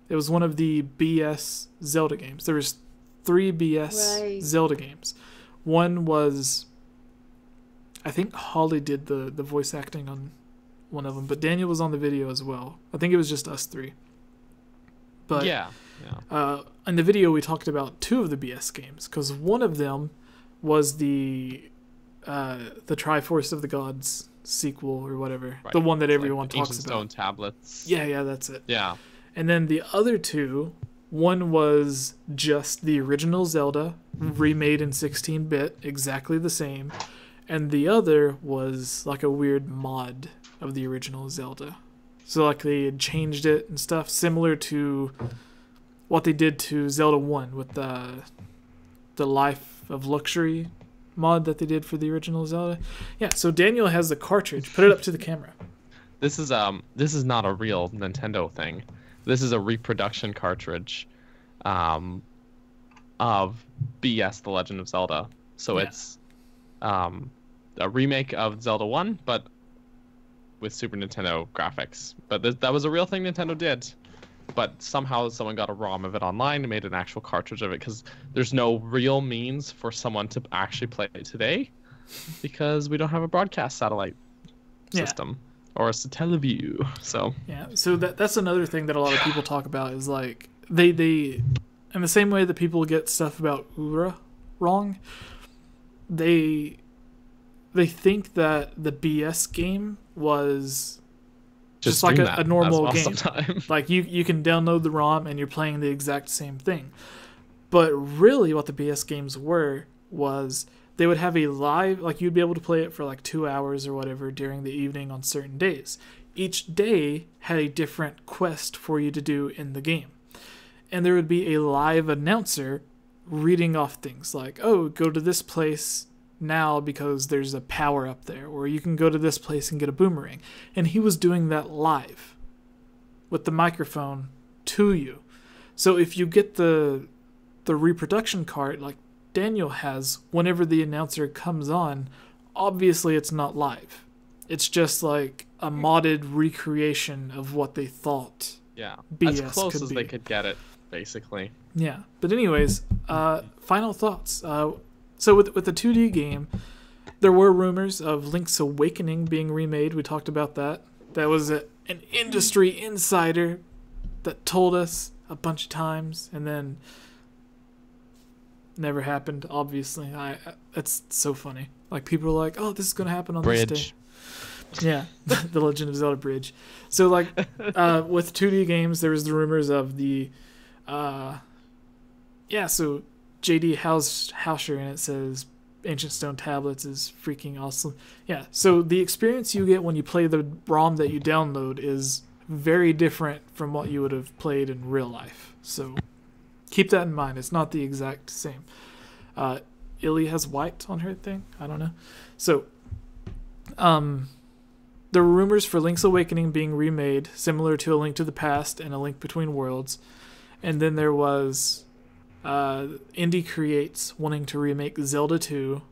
It was one of the BS Zelda games. There was 3 BS Zelda games. One was, I think Holly did the voice acting on one of them, but Daniel was on the video as well. I think it was just us 3. But in the video we talked about 2 of the BS games, because one of them was the Triforce of the Gods sequel or whatever, the one that everyone talks about. Stone tablets. Yeah, that's it. Yeah. And then the other 2, one was just the original Zelda remade in 16-bit, exactly the same, and the other was like a weird mod of the original Zelda. So like they had changed it and stuff, similar to what they did to Zelda 1 with the Life of Luxury mod that they did for the original Zelda. Yeah, so Daniel has the cartridge. Put it up to the camera. This is not a real Nintendo thing. This is a reproduction cartridge of BS: The Legend of Zelda. So it's a remake of Zelda 1, but with Super Nintendo graphics. But that was a real thing Nintendo did. But somehow someone got a ROM of it online and made an actual cartridge of it, because there's no real means for someone to actually play it today, because we don't have a broadcast satellite. system or a Satellaview. So yeah, so that's another thing that a lot of people talk about is like they in the same way that people get stuff about Ura wrong, they think that the BS game was just like a normal game. Like you can download the ROM and you're playing the exact same thing. But really what the BS games was they would have a live, like you'd be able to play it for like 2 hours or whatever during the evening on certain days. Each day had a different quest for you to do in the game. And there would be a live announcer reading off things like, oh, go to this place now because there's a power up there, or you can go to this place and get a boomerang. And he was doing that live with the microphone to you. So if you get the reproduction card like Daniel has, whenever the announcer comes on, obviously it's not live. It's just like a modded recreation of what they thought. Yeah, BS as close could as be. they could get it, basically. Yeah, but anyways, final thoughts. So with the 2D game, there were rumors of Link's Awakening being remade. We talked about that. That was an industry insider that told us a bunch of times, and then never happened, obviously. It's so funny. Like, people are like, oh, this is going to happen on this day. Yeah, the Legend of Zelda Bridge. So, like, with 2D games, there was the rumors of the... so J.D. Hausher, and it says Ancient Stone Tablets is freaking awesome. Yeah, so the experience you get when you play the ROM that you download is very different from what you would have played in real life. So keep that in mind. It's not the exact same. Illy has white on her thing. I don't know. So, there were rumors for Link's Awakening being remade, similar to A Link to the Past and A Link Between Worlds. And then there was Indie Creates wanting to remake Zelda 2.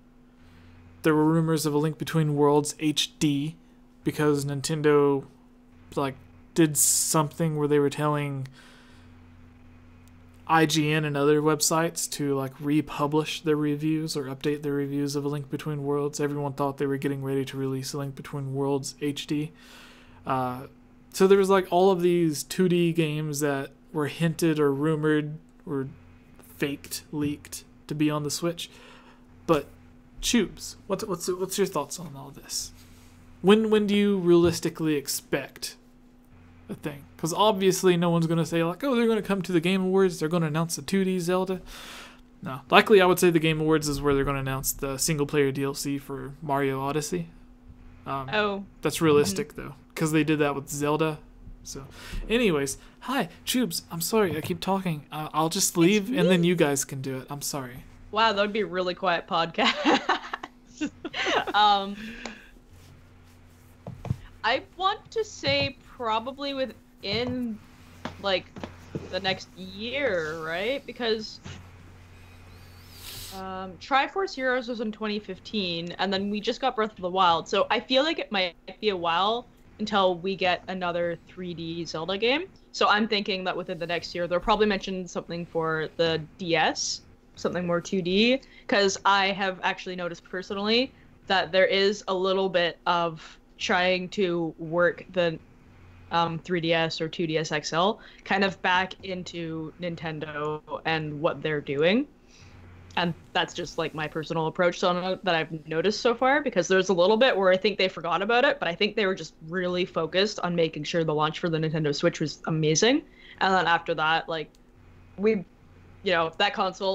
There were rumors of A Link Between Worlds HD because Nintendo did something where they were telling IGN and other websites to republish their reviews or update their reviews of A Link Between Worlds. Everyone thought they were getting ready to release A Link Between Worlds HD. So there was all of these 2D games that were hinted or rumored or faked, leaked to be on the Switch. But Tubes, what's your thoughts on all this? When do you realistically expect a thing? Because obviously no one's going to say they're going to come to the Game Awards, they're going to announce the 2D Zelda. No, likely I would say the Game Awards is where they're going to announce the single player DLC for Mario Odyssey. That's realistic though, because they did that with Zelda. So, anyways, hi, Tubes. I'm sorry, I keep talking. I'll just leave, and then you guys can do it. I'm sorry. Wow, that would be a really quiet podcast. I want to say probably within, the next year, right? Because Triforce Heroes was in 2015, and then we just got Breath of the Wild, so I feel like it might be a while until we get another 3D Zelda game. So I'm thinking that within the next year, they'll probably mention something for the DS, something more 2D, because I have actually noticed personally that there is a little bit of trying to work the 3DS or 2DS XL kind of back into Nintendo and what they're doing. And that's just my personal approach that I've noticed so far, because there's a little bit where I think they forgot about it, but I think they were just really focused on making sure the launch for the Nintendo Switch was amazing. And then after that, that console